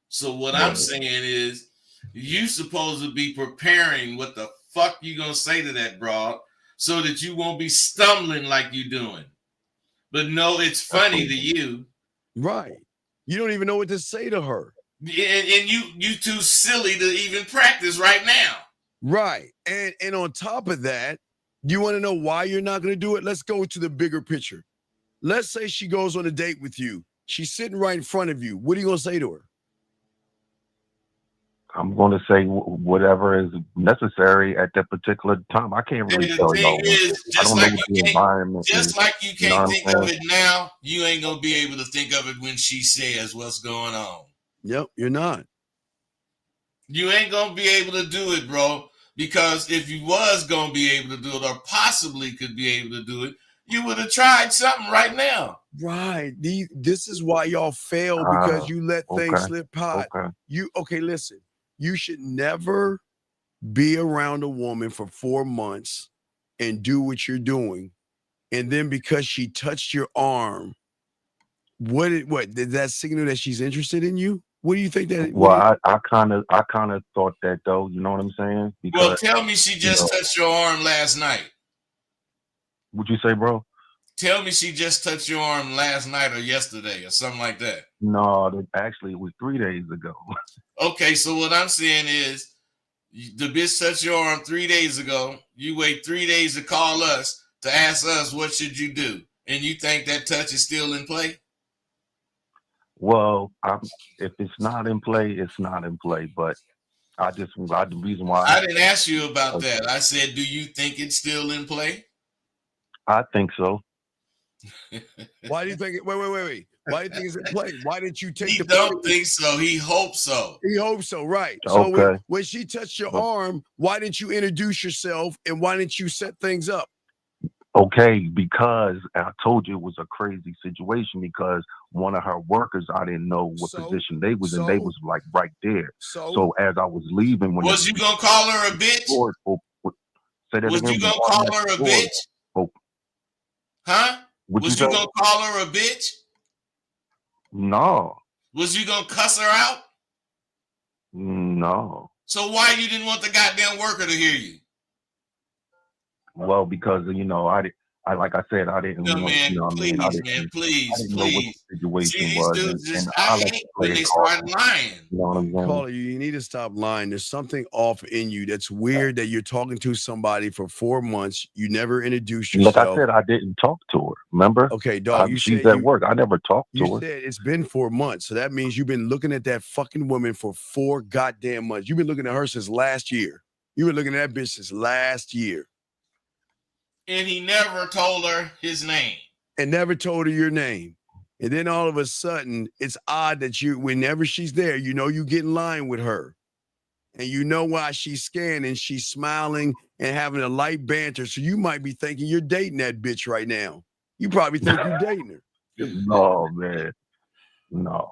So what I'm saying is, you supposed to be preparing what the fuck you gonna say to that broad, so that you won't be stumbling like you doing. But no, it's funny to you, right? You don't even know what to say to her, and you too silly to even practice right now, right? And on top of that, you want to know why you're not gonna do it? Let's go to the bigger picture. Let's say she goes on a date with you. She's sitting right in front of you. What are you gonna say to her? I'm going to say whatever is necessary at that particular time. I can't really tell y'all. I don't know what the environment is. Just like you can't think of it now, you ain't going to be able to think of it when she says what's going on. Yep, you're not. You ain't going to be able to do it, bro, because if you was going to be able to do it or possibly could be able to do it, you would have tried something right now. Right. This is why y'all fail, because you let things slip by. Listen. You should never be around a woman for 4 months and do what you're doing. And then because she touched your arm, what did that signal that she's interested in you? What do you think that? Well, I kind of thought that, though. You know what I'm saying? Because, well, tell me she just touched your arm last night. What'd you say, bro? Tell me she just touched your arm last night or yesterday or something like that. No, actually it was 3 days ago. Okay, so what I'm saying is the bitch touched your arm 3 days ago. You wait 3 days to call us to ask us what should you do. And you think that touch is still in play? Well, if it's not in play, it's not in play. But the reason why I didn't ask you about that. I said, do you think it's still in play? I think so. Why do you think it? Wait. Why do you think it's in play? Why didn't you take the? He don't think so. He hopes so. He hopes so. Right. So when she touched your arm, why didn't you introduce yourself and why didn't you set things up? Okay, because I told you it was a crazy situation because one of her workers, I didn't know what position they was in. They was like right there. So as I was leaving, was you gonna call her a bitch? Was you gonna call her a bitch? Huh? Was you gonna call her a bitch? No. Was you gonna cuss her out? No. So why you didn't want the goddamn worker to hear you? Well, because I like I said, I didn't No, want, man, you know what I mean? please, I please, didn't know what please. the See, situation these was, dudes and just, I I like hate to play when it they hard. start lying. You know what I'm saying? Caller, you need to stop lying. There's something off in you. That's weird that you're talking to somebody for 4 months. You never introduced Like I yourself. said, I didn't talk to her. Remember? Okay, dog. She's at work. I never talked to You her. said it's been 4 months. So that means you've been looking at that fucking woman for 4 goddamn months. You've been looking at her since last year. You've been looking at that bitch since last year. And he never told her his name. And never told her your name. And then all of a sudden, it's odd that whenever she's there, you know you get in line with her. And you know why she's scanning, she's smiling and having a light banter. So you might be thinking you're dating that bitch right now. You probably think you're dating her. No, man. No.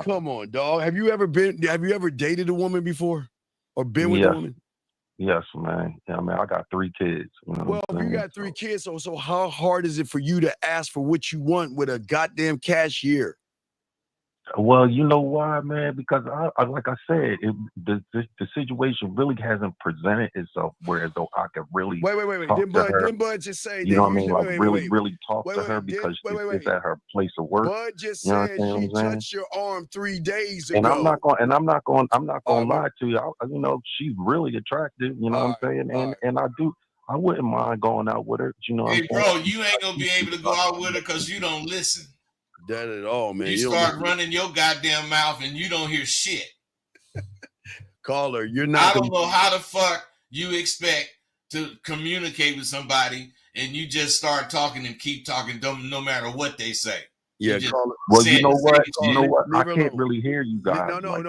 Come on, dog. Have you ever dated a woman before? Or been with a woman? Yes, man. Yeah, man, I got 3 kids. You know well, if you got 3 kids, so how hard is it for you to ask for what you want with a goddamn cashier? Well, you know why, man? Because I like I said, the situation really hasn't presented itself whereas though I could really wait. Then Bud just say you know what I mean? Like really talk to her because it's at her place of work. Bud just said she touched your arm 3 days ago. And I'm not going to lie to you. You know, she's really attractive. You know what I'm saying? And I wouldn't mind going out with her. You know, hey, bro, you ain't gonna be able to go out with her because you don't listen. That at all, man. You start running your goddamn mouth and you don't hear shit. Caller, you're not. I don't know how the fuck you expect to communicate with somebody and you just start talking and keep talking no matter what they say. Yeah, caller. Well, you know what? You know what? I can't really hear you guys. No. Caller, you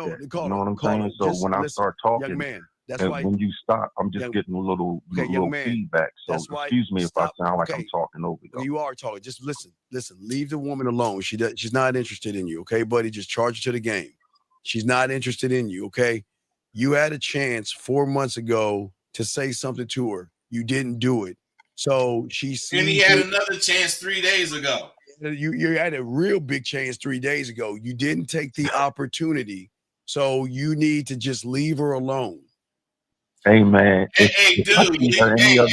know what I'm caller, saying? So when I start talking, young man, that's and why when you stop, I'm just getting a little feedback. So excuse me if I sound like I'm talking over you. You are talking. Just listen. Leave the woman alone. She's not interested in you, okay, buddy? Just charge her to the game. She's not interested in you, okay? You had a chance 4 months ago to say something to her. You didn't do it. So she sees. And he had another chance 3 days ago. You had a real big chance 3 days ago. You didn't take the opportunity. So you need to just leave her alone. Hey, man. Hey, dude. Leave her alone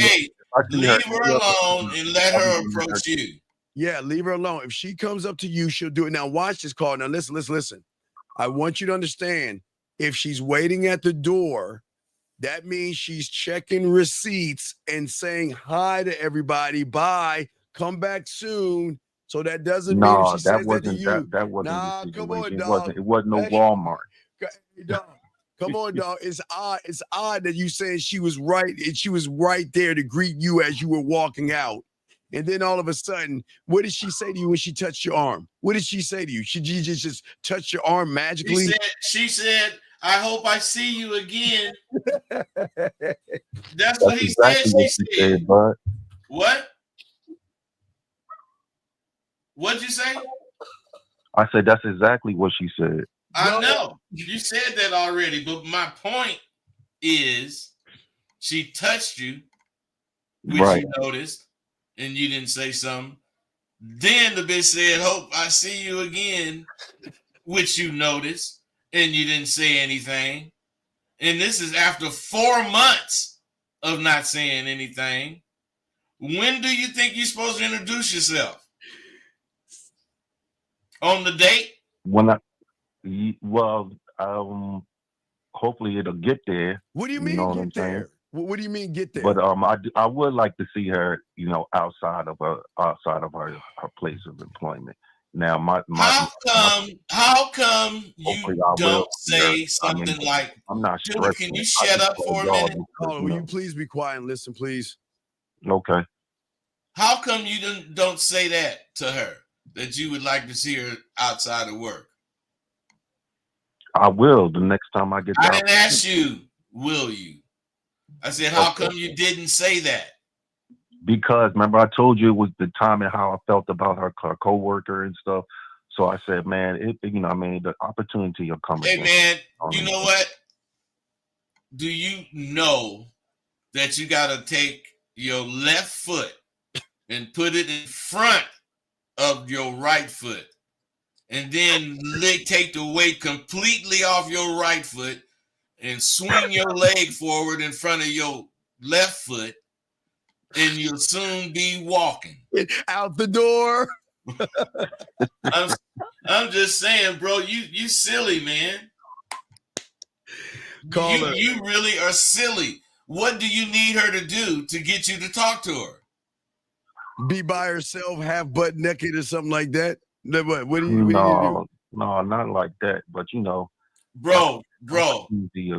and let her approach you. Yeah, leave her alone. If she comes up to you, she'll do it. Now, watch this call. Now, listen. I want you to understand, if she's waiting at the door, that means she's checking receipts and saying hi to everybody. Bye. Come back soon. So that doesn't mean if she says that to you. That wasn't nah, the come on, situation. dog. It wasn't no Walmart. Hey, dog. Come on, dog. It's odd that you saying she was right, and she was right there to greet you as you were walking out. And then all of a sudden, what did she say to you when she touched your arm? What did she say to you? She just touched your arm magically? She said, I hope I see you again. That's what he exactly said. She said. What? What'd you say? I said that's exactly what she said. I know. You said that already, but my point is she touched you, which you noticed, and you didn't say something. Then the bitch said, hope I see you again, which you noticed, and you didn't say anything. And this is after 4 months of not saying anything. When do you think you're supposed to introduce yourself? On the date? Hopefully it'll get there. What do you mean get there? What do you mean get there? But I would like to see her, outside of her place of employment. Now, how come you don't say something like, I'm not dude, can you shut up for a minute? Will you please be quiet and listen, please? Okay. How come you don't say that to her, that you would like to see her outside of work? I will the next time I get there. I didn't ask you, will you? I said, how come you didn't say that? Because remember, I told you it was the time and how I felt about her coworker and stuff. So I said, man, the opportunity will come. Hey, man, you know what? Do you know that you got to take your left foot and put it in front of your right foot and then take the weight completely off your right foot and swing your leg forward in front of your left foot, and you'll soon be walking out the door. I'm just saying, bro, you silly, man. You really are silly. What do you need her to do to get you to talk to her? Be by herself, half butt naked or something like that? What do you do? No, not like that. But you know, bro, we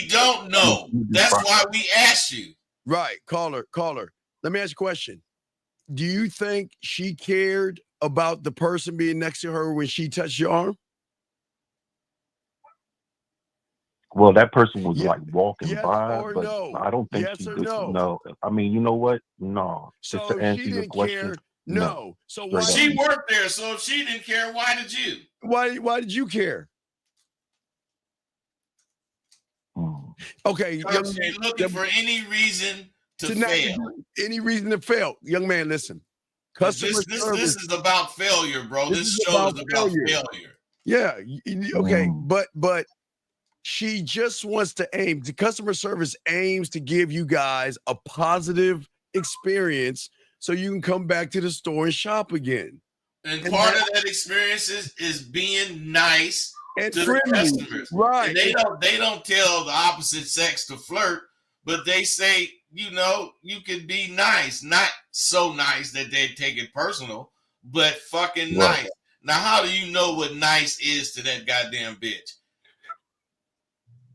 don't know. That's why we asked you. Right, caller. Let me ask you a question. Do you think she cared about the person being next to her when she touched your arm? Well, that person was like walking by, but no? I don't think yes she or did. No. No, I mean, you know what? No. So just to answer your question, no. So why she worked there? So if she didn't care, why did you? Why did you care? Okay, young man, looking for any reason to fail. Any reason to fail, young man. Listen, customer service. This is about failure, bro. This show is about failure. Yeah. Okay, but she just wants to aim. The customer service aims to give you guys a positive experience so you can come back to the store and shop again. And part of that experience is being nice and to friendly. The customers. Right. And they don't tell the opposite sex to flirt, but they say, you know, you can be nice, not so nice that they take it personal, but fucking nice. Now, how do you know what nice is to that goddamn bitch?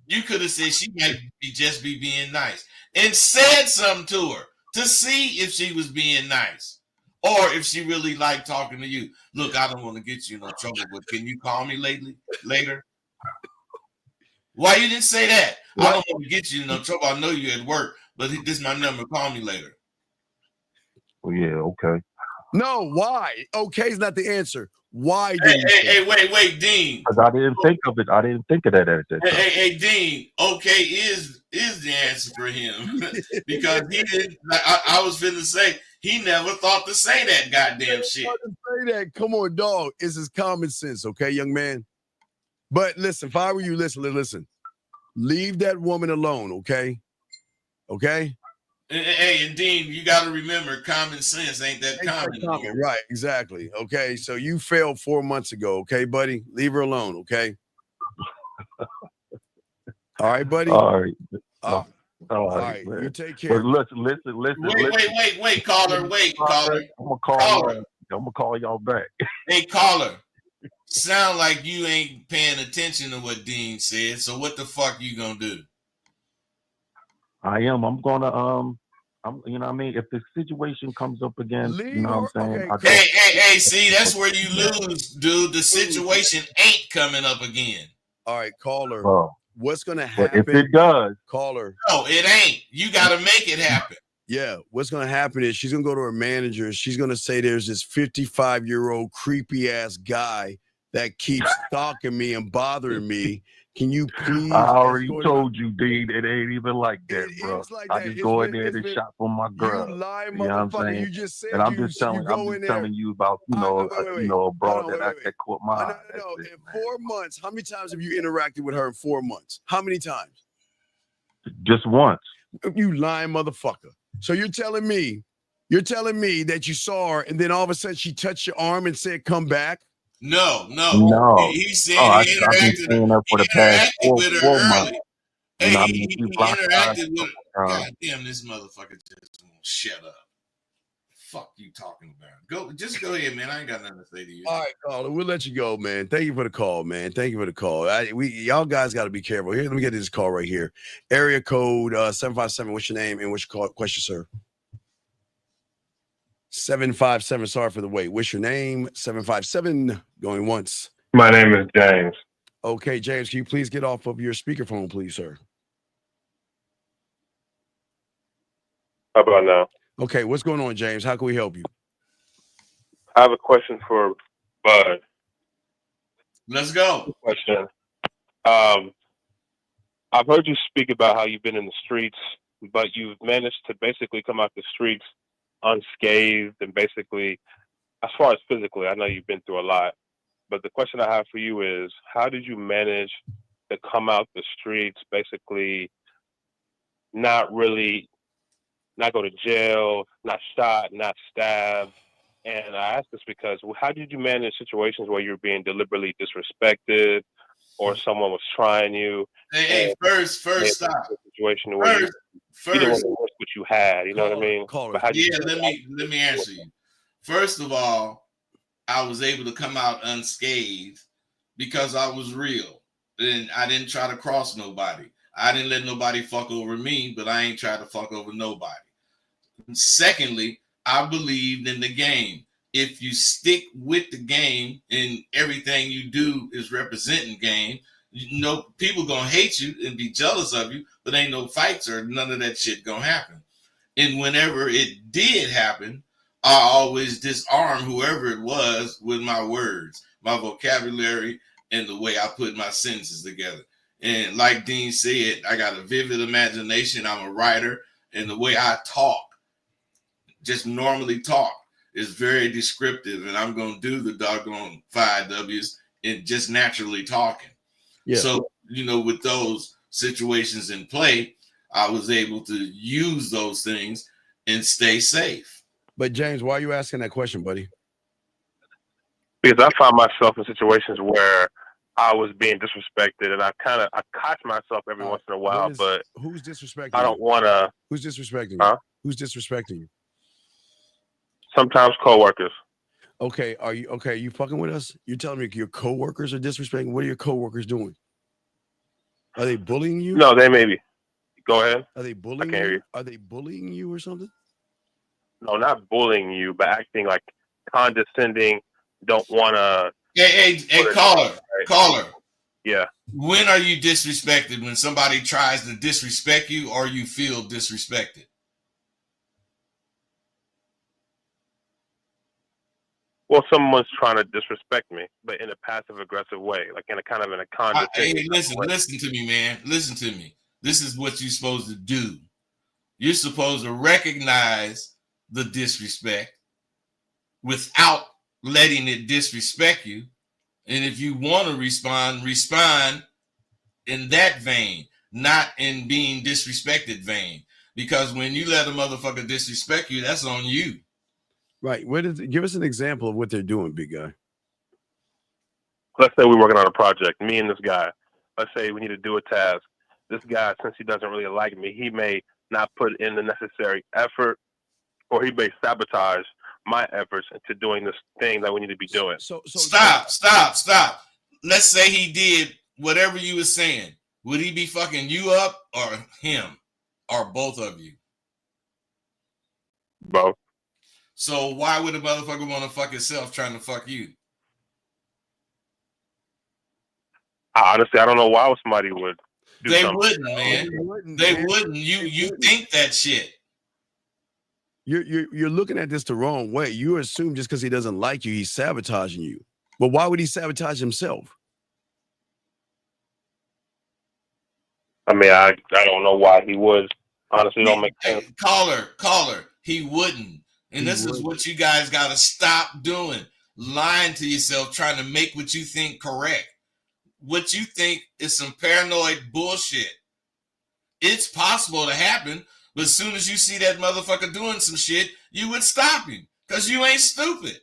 You could have said she might just be being nice and said something to her to see if she was being nice or if she really liked talking to you. Look, I don't want to get you in no trouble, but can you call me later? Why you didn't say that? I don't want to get you in no trouble. I know you're at work, but this is my number. Call me later. Well, yeah, okay. No, why? Okay is not the answer. Why? Hey, wait, Dean. Because I didn't think of it. I didn't think of that at that time. Hey, Dean. Okay is the answer for him because he didn't. I was finna say he never thought to say that goddamn shit. Say that. Come on, dog. It's his common sense, okay, young man. But listen, if I were you, listen. Leave that woman alone, okay? Okay. Hey, and Dean, you got to remember, common sense ain't that common. Right, exactly. Okay, so you failed 4 months ago, okay, buddy? Leave her alone, okay? All right, buddy? All right. All right, man. You take care. But listen. Wait, caller. I'm gonna call y'all back. Hey, caller. Sound like you ain't paying attention to what Dean said. So what the fuck you gonna do? I am. I'm gonna you know what I mean? If the situation comes up again, you know what I'm saying? Okay. Hey, see, that's where you lose, dude. The situation ain't coming up again. All right, caller. What's gonna But happen? if it does, caller. No, it ain't. You gotta make it happen. Yeah, what's gonna happen is she's gonna go to her manager. She's gonna say there's this 55-year-old creepy ass guy that keeps stalking me and bothering me. Can you please? I already told you, Dean, it ain't even like that, bro. Like I just go in there and shop for my girl. You lie, you know what I'm saying? You just said and I'm just telling you about, a broad that caught my eye. No. In 4 months, how many times have you interacted with her in 4 months? How many times? Just once. You lying motherfucker. So you're telling me that you saw her and then all of a sudden she touched your arm and said, "Come back"? No. He said he interacted for the past 4 months. Hey, he interacted with her. God damn, this motherfucker just won't shut up. Fuck you talking about? Just go ahead, man. I ain't got nothing to say to you. All right, caller, we'll let you go, man. Thank you for the call, man. Thank you for the call. Y'all guys got to be careful. Here, let me get this call right here. Area code 757. What's your name and what's your question, sir? 757. Sorry for the wait. What's your name? 757. Going once. My name is James. Okay, James, can you please get off of your speakerphone, please, sir? How about now? Okay, what's going on, James? How can we help you? I have a question for Bud. Let's go. Question. I've heard you speak about how you've been in the streets, but you've managed to basically come out the streets unscathed and basically as far as physically, I know you've been through a lot, but the question I have for you is, how did you manage to come out the streets, basically not really, not go to jail, not shot, not stabbed? And I ask this because how did you manage situations where you're being deliberately disrespected or someone was trying you? Hey, first stop. Situation where you didn't want to risk what you had, you know what I mean? But let me answer you. First of all, I was able to come out unscathed because I was real. And I didn't try to cross nobody. I didn't let nobody fuck over me, but I ain't tried to fuck over nobody. Secondly, I believed in the game. If you stick with the game and everything you do is representing game, you know, people gonna hate you and be jealous of you, but ain't no fights or none of that shit gonna happen. And whenever it did happen, I always disarm whoever it was with my words, my vocabulary, and the way I put my sentences together. And like Dean said, I got a vivid imagination. I'm a writer, and the way I talk, just normally talk, is very descriptive. And I'm going to do the doggone 5 W's and just naturally talking. Yeah. So, you know, with those situations in play, I was able to use those things and stay safe. But James, why are you asking that question, buddy? Because I find myself in situations where I was being disrespected, and I catch myself every once in a while. But who's disrespecting? I don't want to. Who's disrespecting you? Huh? Who's disrespecting you? Sometimes coworkers. Okay, are you okay? You fucking with us? You're telling me your coworkers are disrespecting? What are your coworkers doing? Are they bullying you? No, they may be. Go ahead. Are they bullying I can't hear you? Are they bullying you or something? No, not bullying you, but acting like condescending. Don't want to. Hey, caller. Yeah. When are you disrespected? When somebody tries to disrespect you, or you feel disrespected? Well, someone's trying to disrespect me, but in a passive aggressive way, like in a kind of condescending. Hey, listen to me, man. Listen to me. This is what you're supposed to do. You're supposed to recognize the disrespect without letting it disrespect you. And if you want to respond in that vein, not in being disrespected vein. Because when you let a motherfucker disrespect you, that's on you. Right. Give us an example of what they're doing, big guy. Let's say we're working on a project, me and this guy. Let's say we need to do a task. This guy, since he doesn't really like me, he may not put in the necessary effort, or he may sabotage my efforts into doing this thing that we need to be doing. So stop. Let's say he did whatever you were saying. Would he be fucking you up or him or both of you? Both. So why would a motherfucker want to fuck himself trying to fuck you? Honestly, I don't know why somebody would. They wouldn't, man. They wouldn't. You think that shit. You're looking at this the wrong way. You assume just because he doesn't like you, he's sabotaging you. But why would he sabotage himself? I mean, I don't know why he would. Honestly, don't make sense. Caller, he wouldn't. And this is what you guys got to stop doing. Lying to yourself, trying to make what you think correct. What you think is some paranoid bullshit. It's possible to happen, but as soon as you see that motherfucker doing some shit, you would stop him because you ain't stupid.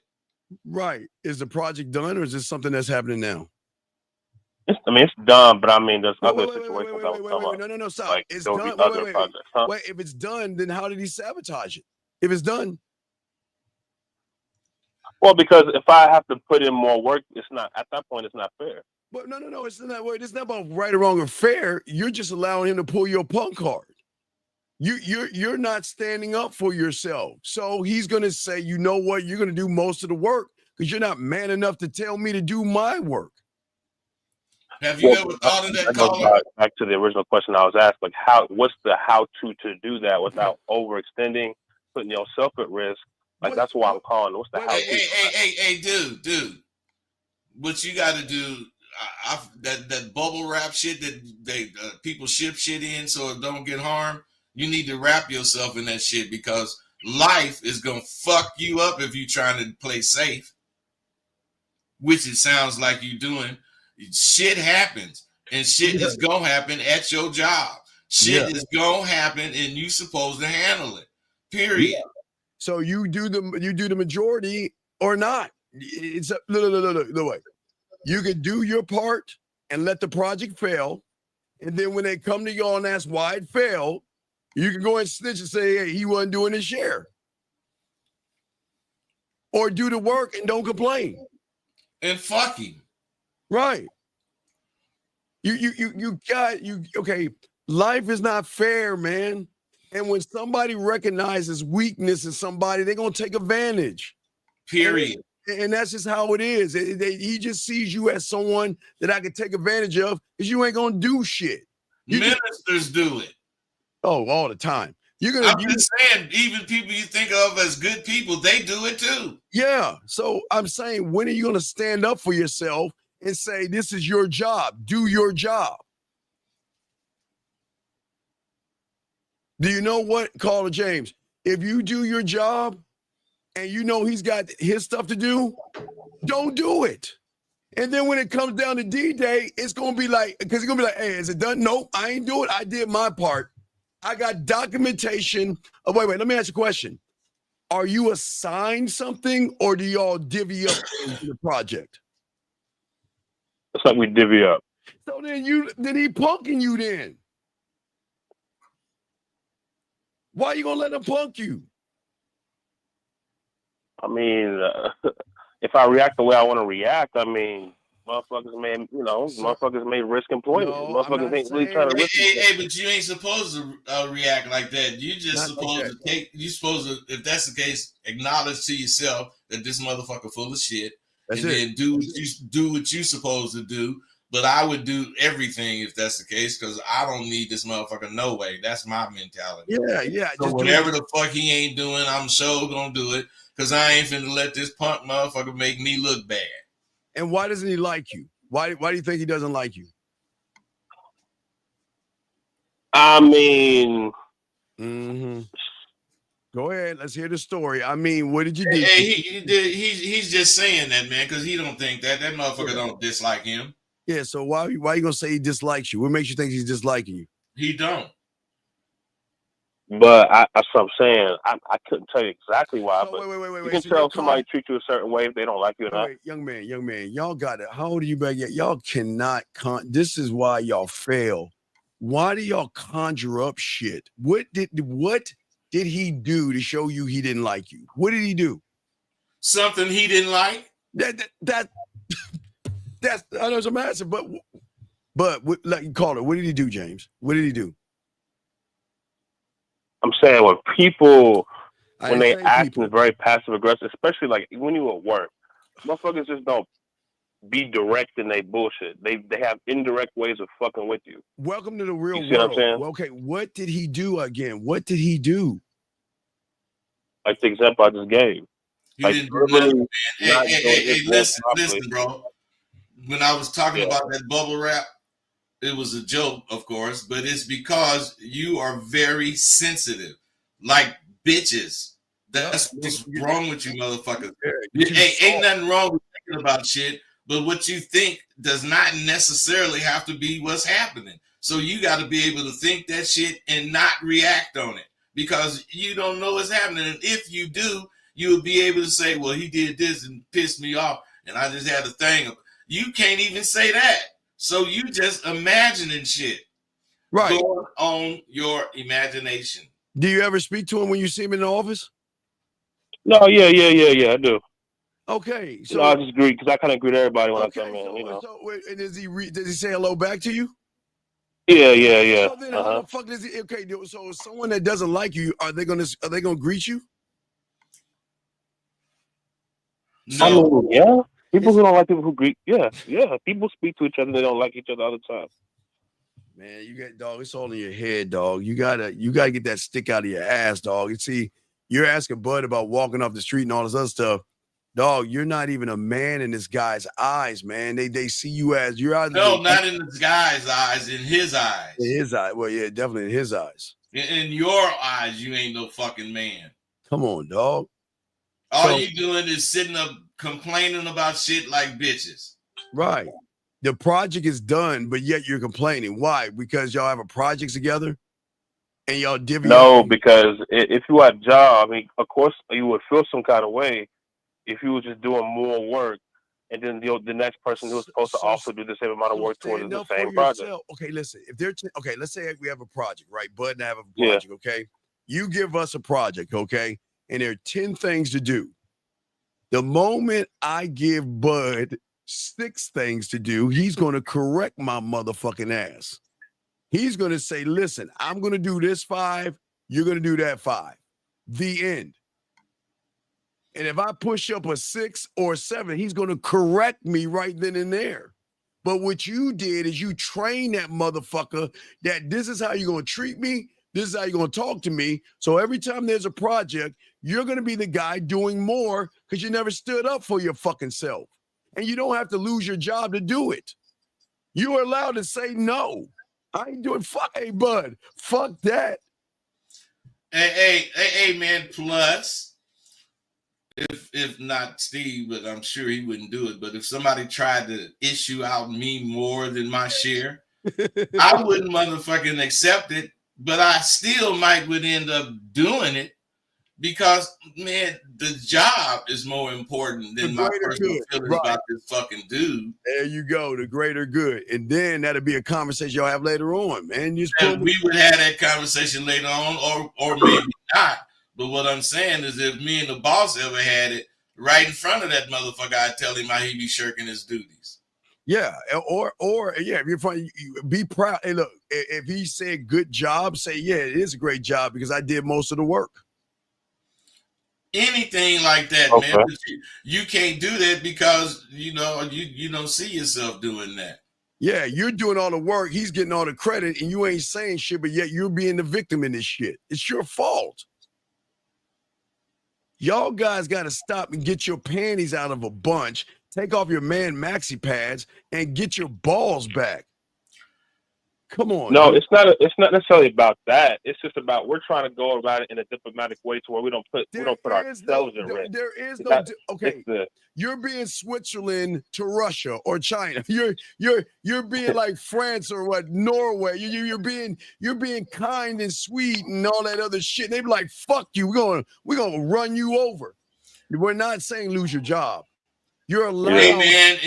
Right. Is the project done, or is this something that's happening now? It's done, but I mean, there's other situations that will come up. No, stop. Like, it's there'll done. be other projects, huh? Wait, if it's done, then how did he sabotage it? If it's done. Well, because if I have to put in more work, it's not, at that point, it's not fair. But no, it's not. It's not about right or wrong or fair. You're just allowing him to pull your punk card. You're not standing up for yourself. So he's gonna say, you know what, you're gonna do most of the work because you're not man enough to tell me to do my work. Have you ever thought of that, caller? Back to the original question I was asked, like what's the how-to to do that without overextending, putting yourself at risk? Like that's why I'm calling. What's the how-to? Hey, dude. What you got to do? That bubble wrap shit that they people ship shit in so it don't get harmed. You need to wrap yourself in that shit because life is gonna fuck you up if you're trying to play safe, which it sounds like you're doing. Shit happens, and shit is gonna happen at your job. Shit is gonna happen, and you supposed to handle it. Period. Yeah. So you do the majority or not. It's look, wait. You can do your part and let the project fail, and then when they come to you and ask why it failed, you can go and snitch and say, hey, he wasn't doing his share. Or do the work and don't complain. And fuck him. Right. Okay, life is not fair, man. And when somebody recognizes weakness in somebody, they're gonna take advantage. Period. And that's just how it is. He just sees you as someone that I can take advantage of because you ain't gonna do shit. Ministers do it. Oh, all the time. I'm just saying, even people you think of as good people, they do it too. Yeah. So I'm saying, when are you gonna stand up for yourself and say, this is your job? Do your job. Do you know what, Caller James? If you do your job and you know he's got his stuff to do, don't do it. And then when it comes down to D-Day, it's going to be like, because he's going to be like, hey, is it done? Nope, I ain't do it. I did my part. I got documentation. Oh, wait, let me ask you a question. Are you assigned something or do y'all divvy up into the project? It's like we divvy up. So then he punking you then. Why are you gonna let him punk you? I mean, if I react the way I want to react, I mean, motherfuckers may risk employment. Motherfuckers ain't really trying to risk. Hey, but you ain't supposed to react like that. You just supposed to take. You supposed to, if that's the case, acknowledge to yourself that this motherfucker full of shit, then do what you supposed to do. But I would do everything if that's the case, because I don't need this motherfucker no way. That's my mentality. Yeah. So whatever the fuck he ain't doing, I'm sure gonna do it, because I ain't finna let this punk motherfucker make me look bad. And why doesn't he like you? Why do you think he doesn't like you? I mean, Go ahead. Let's hear the story. I mean, what did you do? Hey, he's just saying that, man, because he don't think that motherfucker don't dislike him. Yeah, so why are you gonna say he dislikes you? What makes you think he's disliking you? He don't. But that's what I'm saying. I couldn't tell you exactly why. So, but wait. You can tell somebody treats you a certain way if they don't like you or not. Wait, young man, y'all got it. How old are you back yet? Y'all cannot this is why y'all fail. Why do y'all conjure up shit? What did he do to show you he didn't like you? What did he do? Something he didn't like? That's I know it's a massive, but like you call it. What did he do, James? What did he do? I'm saying when they act very passive aggressive, especially like when you at work, motherfuckers just don't be direct in their bullshit. They have indirect ways of fucking with you. Welcome to the real world. What I'm saying? Well, okay, what did he do again? What did he do? Like the example I just gave. He didn't do nothing, man. Hey, listen, bro. When I was talking about that bubble wrap, it was a joke, of course, but it's because you are very sensitive, like bitches. That's what's wrong with you, motherfuckers. Ain't nothing wrong with thinking about shit, but what you think does not necessarily have to be what's happening. So you got to be able to think that shit and not react on it, because you don't know what's happening. And if you do, you'll be able to say, well, he did this and pissed me off, and I just had a thing. You can't even say that. So you just imagining shit. Right. Going on your imagination. Do you ever speak to him when you see him in the office? No, yeah, I do. Okay. So no, I just agree, because I kind of agree with everybody when I come in, and does he say hello back to you? Yeah. So then how the fuck does he? Okay, so someone that doesn't like you, are they gonna greet you? No. I mean, yeah. People who don't like people who greet, yeah. People speak to each other. They don't like each other all the time. Man, you got dog. It's all in your head, dog. You gotta get that stick out of your ass, dog. You see, you're asking Bud about walking off the street and all this other stuff, dog. You're not even a man in this guy's eyes, man. They see you as you're out. No, not in this guy's eyes. In his eyes. In his eye. Well, yeah, definitely in his eyes. In your eyes, you ain't no fucking man. Come on, dog. All you doing is sitting up complaining about shit like bitches. Right. The project is done, but yet you're complaining. Why? Because y'all have a project together and y'all divvy No, up. because if you had a job, I mean, of course you would feel some kind of way if you were just doing more work, and then the next person who's supposed to also do the same amount of work towards the same project. Okay, listen. If they're okay, let's say we have a project, right? Bud and I have a project, okay? You give us a project, okay? And there are 10 things to do. The moment I give Bud 6 things to do, he's going to correct my motherfucking ass. He's going to say, listen, I'm going to do this 5. You're going to do that 5. The end. And if I push up a 6 or 7, he's going to correct me right then and there. But what you did is you trained that motherfucker that this is how you're going to treat me. This is how you're going to talk to me. So every time there's a project, you're going to be the guy doing more because you never stood up for your fucking self. And you don't have to lose your job to do it. You are allowed to say no. I ain't doing hey, Bud, fuck that. Hey, man, plus, if not Steve, but I'm sure he wouldn't do it, but if somebody tried to issue out me more than my share, I wouldn't motherfucking accept it, but I still would end up doing it because, man, the job is more important than my personal feelings about this fucking dude. There you go, the greater good. And then that'll be a conversation y'all have later on, man. And we would have that conversation later on, or maybe not. But what I'm saying is if me and the boss ever had it right in front of that motherfucker, I'd tell him how he be shirking his duties. Yeah, or yeah, if you're funny, be proud. Hey, look, if he said good job, say, yeah, it is a great job because I did most of the work. Anything like that, man. But you can't do that because you don't see yourself doing that. Yeah, you're doing all the work, he's getting all the credit, and you ain't saying shit, but yet you're being the victim in this shit. It's your fault. Y'all guys got to stop and get your panties out of a bunch, take off your man maxi pads, and get your balls back. Come on. No, dude. It's not necessarily about that. It's just about we're trying to go about it in a diplomatic way to where we don't put ourselves in risk. There is no okay. You're being Switzerland to Russia or China. You're being like France or what Norway. You're being kind and sweet and all that other shit. They be like, fuck you. We're gonna run you over. We're not saying lose your job. You're allowed. Hey man,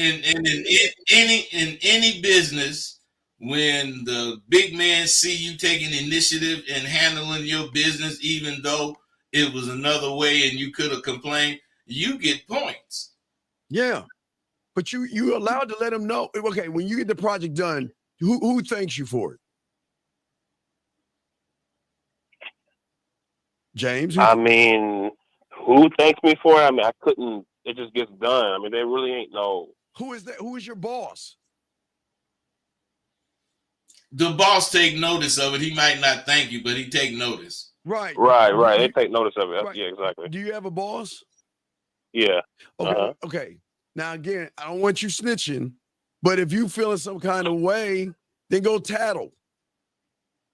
in any business, when the big man see you taking initiative and handling your business, even though it was another way and you could have complained, you get points. Yeah, but you allowed to let him know. Okay, when you get the project done, who thanks you for it? James? I mean, who thanks me for it? I mean, I couldn't. It just gets done. I mean, there really ain't no. Who is that? Who is your boss? The boss take notice of it. He might not thank you, but he take notice. Right. They take notice of it. Right. Yeah, exactly. Do you have a boss? Yeah. Okay. Okay. Now again, I don't want you snitching, but if you feeling some kind of way, then go tattle.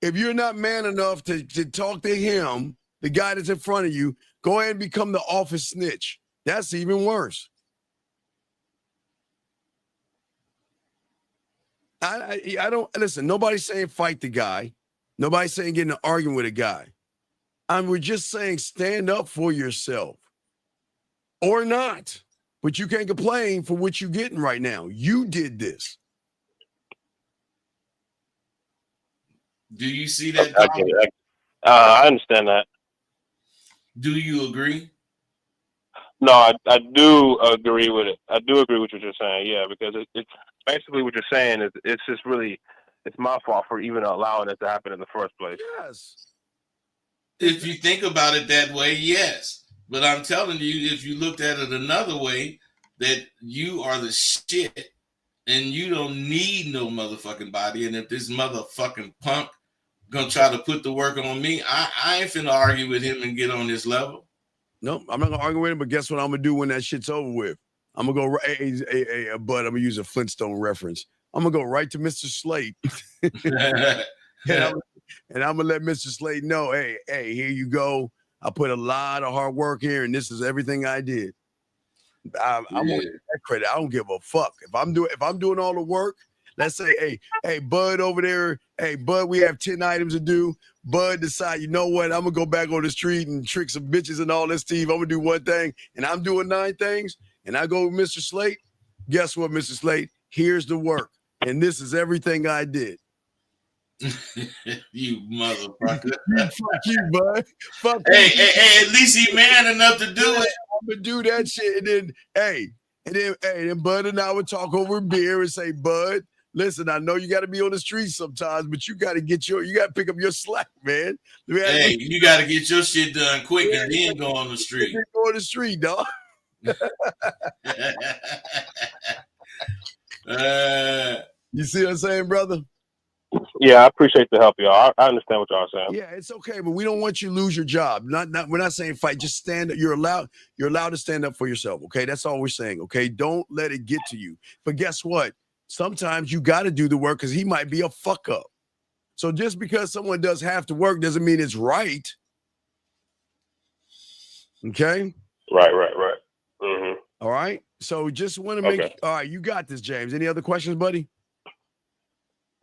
If you're not man enough to talk to him, the guy that's in front of you, go ahead and become the office snitch. That's even worse. I don't listen. Nobody's saying fight the guy. Nobody's saying get in an argument with a guy. We're just saying stand up for yourself or not. But you can't complain for what you're getting right now. You did this. Do you see that? I get it. I understand that. Do you agree? No, I do agree with it. I do agree with what you're saying. Yeah, because it's basically what you're saying is it's just really it's my fault for even allowing it to happen in the first place. Yes. If you think about it that way, yes. But I'm telling you, if you looked at it another way, that you are the shit and you don't need no motherfucking body. And if this motherfucking punk gonna try to put the work on me, I ain't finna argue with him and get on this level. No, I'm not gonna argue with him, but guess what I'm gonna do when that shit's over with? I'm gonna go but I'm gonna use a Flintstone reference. I'm gonna go right to Mr. Slate. and I'm gonna let Mr. Slate know, hey, here you go. I put a lot of hard work here, and this is everything I did. I'm gonna get that credit. I don't give a fuck if I'm doing all the work. Let's say, hey, Bud over there. Hey, Bud, we have 10 items to do. Bud decide, you know what? I'm gonna go back on the street and trick some bitches and all this, Steve. I'm gonna do one thing, and I'm doing 9 things. And I go with Mr. Slate. Guess what, Mr. Slate? Here's the work, and this is everything I did. You motherfucker. Fuck you, Bud. Fuck hey, at least he man enough to do it. I'm gonna do that shit, and then Bud and I would talk over beer and say, Bud, listen, I know you got to be on the street sometimes, but you got to pick up your slack, man. Hey, you got to get your shit done quick and then go on the street. Go on the street, dog. You see what I'm saying, brother? Yeah, I appreciate the help, y'all. I understand what y'all are saying. Yeah, it's okay, but we don't want you to lose your job. We're not saying fight. Just stand up. You're allowed to stand up for yourself. Okay, that's all we're saying. Okay, don't let it get to you. But guess what? Sometimes you got to do the work because he might be a fuck up. So just because someone does half the work doesn't mean it's right. Okay. Right. Mm-hmm. All right. So just want to make. Okay. All right, you got this, James. Any other questions, buddy?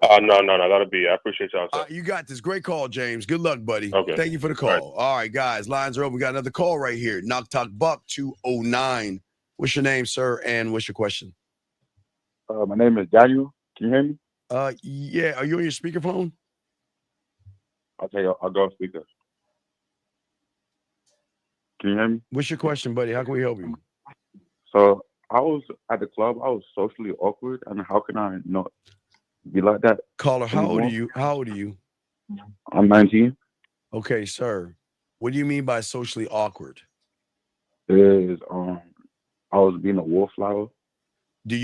No. That'll be it. I appreciate y'all. You got this. Great call, James. Good luck, buddy. Okay. Thank you for the call. All right, guys. Lines are open. We got another call right here. Knock Talk Buck 209. What's your name, sir? And what's your question? My name is Daniel. Can you hear me? Yeah. Are you on your speakerphone? I'll tell you. I'll go on speaker. Can you hear me? What's your question, buddy? How can we help you? So I was at the club. I was socially awkward. I mean, how can I not be like that? Caller, how old are you? I'm 19. Okay, sir. What do you mean by socially awkward? I was being a wallflower.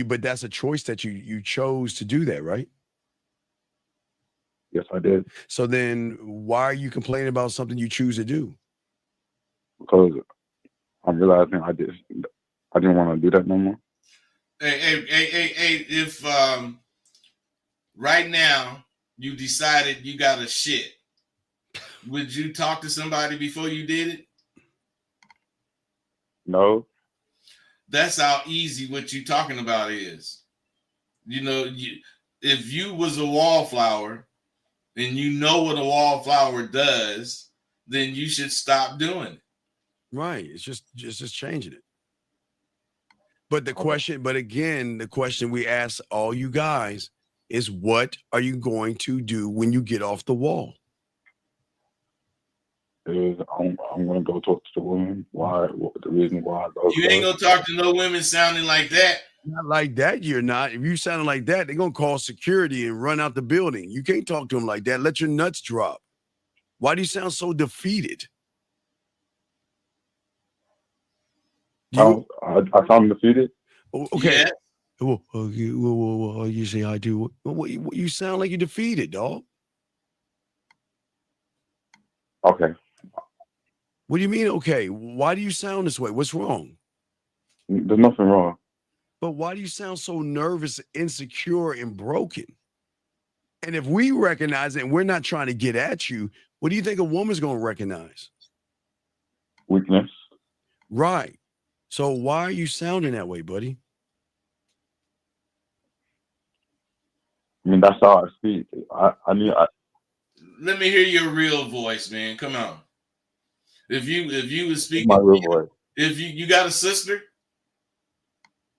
But that's a choice that you chose to do that, right? Yes, I did. So then why are you complaining about something you choose to do? Because I'm realizing I didn't want to do that no more. Hey, if right now you decided you got a shit, would you talk to somebody before you did it? No. That's how easy what you're talking about is. You know, if you was a wallflower and you know what a wallflower does, then you should stop doing it. Right. It's just changing it. But the question we ask all you guys is, what are you going to do when you get off the wall? I'm going to go talk to the woman. Why? What the reason why? You ain't going to talk to no women sounding like that. Not like that, you're not. If you sound like that, they're going to call security and run out the building. You can't talk to them like that. Let your nuts drop. Why do you sound so defeated? I sound defeated. Okay. Yeah. Well, you say I do. You sound like you're defeated, dog. Okay. What do you mean, okay? Why do you sound this way? What's wrong? There's nothing wrong. But why do you sound so nervous, insecure, and broken? And if we recognize it and we're not trying to get at you, what do you think a woman's going to recognize? Weakness. Right. So why are you sounding that way, buddy? I mean, that's how I speak. Let me hear your real voice, man. Come on. If you was speaking, my real voice. If you got a sister?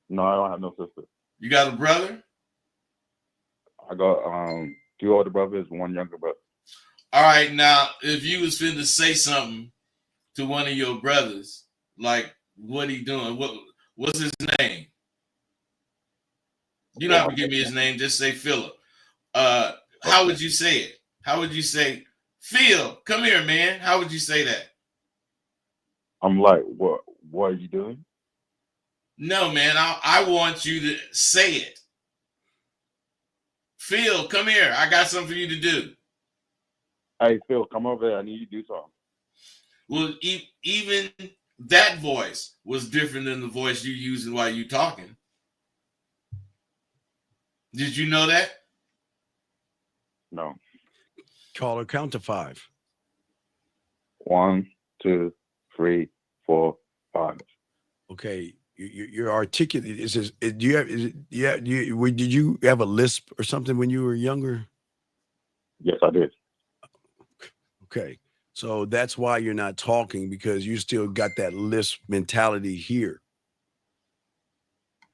No, I don't have no sister. You got a brother? I got 2 older brothers, 1 younger brother. All right, now if you was finna say something to one of your brothers, like what he doing? What's his name? You don't have to give me his name. Just say Philip. How would you say it? How would you say, Phil, come here, man? How would you say that? I'm like, what are you doing? No, man, I want you to say it. Phil, come here. I got something for you to do. Hey, Phil, come over there. I need you to do something. Well, even that voice was different than the voice you using while you talking. Did you know that? No. Caller, count to 5. 1, 2, 3, 4, 5. Okay, you're articulate. Do you have? Did you have a lisp or something when you were younger? Yes, I did. Okay, so that's why you're not talking, because you still got that lisp mentality here,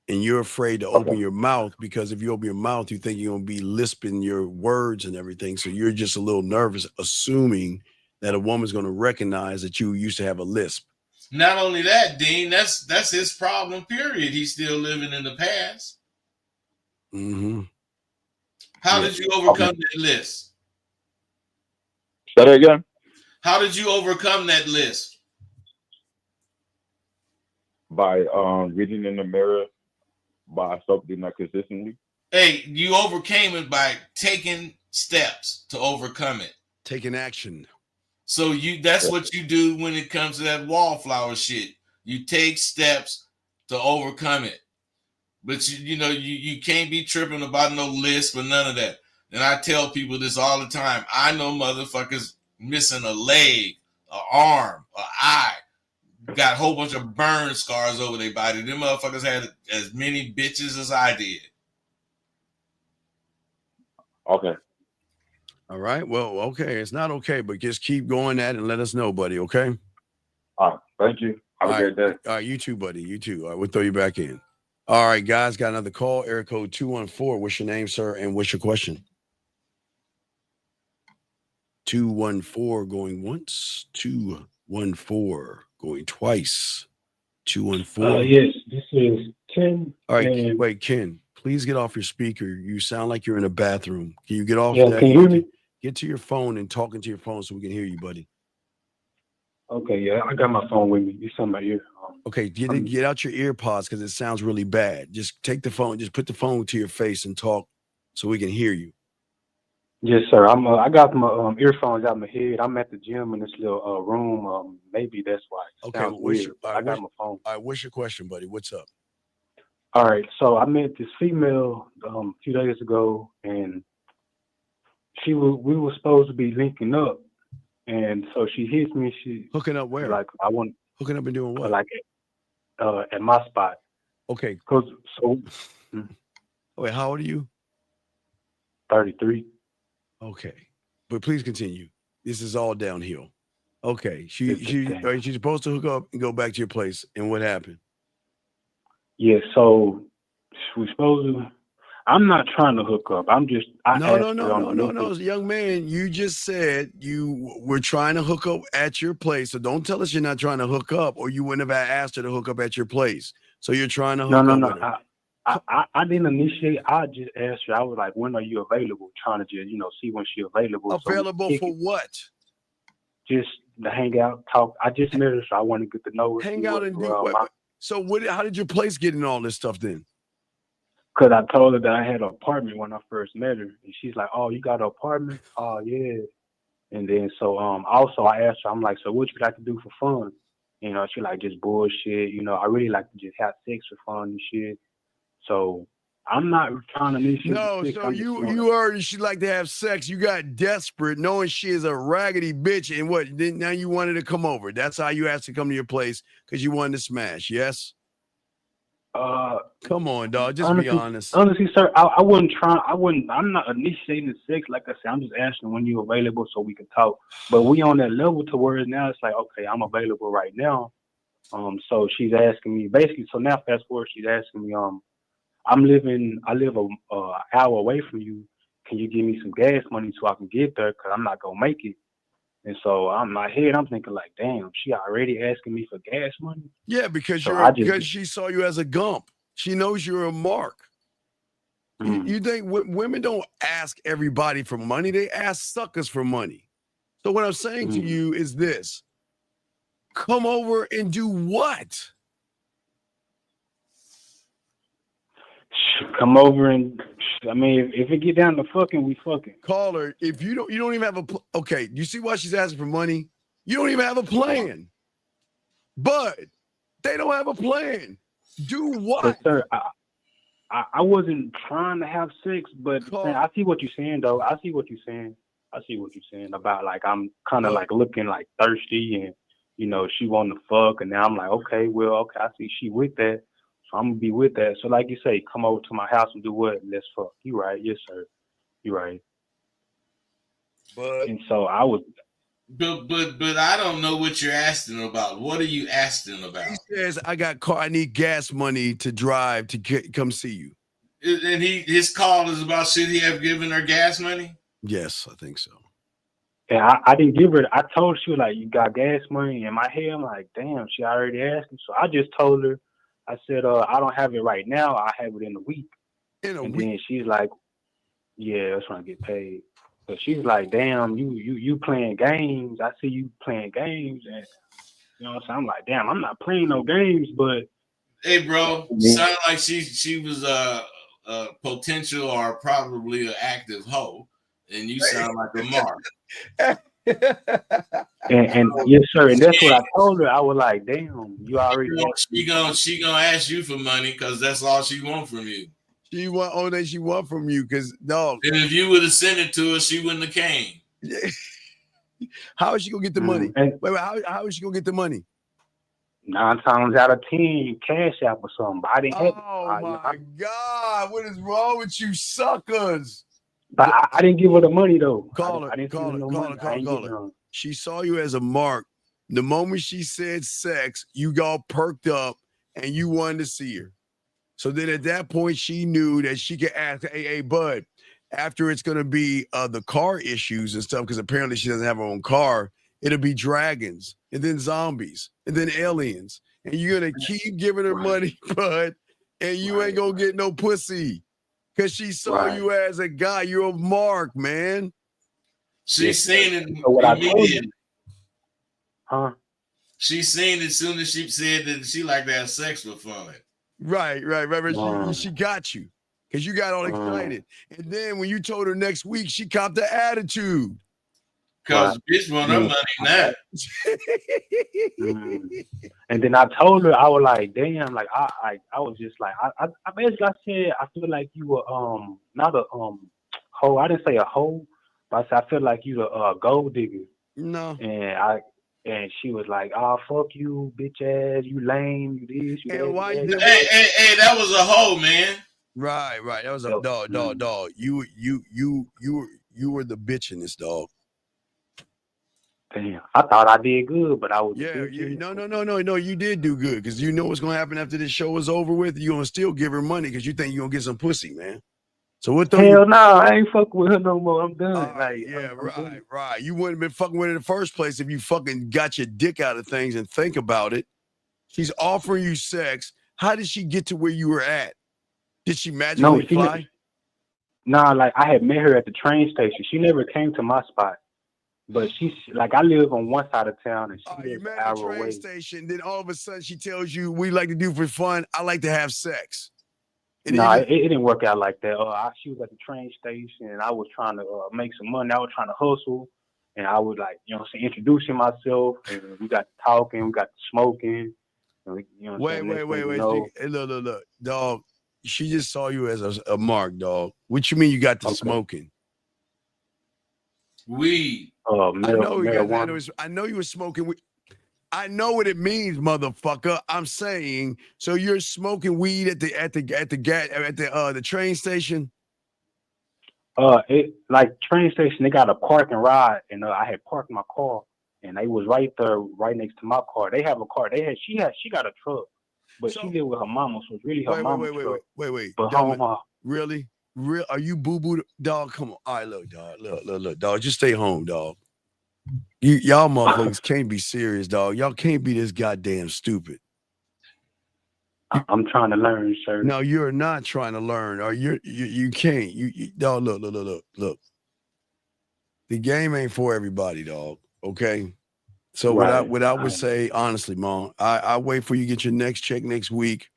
and you're afraid to open your mouth, because if you open your mouth, you think you're gonna be lisping your words and everything. So you're just a little nervous, assuming that a woman's gonna recognize that you used to have a lisp. Not only that, Dean, that's his problem, period. He's still living in the past. Mm-hmm. How did you overcome that list? Say that again? How did you overcome that list? By reading in the mirror, by something that consistently. Hey, you overcame it by taking steps to overcome it. Taking action. So that's what you do when it comes to that wallflower shit. You take steps to overcome it. But you can't be tripping about no list or none of that. And I tell people this all the time. I know motherfuckers missing a leg, an arm, an eye, got a whole bunch of burn scars over their body. Them motherfuckers had as many bitches as I did. Okay. All right. Well, okay. It's not okay, but just keep going at it and let us know, buddy. Okay. All right. Thank you. Have a great day. All right. You too, buddy. You too. All right. We'll throw you back in. All right, guys. Got another call. Area code 214. What's your name, sir? And what's your question? 214 going once. 214 going twice. 214. Yes, this is Ken. All right. Wait, Ken, please get off your speaker. You sound like you're in a bathroom. Can you get off Yeah, that? can you hear me? Get to your phone and talk into your phone so we can hear you, buddy. Okay, yeah, I got my phone with me. You sound my ear. Okay, get out your ear pods because it sounds really bad. Just take the phone, just put the phone to your face and talk so we can hear you. Yes, sir. I got my earphones out my head. I'm at the gym in this little room. Maybe that's why. Okay, well, I got my phone. All right, what's your question, buddy? What's up? All right, so I met this female a few days ago, and we were supposed to be linking up, and so she hits me. She hooking up where? Like I want hooking up and doing what? Like at my spot. Okay. Wait, how old are you? 33. Okay, but please continue. This is all downhill. Okay, she's supposed to hook up and go back to your place, and what happened? Yeah, so we're supposed to. I'm not trying to hook up. I'm just. No, young man. You just said you were trying to hook up at your place, so don't tell us you're not trying to hook up, or you wouldn't have asked her to hook up at your place. So you're trying to hook up with her. I didn't initiate. I just asked her. I was like, "When are you available?" Trying to just see when she's available. Available for what? Just to hang out, talk. I just met her, so I want to get to know her. Hang out and do what? So how did your place get in all this stuff then? Because I told her that I had an apartment when I first met her, and she's like, "Oh, you got an apartment? Oh, yeah." And then also I asked her, I'm like, "So what you like to do for fun?" She like, "Just bullshit. I really like to just have sex for fun and shit." So I'm not trying to initiate. No, so you heard she like to have sex. You got desperate, knowing she is a raggedy bitch, and what? Then now you wanted to come over. That's how you asked to come to your place because you wanted to smash. Yes. Come on, dog. Just be honest. Honestly, sir, I wouldn't try. I'm not initiating the sex. Like I said, I'm just asking when you're available so we can talk. But we on that level to where now it's like, okay, I'm available right now. So she's asking me basically. So now fast forward, she's asking me, I live an hour away from you. Can you give me some gas money so I can get there? Cause I'm not gonna make it. And so I'm thinking like, damn, she already asking me for gas money. Yeah, because because she saw you as a gump. She knows you're a mark. You think women don't ask everybody for money? They ask suckers for money. So what I'm saying to you is this: come over and do what? Come over and if it get down to fucking, we fucking. Call her. If you don't even have okay. You see why she's asking for money? You don't even have a plan. But they don't have a plan. Do what? But sir, I wasn't trying to have sex, but I see what you're saying though. I see what you're saying about like I'm kind of like looking like thirsty and she wanted to fuck, and now I'm like, okay, I see she with that, so I'm gonna be with that. So like you say, come over to my house and do what? Let's fuck. You right? Yes, sir. You right. But And so I was. But I don't know what you're asking about. What are you asking about? He says, I need gas money to drive to come see you. And his call is about should he have given her gas money? Yes, I think so. And I didn't give her. I told her, she was like, you got gas money? In my head, I'm like, damn, she already asked me. So I just told her, I said, I don't have it right now. I have it in a week. Then she's like, yeah, that's when I get paid. So she's like, damn, you playing games. I see you playing games. And, I'm like, damn, I'm not playing no games, but. Hey, bro, sounded like she was a potential or probably an active hoe, and you sound like a mark. and yes, sir, and that's what I told her. I was like, damn, you already. She gonna ask you for money because that's all she want from you. She want all that she want from you, because dog. And if you would have sent it to her, she wouldn't have came. How is she gonna get the money? Wait, how is she gonna get the money? 9 times out of 10, Cash App or something. But I didn't have. Oh my God, what is wrong with you suckers? But I didn't give her the money though. Call her. She saw you as a mark. The moment she said sex, you got perked up and you wanted to see her. So then at that point, she knew that she could ask, hey, bud, after it's going to be the car issues and stuff, because apparently she doesn't have her own car, it'll be dragons and then zombies and then aliens. And you're going to keep giving her money, bud, and you ain't going to get no pussy because she saw you as a guy. You're a mark, man. She's seen it immediately. Huh? She seen it as soon as she said that she liked to have sex for fun. Right. She got you because you got all excited. And then when you told her next week, she copped the attitude. Because bitch want her money now. And then I told her, I was like, damn, like I was just like, I basically said, I feel like you were not a hoe. I didn't say a hoe, but I said I feel like you a gold digger. No. And she was like, "Oh, fuck you, bitch ass, you lame, you this, you that." Hey, that was a hoe, man. Right. That was a dog. You were the bitch in this, dog. Damn, I thought I did good, but I was. Yeah, no, you did do good because you know what's gonna happen after this show is over with. You're gonna still give her money because you think you're gonna get some pussy, man. So what the hell no, I ain't fucking with her no more. I'm done. Right. You wouldn't have been fucking with her in the first place if you fucking got your dick out of things and think about it. She's offering you sex. How did she get to where you were at? Did she magically fly? Nah, like I had met her at the train station. She never came to my spot. But she's like, I live on one side of town and she lives an hour away. Train station, then all of a sudden she tells you, we like to do for fun. I like to have sex. No, it didn't work out like that. She was at the train station, and I was trying to make some money. I was trying to hustle, and I was like, introducing myself, and we got to talking, we got to smoking. And we, wait. Hey, look, dog. She just saw you as a mark, dog. What you mean you got to smoking? Weed. I know you were smoking weed. I know what it means, motherfucker. I'm saying, so you're smoking weed at the train station? It like train station. They got a park and ride, and I had parked my car, and they was right there, right next to my car. They have a car. She got a truck, but she lived with her mama, so it's really her mama's truck. Wait. But really? Are you boo-boo? Dog, come on. All right, look, dog. Look, dog. Just stay home, dog. Y'all motherfuckers can't be serious, dog. Y'all can't be this goddamn stupid. I'm trying to learn, sir. No, you're not trying to learn, or you can't. Dog, look. The game ain't for everybody, dog. Okay. So what I would say, honestly, Mom, I wait for you to get your next check next week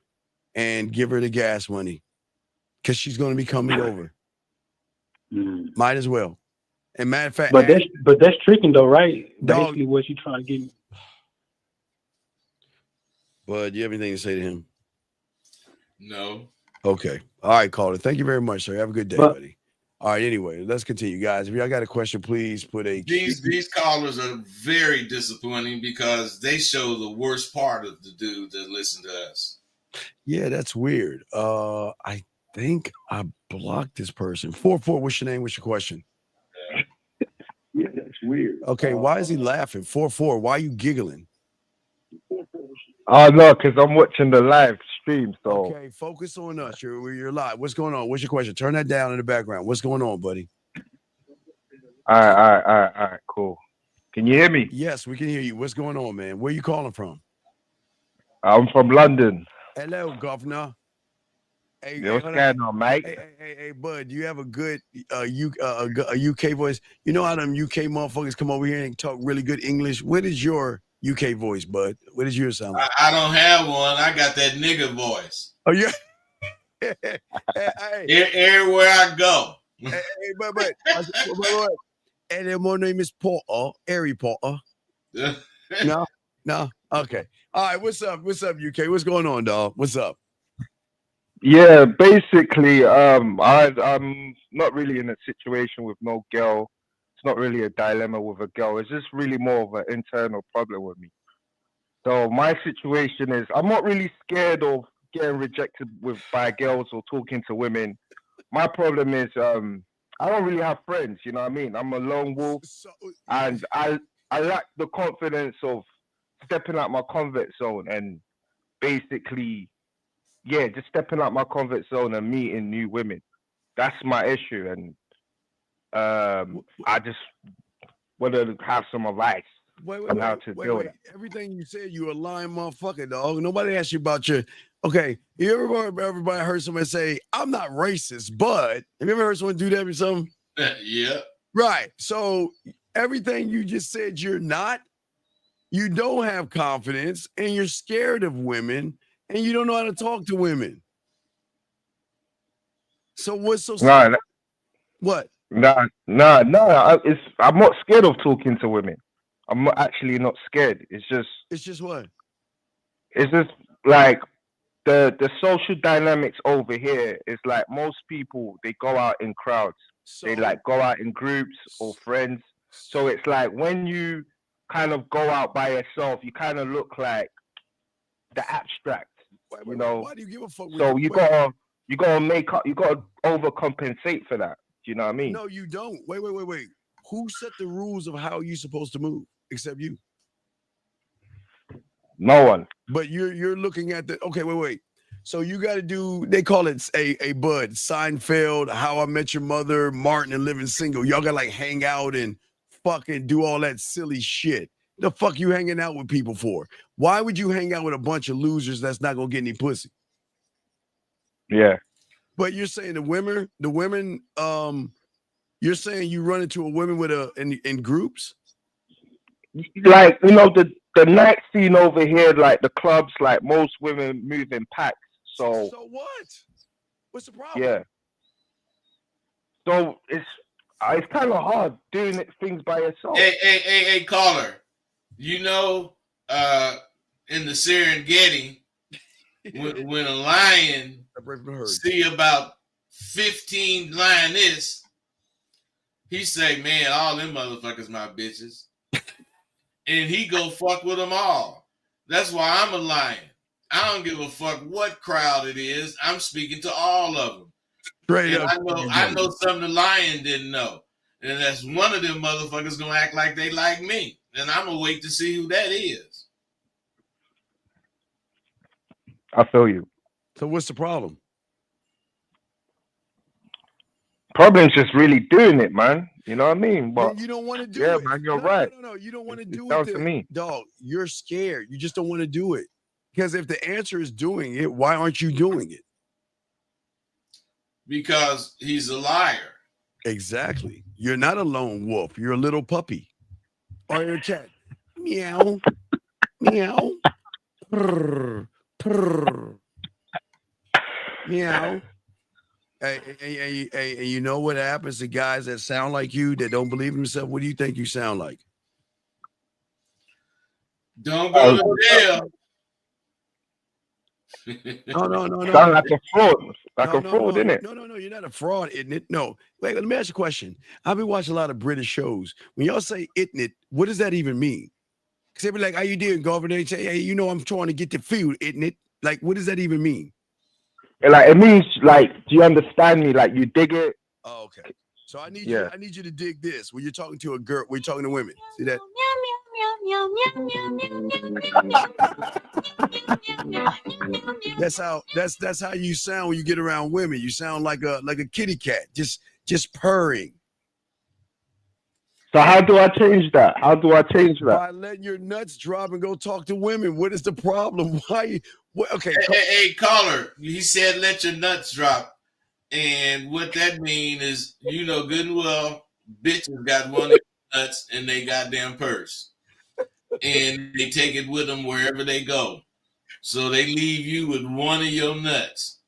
and give her the gas money. Because she's going to be coming over. Might as well. And matter of fact, but that's tricking though, right? Dog, basically, what you trying to get me? Bud, you have anything to say to him? No. Okay. All right, caller. Thank you very much, sir. Have a good day, buddy. All right. Anyway, let's continue, guys. If y'all got a question, please put a. These callers are very disappointing because they show the worst part of the dude that listen to us. Yeah, that's weird. I think I blocked this person. 4-4. What's your name? What's your question? Yeah, that's weird. Okay, why is he laughing? 4-4. Why are you giggling? Oh no, because I'm watching the live stream. So okay, focus on us. You're live. What's going on? What's your question? Turn that down in the background. What's going on, buddy? All right, cool. Can you hear me? Yes, we can hear you. What's going on, man? Where you calling from? I'm from London. Hello, governor. Hey, what's going on, Mike? Hey, bud, do you have a good UK voice? You know how them UK motherfuckers come over here and talk really good English? What is your UK voice, bud? What does yours sound like? I don't have one. I got that nigga voice. Oh, yeah. Everywhere I go. But and my name is Porter, Harry Potter. No. Okay. All right. What's up, UK? What's going on, dog? What's up? Yeah, basically, I'm not really in a situation with no girl. It's not really a dilemma with a girl. It's just really more of an internal problem with me. So my situation is, I'm not really scared of getting rejected by girls or talking to women. My problem is, I don't really have friends. You know what I mean? I'm a lone wolf, and I lack the confidence of stepping out my comfort zone and basically. Yeah, just stepping out my comfort zone and meeting new women. That's my issue, and I just want to have some advice on how to deal with it. Everything you said, you a lying motherfucker, dog. Nobody asked you about your. Okay, everybody heard somebody say, "I'm not racist," but have you ever heard someone do that or something? Yeah. Right. So everything you just said, you're not. You don't have confidence, and you're scared of women. And you don't know how to talk to women. So what's so No, what? No. I'm not scared of talking to women. I'm actually not scared. It's just what? It's just like the social dynamics over here is like most people, they go out in crowds. They like go out in groups or friends. So it's like when you kind of go out by yourself, you kind of look like the abstract. You know, why do you give a fuck? So you gotta make up, you gotta overcompensate for that. Do you know what I mean? No, you don't. Wait. Who set the rules of how you're supposed to move except you? No one. But you're looking at the wait. So you got to do. They call it a bud. Seinfeld, How I Met Your Mother, Martin and Living Single. Y'all got to like hang out and fucking do all that silly shit. The fuck you hanging out with people for? Why would you hang out with a bunch of losers that's not gonna get any pussy? Yeah. But you're saying the women, you're saying you run into a woman with in groups? Like, you know, the night scene over here, like the clubs, like most women move in packs. So what? What's the problem? Yeah. So it's kind of hard doing things by yourself. Hey, caller. You know, in the Serengeti, when a lion see about 15 lioness, he say, "Man, all them motherfuckers my bitches," and he go fuck with them all. That's why I'm a lion. I don't give a fuck what crowd it is. I'm speaking to all of them. Straight up. I know something the lion didn't know, and that's one of them motherfuckers gonna act like they like me. And I'm gonna wait to see who that is. I feel you. So what's the problem? Problem's just really doing it, man. You know what I mean? But you don't want to do it. Yeah, man, you're right. No, you don't want to do down it. to me. Dog, you're scared. You just don't want to do it. Because if the answer is doing it, why aren't you doing it? Because he's a liar. Exactly. You're not a lone wolf. You're a little puppy. Or you're a cat. Meow. Meow. Purr. Purr. Meow. Hey, you know what happens to guys that sound like you, that don't believe in themselves? What do you think you sound like? Don't go to jail No. Sound like a fraud. Like a fraud, isn't it? No. You're not a fraud, isn't it? No. Wait, let me ask you a question. I've been watching a lot of British shows. When y'all say isn't it, what does that even mean? Because they be like, how you doing, governor? They say, hey, you know, I'm trying to get the food, isn't it? Like, what does that even mean? Like, it means, like, do you understand me? Like, you dig it? Oh, okay. So I need Yeah. you to dig this. When you're talking to a girl, we're talking to women. See that? That's how you sound when you get around women. You sound like a kitty cat, just purring. So how do I change that? By letting your nuts drop and go talk to women. What is the problem? Why? Okay. Hey, caller. He said let your nuts drop. And what that means is, you know good and well, bitches got one of your nuts in their goddamn purse. And they take it with them wherever they go. So they leave you with one of your nuts.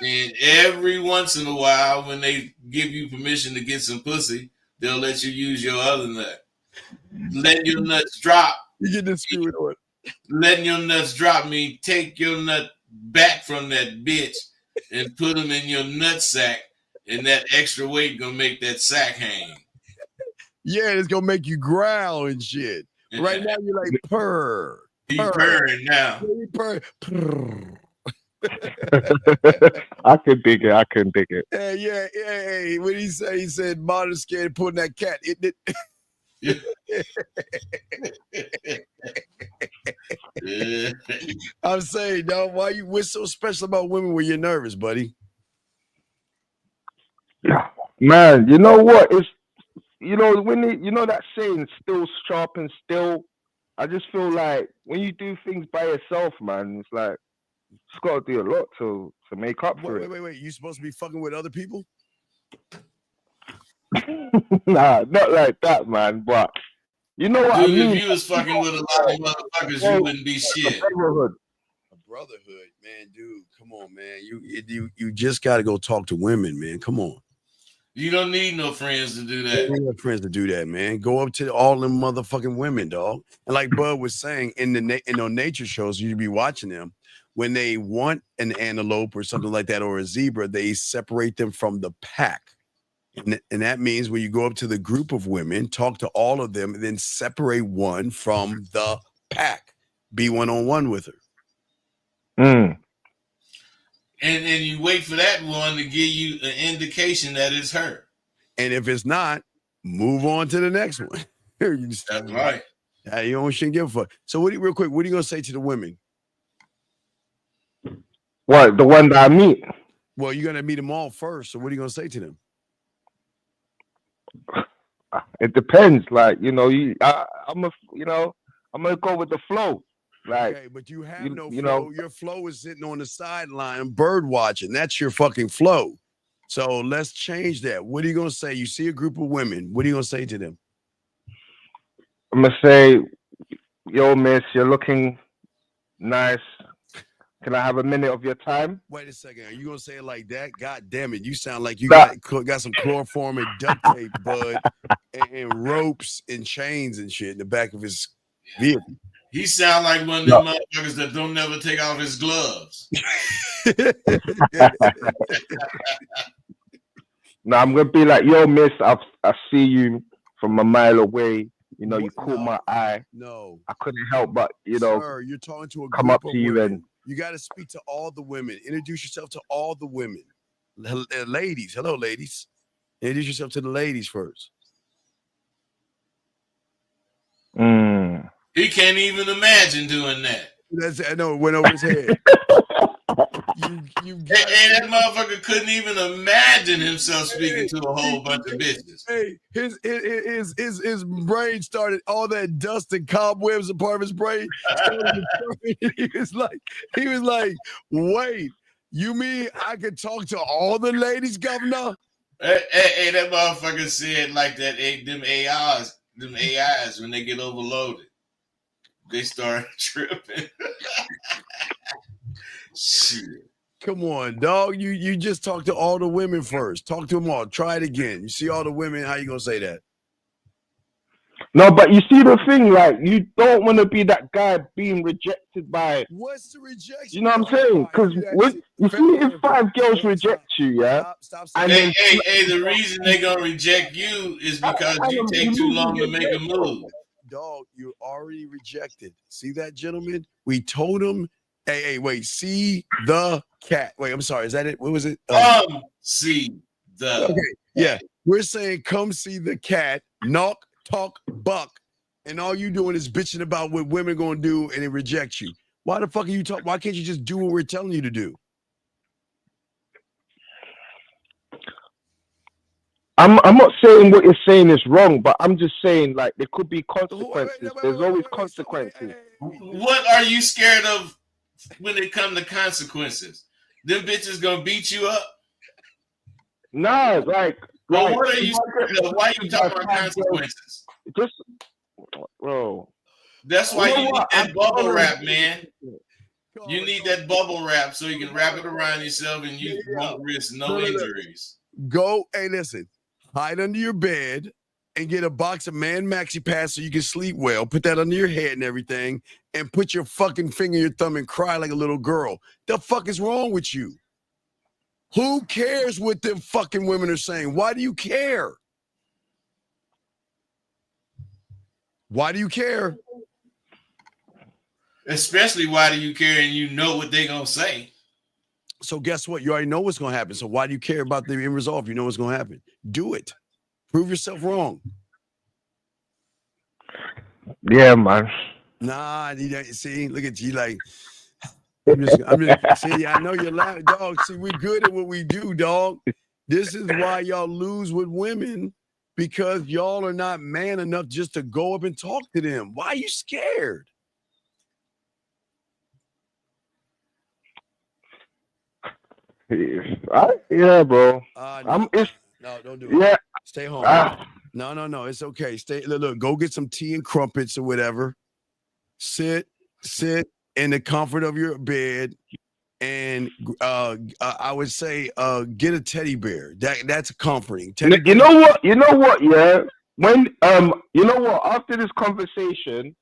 And every once in a while, when they give you permission to get some pussy, they'll let you use your other nut. Letting your nuts drop. You get this screwed on. Letting your nuts drop means take your nut back from that bitch and put them in your nut sack, and that extra weight gonna make that sack hang. Yeah, it's gonna make you growl and shit. Right now you're like purr. You purring now. You purr. I can dig it. Yeah. What he say? He said, "Modern scared putting that cat, isn't it?" I'm saying, dog, what's so special about women when you're nervous, buddy? Man, you know what? It's when that saying, still sharpen still. I just feel like when you do things by yourself, man, it's like it's got to do a lot to make up for it. Wait. You supposed to be fucking with other people? Nah, not like that, man. But you know what I mean? If you was fucking with a lot of motherfuckers, you wouldn't be shit. A brotherhood, man, dude. Come on, man. You just got to go talk to women, man. Come on. You don't need no friends to do that. You don't need friends to do that, man. Go up to all them motherfucking women, dog. And like Bud was saying, in those nature shows, you'd be watching them. When they want an antelope or something like that, or a zebra, they separate them from the pack. And that means when you go up to the group of women, talk to all of them, and then separate one from the pack. Be one-on-one with her. Mm. And you wait for that one to give you an indication that it's her. And if it's not, move on to the next one. That's right. You shouldn't give a fuck. So real quick, what are you going to say to the women? What, the one that I meet? Well, you're going to meet them all first. So what are you going to say to them? It depends. Like, I'm gonna go with the flow. Like, okay, but you have no flow. Your flow is sitting on the sideline, bird watching. That's your fucking flow. So let's change that. What are you gonna say? You see a group of women. What are you gonna say to them? I'm gonna say, yo, miss, you're looking nice. Can I have a minute of your time? Wait a second. Are you gonna say it like that? God damn it! You sound like you got some chloroform and duct tape, bud, and ropes and chains and shit in the back of his vehicle. He sound like one of them motherfuckers that don't never take off his gloves. No, I'm gonna be like, yo, miss, I see you from a mile away. You caught my eye. No, I couldn't help but, Sir, you're talking to a come group up of to you women. and You got to speak to all the women. Introduce yourself to all the women. Ladies, hello, ladies. Introduce yourself to the ladies first. He can't even imagine doing that. I know it went over his head. And that motherfucker couldn't even imagine himself speaking to a whole bunch of bitches. Hey, his brain started, all that dust and cobwebs a part of his brain. He was like, wait, you mean I could talk to all the ladies, governor? Hey, that motherfucker said like that. Them AIs, when they get overloaded, they start tripping. Shit. Come on, dog. You just talk to all the women first. Talk to them all. Try it again. You see all the women. How you gonna say that? No, but you see the thing, like you don't want to be that guy being rejected by. What's the rejection? You know what I'm saying? Because when you see if 5 girls reject you, yeah, stop. and Hey, then the reason they gonna reject you is because you take too long to make a move. Dog, you're already rejected. See that, gentleman? We told him. Hey, wait. See the cat. Wait, I'm sorry. Is that it? What was it? See the. Okay, yeah. We're saying come see the cat. Knock, talk, buck, and all you doing is bitching about what women gonna do, and it rejects you. Why the fuck are you talking? Why can't you just do what we're telling you to do? I'm not saying what you're saying is wrong, but I'm just saying like there could be consequences. There's always consequences. What are you scared of when it comes to consequences? Them bitches gonna beat you up? Nah, like. Well, what are you scared of? Why are you talking about consequences? Just, bro. That's why you need that bubble wrap, man. You need that bubble wrap so you can wrap it around yourself and you won't risk no injuries. Go, hey, listen, hide under your bed and get a box of Man Maxi Pads so you can sleep well. Put that under your head and everything, and put your fucking finger in your thumb and cry like a little girl. The fuck is wrong with you? Who cares what them fucking women are saying? Why do you care? Why do you care? Especially why do you care and you know what they're going to say? So guess what? You already know what's going to happen. So why do you care about the end result? You know what's going to happen. Do it. Prove yourself wrong. Yeah, man. Nah, see, look at you like, I'm just see, I know you're laughing, dog. See, we're good at what we do, dog. This is why y'all lose with women, because y'all are not man enough just to go up and talk to them. Why are you scared? Yeah, bro. No, don't do it. Yeah. Stay home. No. It's okay. Stay. Look, go get some tea and crumpets or whatever. Sit in the comfort of your bed, and I would say get a teddy bear. That's comforting. You know what? Yeah. When you know what? After this conversation,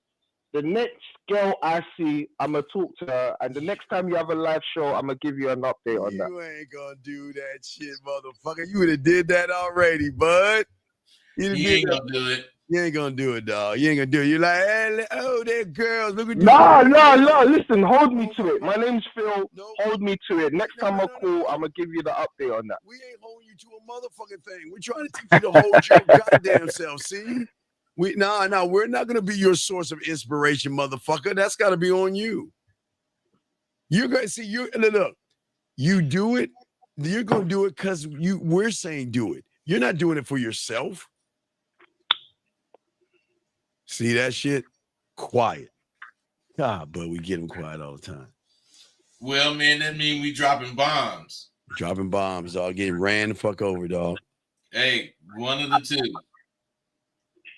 the next girl I see, I'm gonna talk to her, and the next time you have a live show, I'm gonna give you an update on that. You ain't gonna do that shit, motherfucker. You would have did that already, bud. You ain't gonna do it. You ain't gonna do it, dog. You ain't gonna do it. You're like, hey, oh, they're girls. Look at you. No. Listen, hold me to it. My name's Phil. Hold me to it. Next time I call, I'm gonna give you the update on that. We ain't holding you to a motherfucking thing. We're trying to teach you to hold your goddamn self. See? We're not gonna be your source of inspiration, motherfucker. That's gotta be on you. You're gonna see look, you do it, you're gonna do it because we're saying do it. You're not doing it for yourself. See that shit? Quiet. But we get them quiet all the time. Well, man, that mean we dropping bombs. Dropping bombs, dog. Getting ran the fuck over, dog. Hey, one of the two.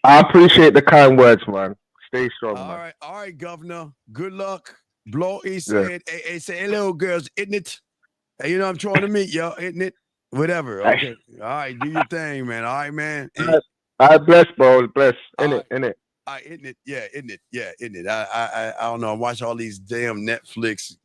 I appreciate the kind words, man. Stay strong, man. All right, Governor. Good luck. Blow East said, hey, say hello, girls, isn't it? Hey, you know I'm trying to meet y'all, isn't it? Whatever. Okay. All right, do your thing, man. All right, man. Hey. I bless, bro. Bless. In it. Isn't it? Yeah, isn't it? Yeah, isn't it? I don't know. I watch all these damn Netflix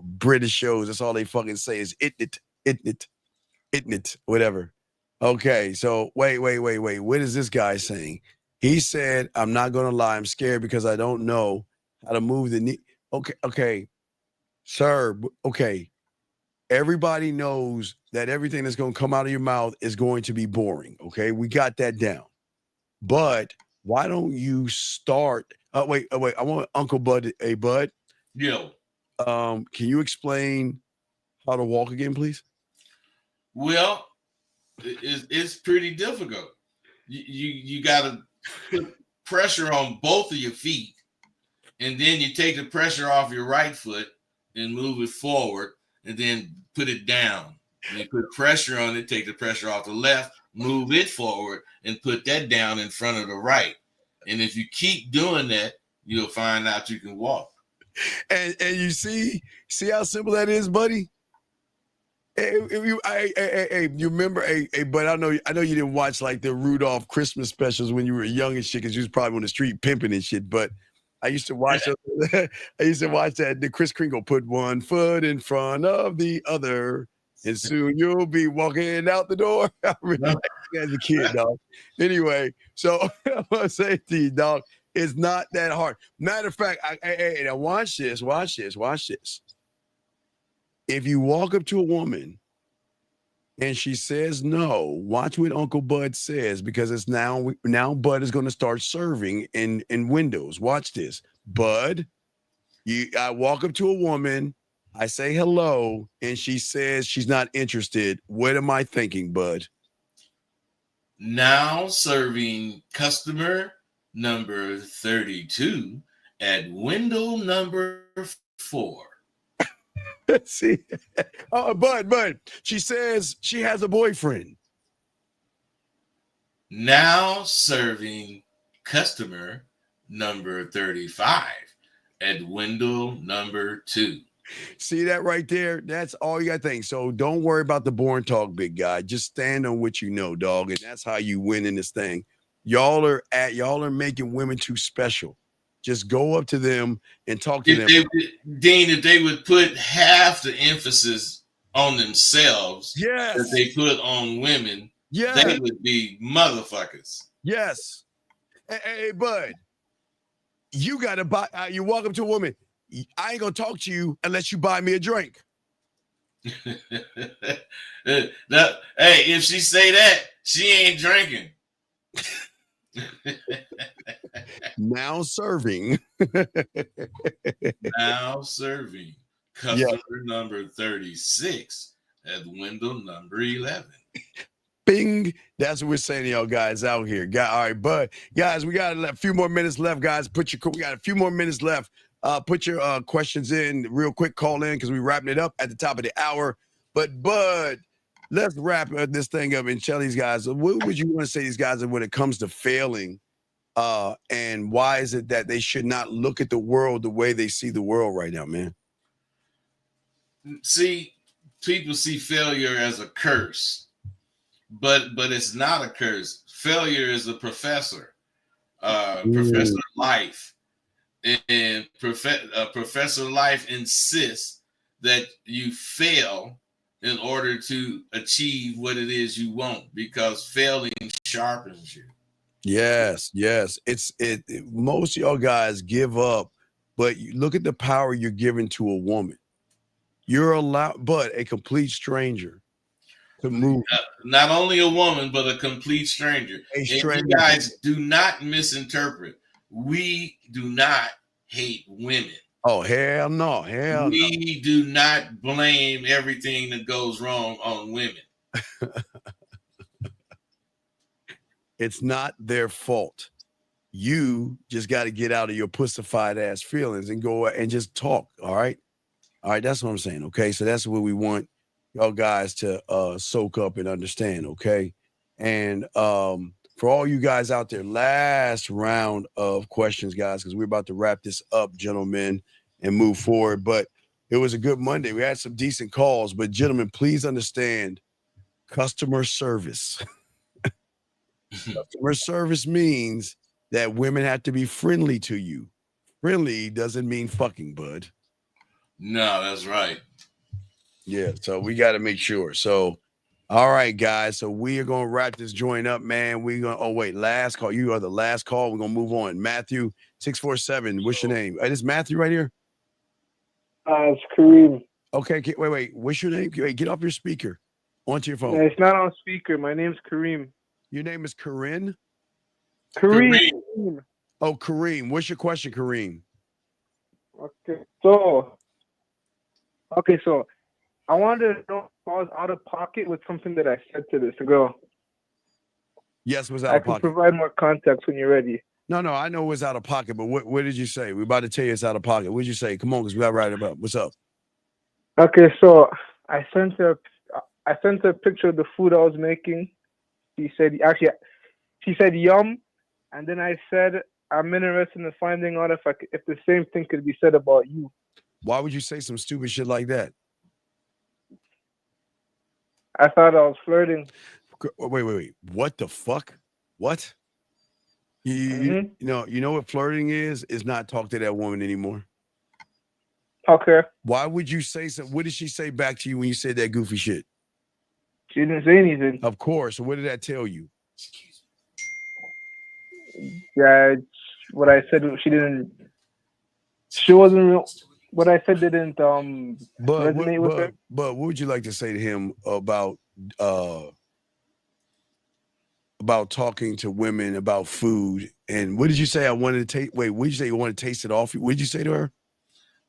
British shows. That's all they fucking say is isn't it? Whatever. Okay, so wait. What is this guy saying? He said, I'm not gonna lie, I'm scared because I don't know how to move the knee. Okay, sir. Okay. Everybody knows that everything that's gonna come out of your mouth is going to be boring. Okay, we got that down. But why don't you start? Wait. I want Uncle Bud. Hey, Bud. Yo. Can you explain how to walk again, please? Well, it's pretty difficult. You got to put pressure on both of your feet, and then you take the pressure off your right foot and move it forward, and then put it down. And you put pressure on it, take the pressure off the left, move it forward, and put that down in front of the right. And if you keep doing that, you'll find out you can walk. And you see how simple that is, buddy? You remember? But I know you didn't watch like the Rudolph Christmas specials when you were young and shit, because you was probably on the street pimping and shit. But I used to watch I used to watch that. The Chris Kringle put one foot in front of the other, and soon you'll be walking out the door. I really liked it as a kid, dog. Anyway, so I'm gonna say to you, dog, it's not that hard. Matter of fact, now watch this. If you walk up to a woman and she says no, watch what Uncle Bud says, because it's now Bud is going to start serving in windows. Watch this. Bud, I walk up to a woman, I say hello, and she says she's not interested. What am I thinking, Bud? Now serving customer number 32 at window number 4. See, Bud, she says she has a boyfriend. Now serving customer number 35 at window number 2. See that right there? That's all you got to think. So don't worry about the boring talk, big guy. Just stand on what you know, dog, and that's how you win in this thing. Y'all are making women too special. Just go up to them and talk to them. Dean, if they would put half the emphasis on themselves that they put on women, they would be motherfuckers. Yes. Hey, Bud, you got to buy. You walk up to a woman. I ain't gonna talk to you unless you buy me a drink. Hey, if she say that, she ain't drinking. Now serving. Now serving customer number 36 at window number 11. Bing. That's what we're saying to y'all guys out here. All right, Bud. Guys, we got a few more minutes left, guys. We got a few more minutes left. Put your questions in real quick. Call in, because we're wrapping it up at the top of the hour. But Bud, let's wrap this thing up and tell these guys, what would you want to say to these guys when it comes to failing? And why is it that they should not look at the world the way they see the world right now, man? See, people see failure as a curse, but it's not a curse. Failure is a professor, Professor Life. And Professor Life insists that you fail in order to achieve what it is you want, because failing sharpens you. Yes. Most of y'all guys give up, but you look at the power you're giving to a woman. You're allowed, but a complete stranger to move. Not only a woman, but a complete stranger. And you guys do not misinterpret. We do not hate women. Oh, hell no. We do not blame everything that goes wrong on women. It's not their fault. You just got to get out of your pussified ass feelings and go and just talk. All right. That's what I'm saying. Okay. So that's what we want y'all guys to soak up and understand. Okay. And for all you guys out there, last round of questions, guys, because we're about to wrap this up, gentlemen, and move forward. But it was a good Monday. We had some decent calls, but gentlemen, please understand customer service. Customer service means that women have to be friendly to you. Friendly doesn't mean fucking, Bud. No, that's right. Yeah, so we got to make sure. So, all right, guys. So we are going to wrap this joint up, man. Last call. You are the last call. We're going to move on. Matthew 647. What's your name? Is Matthew right here? It's Kareem. Okay, wait. What's your name? Wait, get off your speaker. Onto your phone. No, it's not on speaker. My name's Kareem. Your name is Corinne? Kareem. Oh, Kareem. What's your question, Kareem? Okay, so I wanted to know if I was out of pocket with something that I said to this girl. Yes, was out of pocket. I can provide more context when you're ready. No, I know it was out of pocket, but what did you say? We're about to tell you it's out of pocket. What did you say? Come on, because we got to write it up. What's up? Okay, so I sent her a picture of the food I was making. She said yum, and then I said I'm interested in finding out if the same thing could be said about you. Why would you say some stupid shit like that? I thought I was flirting. Wait. What the fuck? What? You know what flirting is? Is not talk to that woman anymore. Okay. Why would you say something? What did she say back to you when you said that goofy shit? She didn't say anything. Of course. What did that tell you? Yeah, what I said. She didn't. She wasn't real. What I said didn't resonate with her. But what would you like to say to him about talking to women about food? And what did you say? I wanted to taste. Wait, what did you say? You want to taste it off? What did you say to her?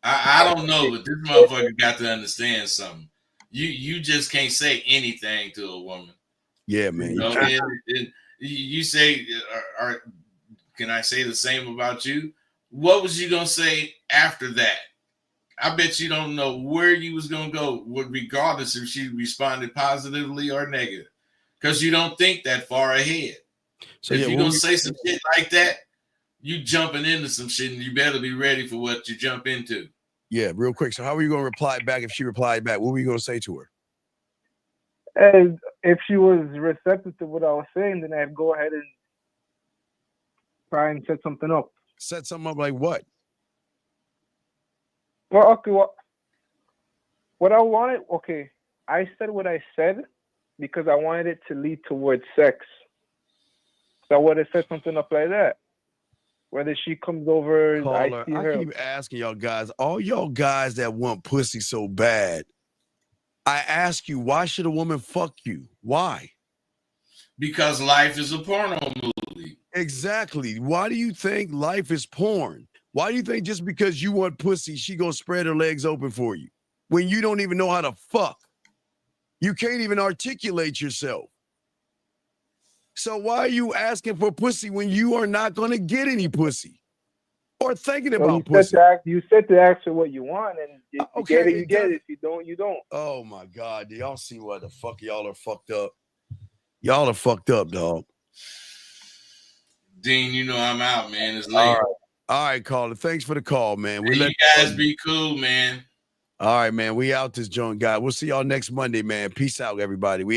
I don't know, but this motherfucker got to understand something. You just can't say anything to a woman. Yeah, man. You know, and you say, can I say the same about you? What was you gonna say after that? I bet you don't know where you was gonna go, regardless if she responded positively or negative, because you don't think that far ahead. So if you're gonna say some shit like that, you jumping into some shit, and you better be ready for what you jump into. Yeah, real quick. So how were you gonna reply back if she replied back? What were you gonna say to her? And if she was receptive to what I was saying, then I'd go ahead and try and set something up. Set something up like what? Well, okay, what I wanted, okay, I said what I said because I wanted it to lead towards sex. So I would have set something up like that. Whether she comes over, Caller, I see her. I keep asking y'all guys, all y'all guys that want pussy so bad, I ask you, why should a woman fuck you? Why? Because life is a porno movie. Exactly. Why do you think life is porn? Why do you think just because you want pussy, she gonna spread her legs open for you when you don't even know how to fuck? You can't even articulate yourself. So why are you asking for pussy when you are not gonna get any pussy or thinking about pussy? You said to ask her what you want, and if you get it, you get it. If you don't, you don't. Oh my God, do y'all see what the fuck y'all are fucked up? Y'all are fucked up, dog. Dean, you know I'm out, man. It's late. All right, caller. Thanks for the call, man. Hey, you guys be cool, man. All right, man. We out this joint, guy. We'll see y'all next Monday, man. Peace out, everybody. We